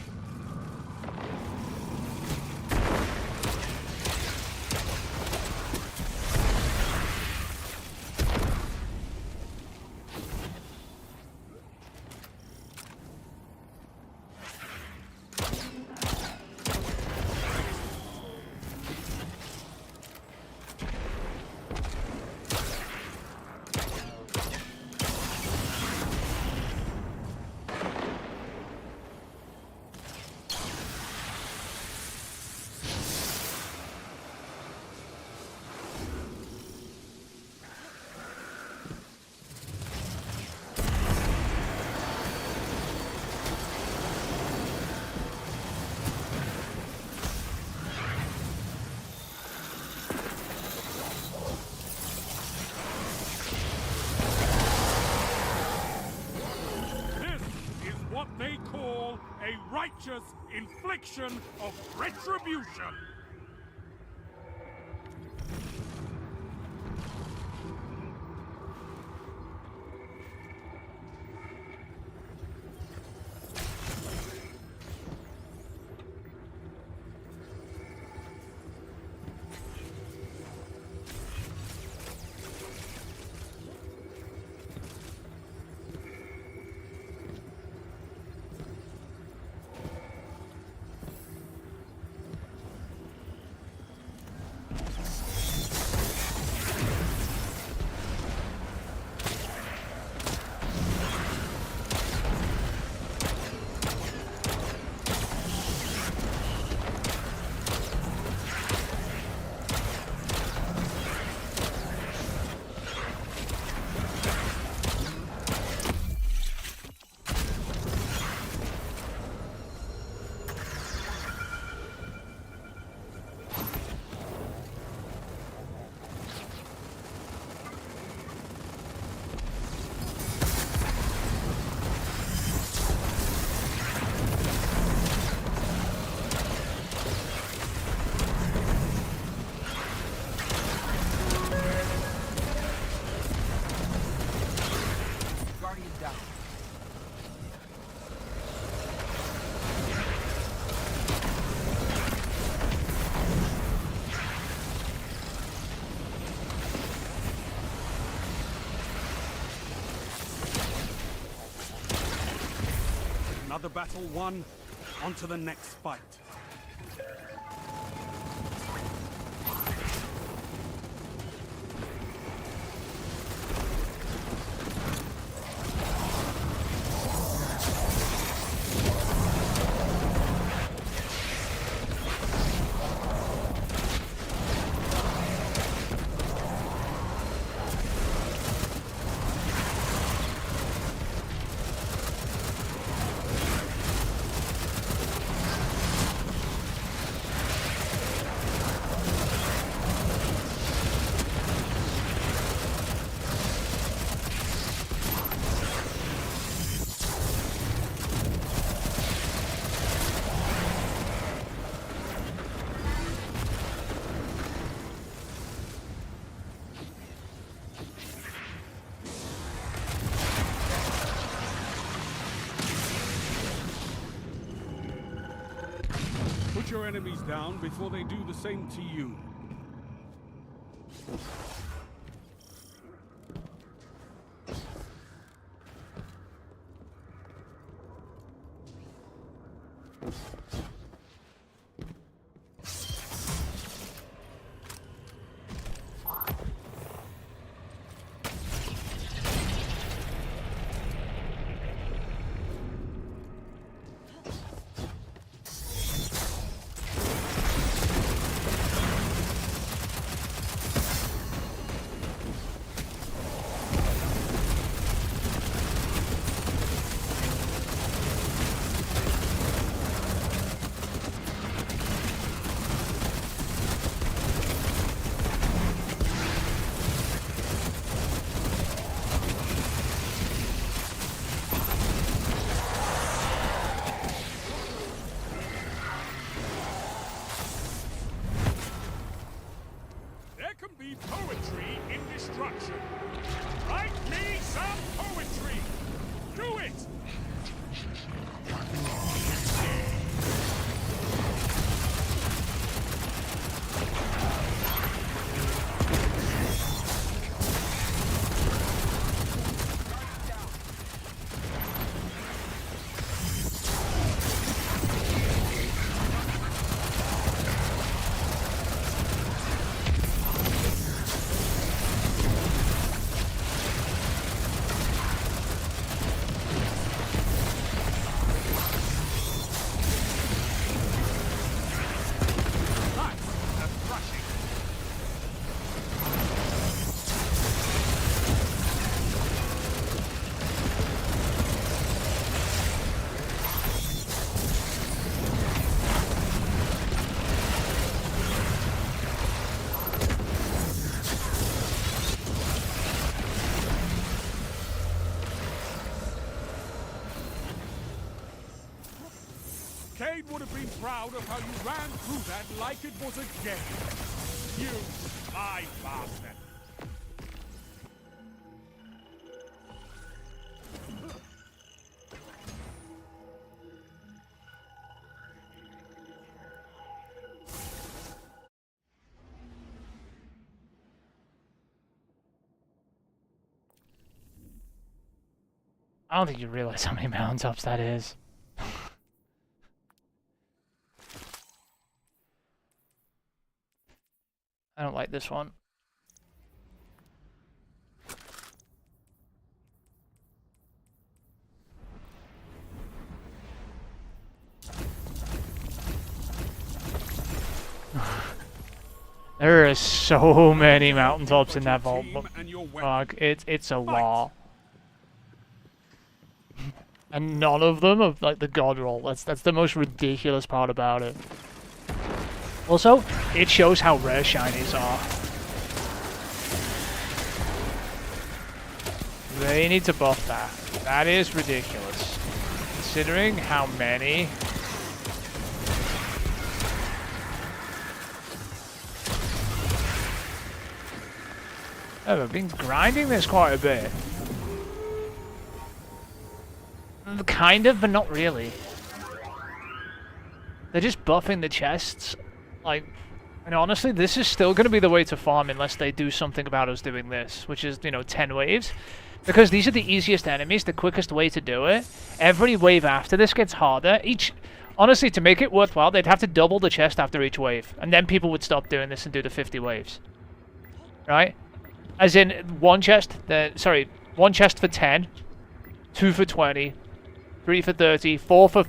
They call a righteous infliction of retribution. another battle won, on to the next fight. Put your enemies down before they do the same to you. There can be poetry in destruction. Write me some poetry. Do it! Cade would have been proud of how you ran through that like it was a game. You, my bastard. I don't think you realize how many mountaintops that is. I don't like this one. There are so many mountaintops in that vault. Fuck, it's a lot. And none of them are like the god roll. That's the most ridiculous part about it. Also, it shows how rare shinies are. They need to buff that. That is ridiculous. Considering how many. Oh, I've been grinding this quite a bit. Kind of, but not really. They're just buffing the chests. Like, and honestly, this is still going to be the way to farm unless they do something about us doing this, which is, you know, 10 waves. Because these are the easiest enemies, the quickest way to do it. Every wave after this gets harder. Honestly, to make it worthwhile, they'd have to double the chest after each wave. And then people would stop doing this and do the 50 waves. Right? As in, one chest for 10, 2 for 20, 3 for 30, 4 for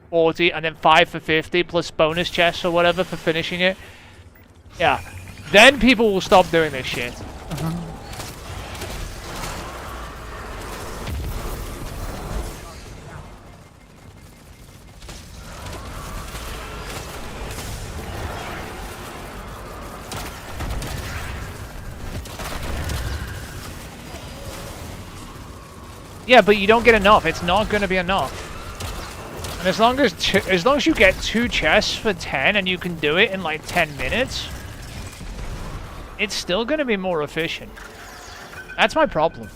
40, and then 5 for 50, plus bonus chests or whatever for finishing it. Yeah. Then people will stop doing this shit. Yeah, but you don't get enough. It's not going to be enough. And as long as you get 2 chests for 10 and you can do it in like 10 minutes, it's still going to be more efficient. That's my problem.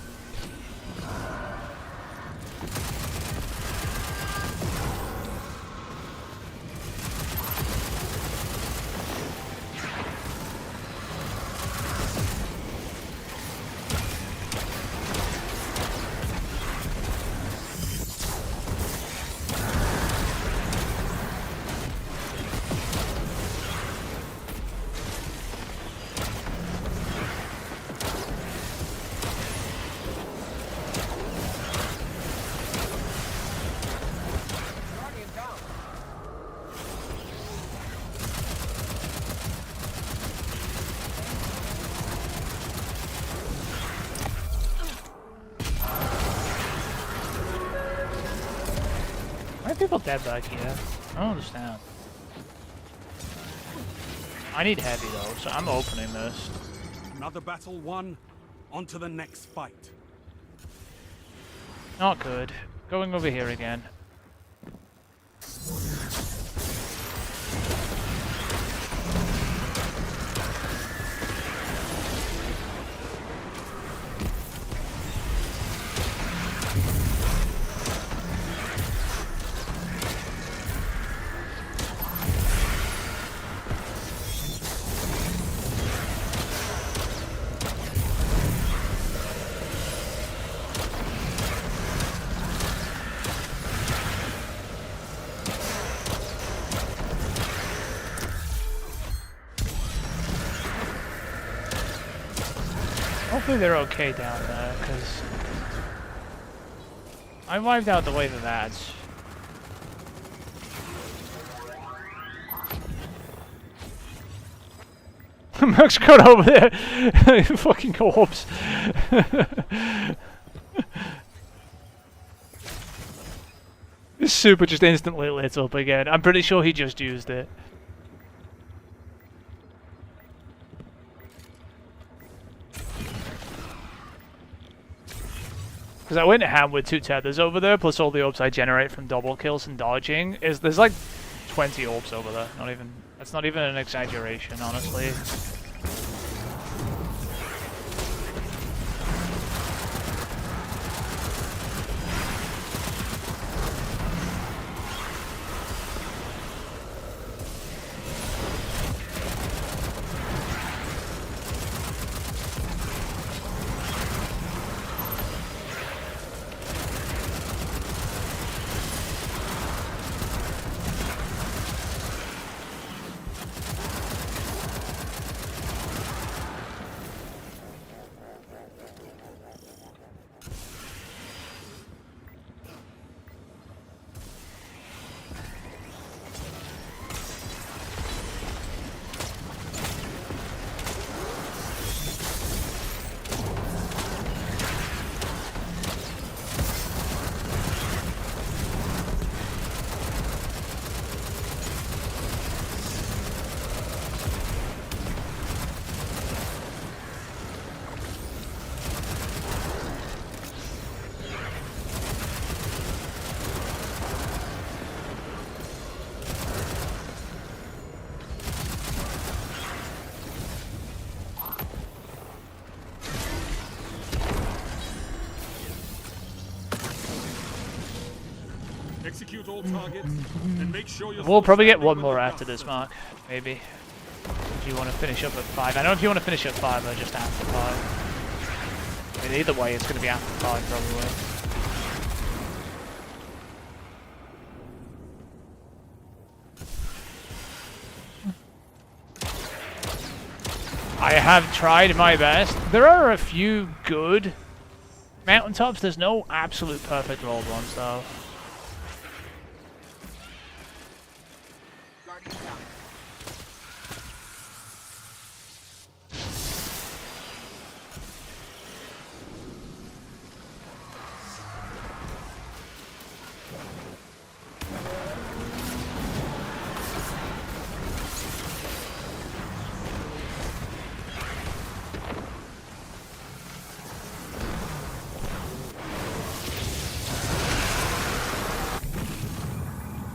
Why are people dead back here? I don't understand. I need heavy though, so I'm opening this. Another battle won. On to the next fight. Not good. Going over here again. Hopefully they're okay down there, because I wiped out the wave of ads. Merc's got over there! Fucking orbs! This super just instantly lit up again. I'm pretty sure he just used it. Because I went ham with 2 tethers over there, plus all the orbs I generate from double kills and dodging. There's like 20 orbs over there. That's not even an exaggeration, honestly. Execute all targets and make sure you're We'll probably get standing one when more the after dust this, Mark. Maybe. If you want to finish up at 5. I don't know if you want to finish at 5 or just after 5. I mean, either way, it's going to be after 5 probably. I have tried my best. There are a few good mountaintops. There's no absolute perfect rolled ones though. Guardian down.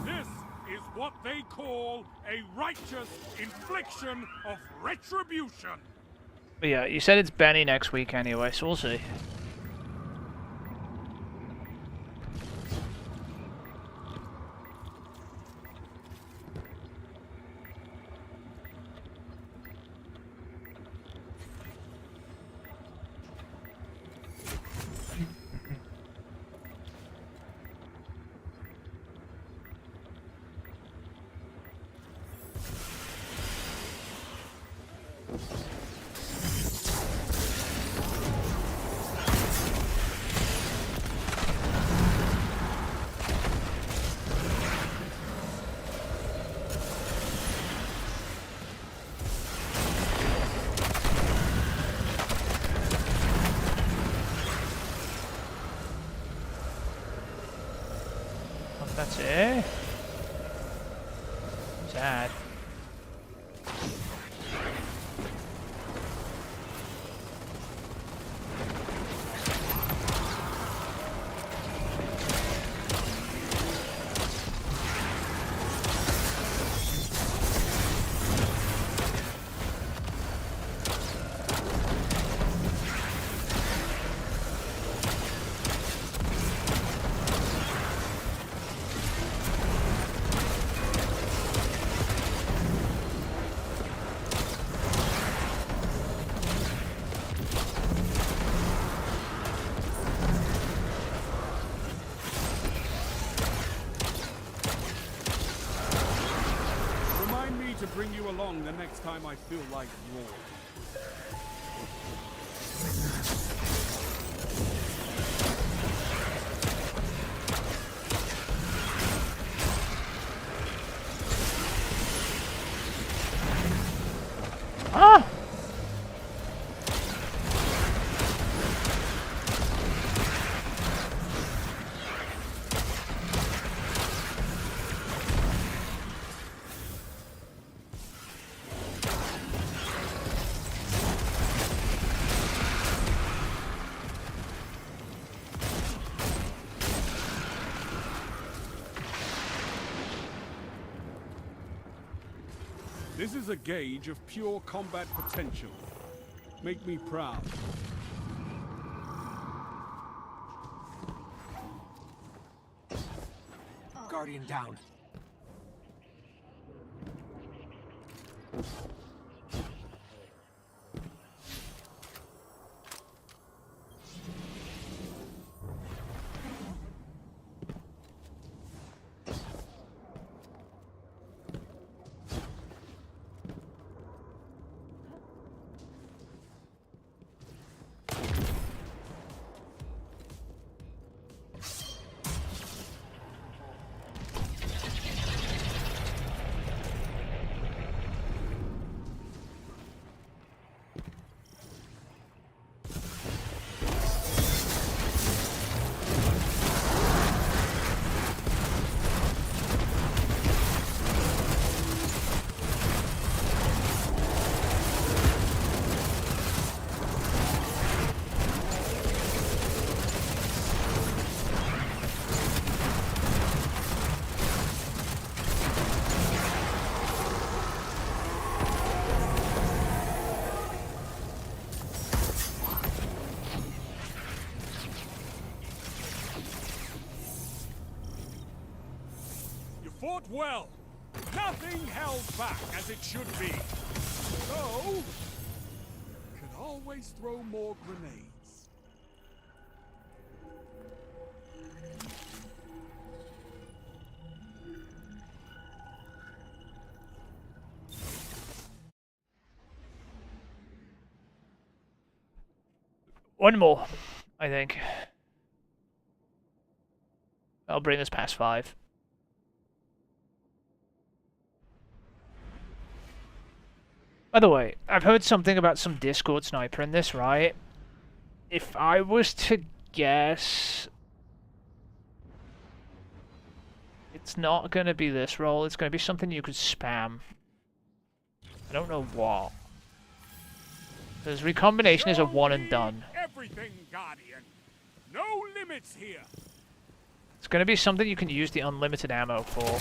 This is what they call a righteous infliction of retribution. But yeah, you said it's Benny next week anyway, so we'll see. That's it. Sad. Remind me to bring you along the next time I feel like roaring. Ah! This is a gauge of pure combat potential. Make me proud. Guardian down. You fought well. Nothing held back as it should be. So, could always throw more grenades. One more, I think. I'll bring this past 5. By the way, I've heard something about some Discord sniper in this, right? If I was to guess, it's not going to be this role. It's going to be something you could spam. I don't know what. Because recombination is a one and done. Everything, Guardian. No limits here. It's going to be something you can use the unlimited ammo for.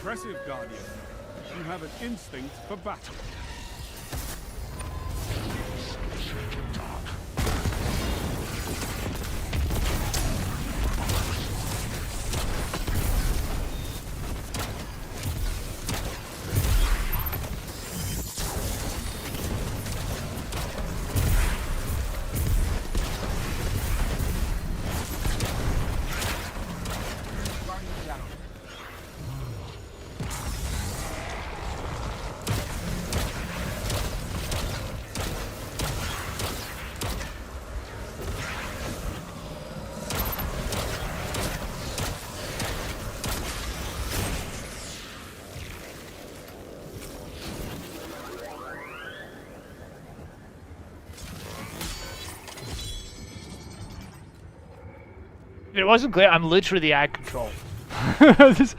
Impressive, Guardian. You have an instinct for battle. Guardian down. If it wasn't clear, I'm literally the ag control. Just-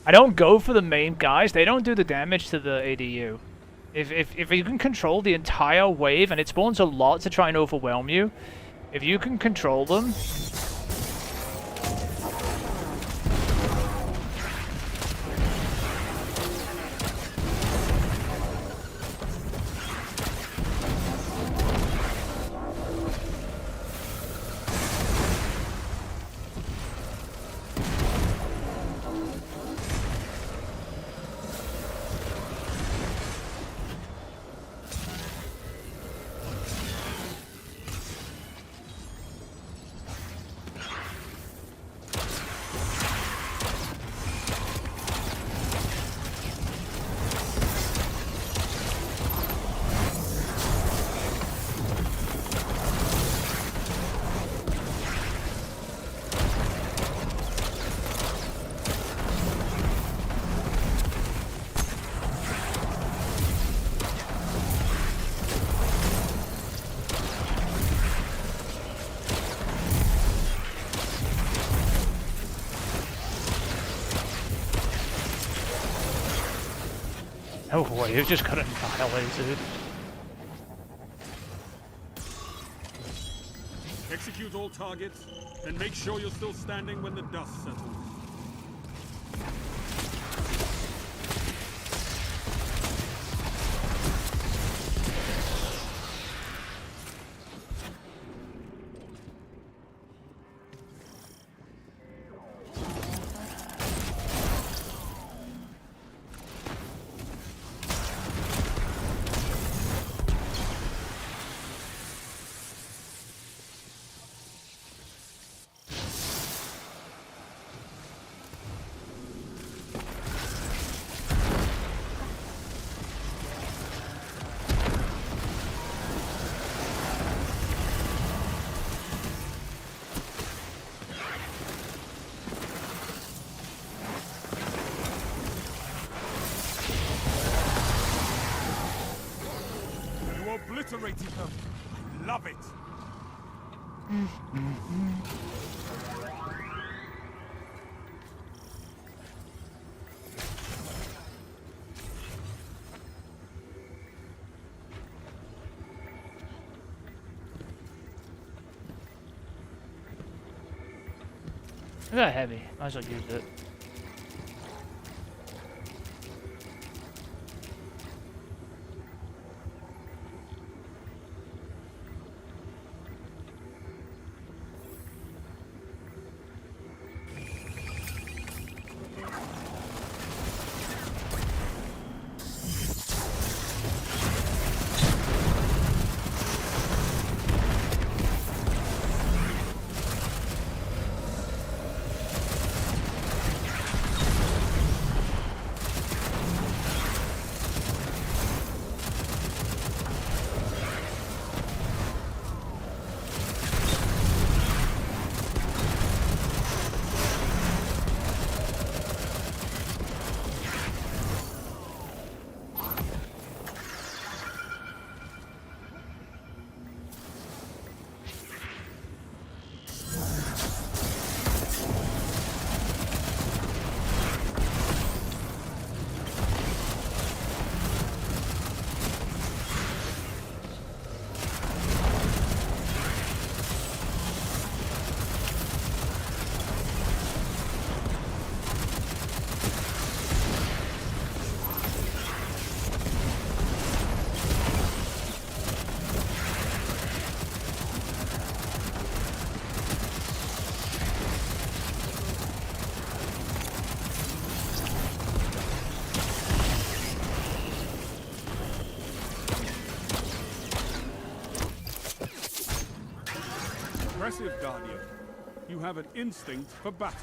I don't go for the main guys. They don't do the damage to the ADU. If you can control the entire wave, and it spawns a lot to try and overwhelm you, if you can control them, No way, you've just got annihilated. Execute all targets, and make sure you're still standing when the dust settles. You obliterated them. I love it. Is that heavy? Might as well use it. Impressive, Guardian. You have an instinct for battle.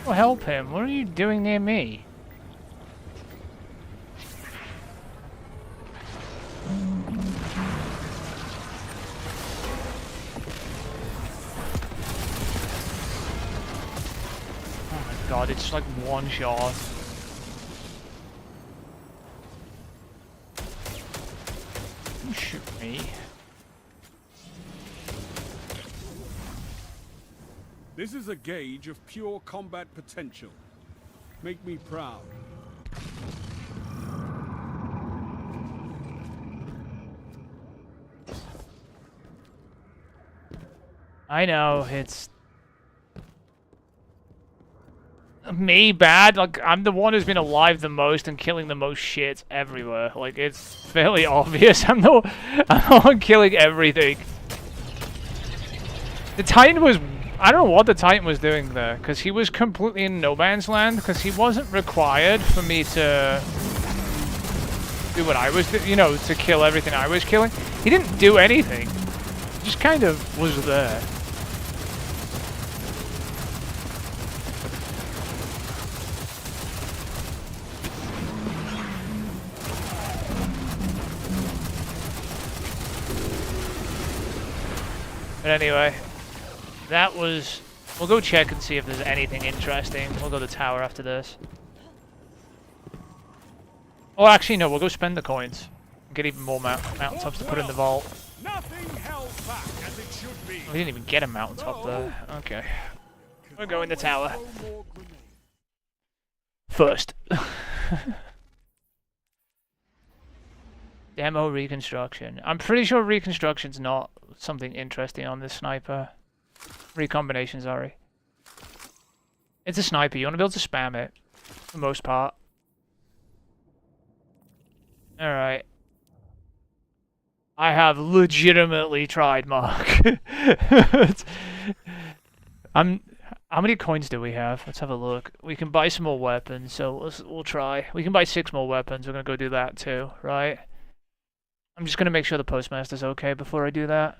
Oh, help him. What are you doing near me? Oh my god, it's like one shot. You shoot me. This is a gauge of pure combat potential. Make me proud. I know, it's me bad. Like, I'm the one who's been alive the most and killing the most shit everywhere. Like, it's fairly obvious. I'm the one killing everything. The Titan was I don't know what the Titan was doing there, because he was completely in no man's land, because he wasn't required for me to do what I was doing, you know, to kill everything I was killing. He didn't do anything. He just kind of was there. But anyway, that was... We'll go check and see if there's anything interesting. We'll go to the tower after this. Oh, actually, no. We'll go spend the coins. And get even more mountaintops to put in the vault. Nothing held back as it should be. We didn't even get a mountaintop there. Okay. We'll go in the tower. No more grenades. First. Demo reconstruction. I'm pretty sure reconstruction's not something interesting on this sniper. Recombination, sorry. It's a sniper. You want to be able to spam it. For the most part. Alright. I have legitimately tried, Mark. How many coins do we have? Let's have a look. We can buy some more weapons, so we'll try. We can buy 6 more weapons. We're gonna go do that too, right? I'm just gonna make sure the postmaster's okay before I do that.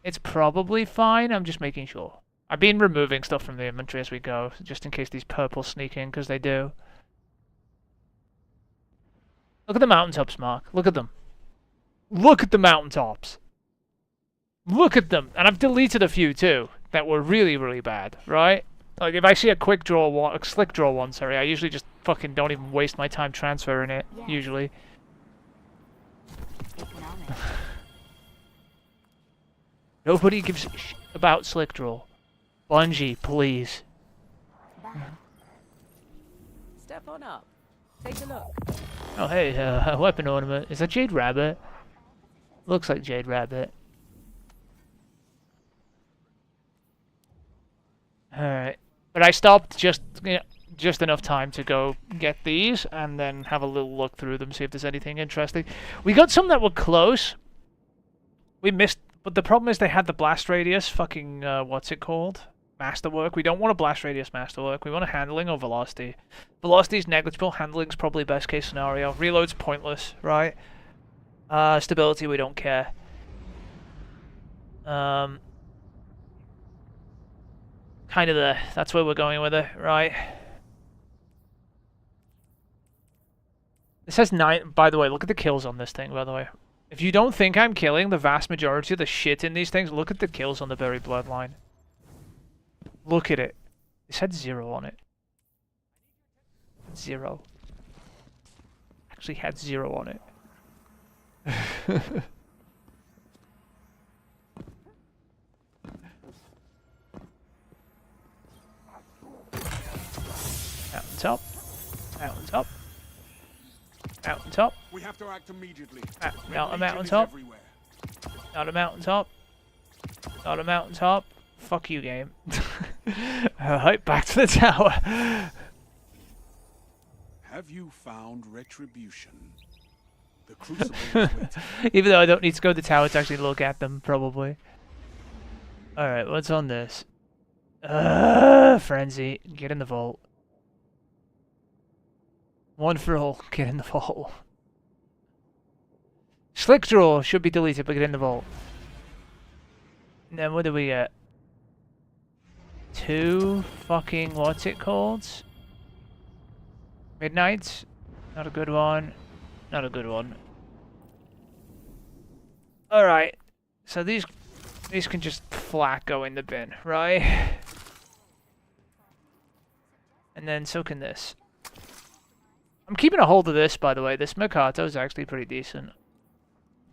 It's probably fine. I'm just making sure. I've been removing stuff from the inventory as we go, just in case these purples sneak in, because they do. Look at the mountaintops, Mark. Look at them. Look at the mountaintops. Look at them. And I've deleted a few too that were really, really bad, right? Like if I see a quick draw one, a slick draw one, sorry, I usually just fucking don't even waste my time transferring it, usually. Nobody gives a shit about slick draw. Bungie, please. Step on up. Take a look. Oh hey, a weapon ornament. Is that Jade Rabbit? Looks like Jade Rabbit. Alright. But I stopped just enough time to go get these and then have a little look through them, see if there's anything interesting. We got some that were close. We missed, but the problem is they had the blast radius fucking, what's it called? Masterwork. We don't want a blast radius masterwork. We want a handling or velocity. Velocity's negligible. Handling's probably best case scenario. Reload's pointless, right? Stability, we don't care. Kind of there. That's where we're going with it, right? It says 9. By the way, look at the kills on this thing, by the way. If you don't think I'm killing the vast majority of the shit in these things, look at the kills on the Buried Bloodline. Look at it. It said 0 on it. 0. Actually had 0 on it. Mountaintop. Mountaintop. Mountaintop. We have to act immediately. Not a Legion is mountaintop. everywhere. Not a mountaintop. Not a mountaintop. Fuck you, game. Alright, back to the tower. Have you found retribution? The crucible is waiting. Even though I don't need to go to the tower to actually look at them, probably. Alright, what's on this? Frenzy. Get in the vault. One for all. Get in the vault. Slick draw should be deleted, but get in the vault. And then what do we get? 2 fucking, what's it called? Midnights? Not a good one. Not a good one. Alright. So these can just flat go in the bin, right? And then so can this. I'm keeping a hold of this, by the way. This Mercato is actually pretty decent.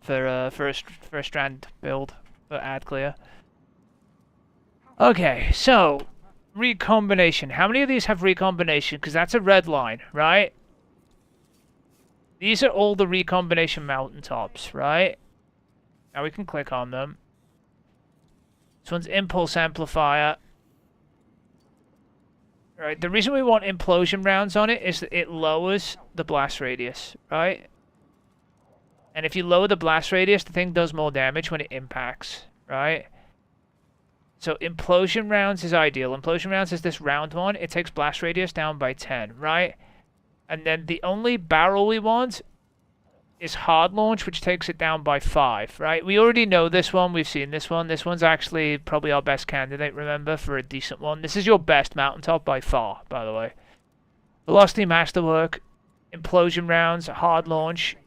For a strand build. For ad clear. Okay, so recombination. How many of these have recombination? Because that's a red line, right? These are all the recombination mountaintops, right? Now we can click on them. This one's impulse amplifier. Right, the reason we want implosion rounds on it is that it lowers the blast radius, right? And if you lower the blast radius, the thing does more damage when it impacts, right? So implosion rounds is ideal. Implosion rounds is this round one. It takes blast radius down by 10, right? And then the only barrel we want is hard launch, which takes it down by 5, right? We already know this one. We've seen this one. This one's actually probably our best candidate, remember, for a decent one. This is your best mountaintop by far, by the way. Velocity Masterwork, implosion rounds, hard launch,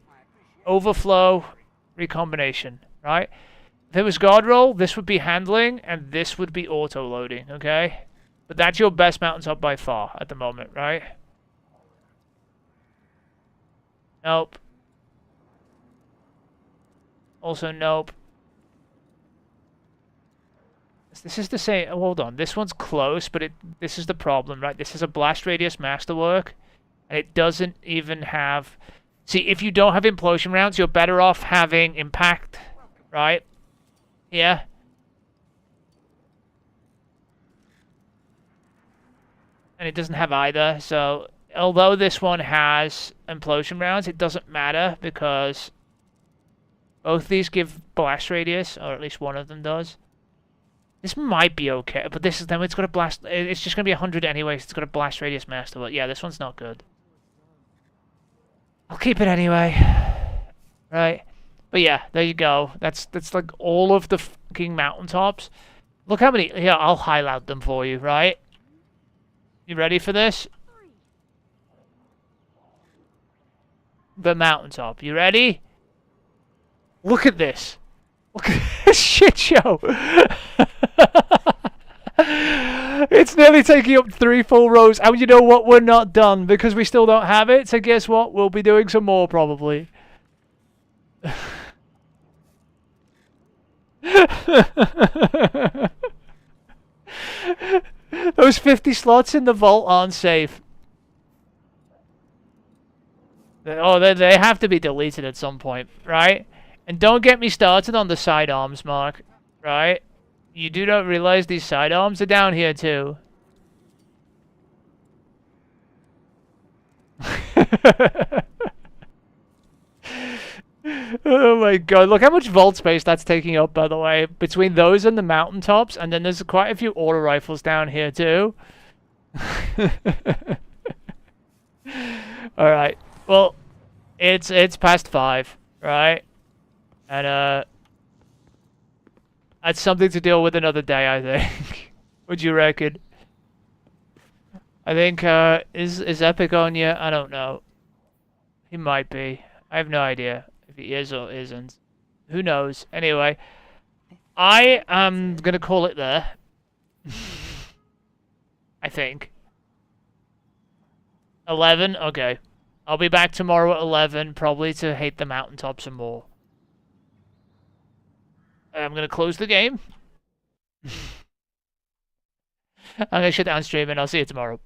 overflow, recombination, right? If it was guard roll, this would be handling, and this would be auto loading, okay? But that's your best mountaintop by far at the moment, right? Nope. Also, nope. This is the same. Oh, hold on. This one's close, but this is the problem, right? This is a blast radius masterwork, and it doesn't even have. See, if you don't have implosion rounds, you're better off having impact, right? Yeah. And it doesn't have either. So, although this one has implosion rounds, it doesn't matter because both these give blast radius, or at least one of them does. This might be okay, but this is then it's got a blast. It's just gonna be 100 anyways. It's got a blast radius master, but yeah, this one's not good. I'll keep it anyway, right? But yeah, there you go. That's like all of the fucking mountaintops. Look how many. Here, I'll highlight them for you, right? You ready for this? The mountaintop. You ready? Look at this. Look at this shit show. It's nearly taking up 3 full rows. And you know what? We're not done because we still don't have it. So guess what? We'll be doing some more probably. Those 50 slots in the vault aren't safe. Oh, they have to be deleted at some point, right? And don't get me started on the sidearms, Mark, right? You do not realize these sidearms are down here, too. Oh my god, look how much vault space that's taking up, by the way. Between those and the mountaintops, and then there's quite a few auto rifles down here, too. Alright, well, it's past 5, right? And, that's something to deal with another day, I think. Would you reckon? I think, is Epic on yet? I don't know. He might be. I have no idea if he is or isn't. Who knows? Anyway, I am gonna call it there. I think. 11? Okay. I'll be back tomorrow at 11, probably to hate the mountaintop some more. I'm going to close the game. I'm going to shut down stream and I'll see you tomorrow.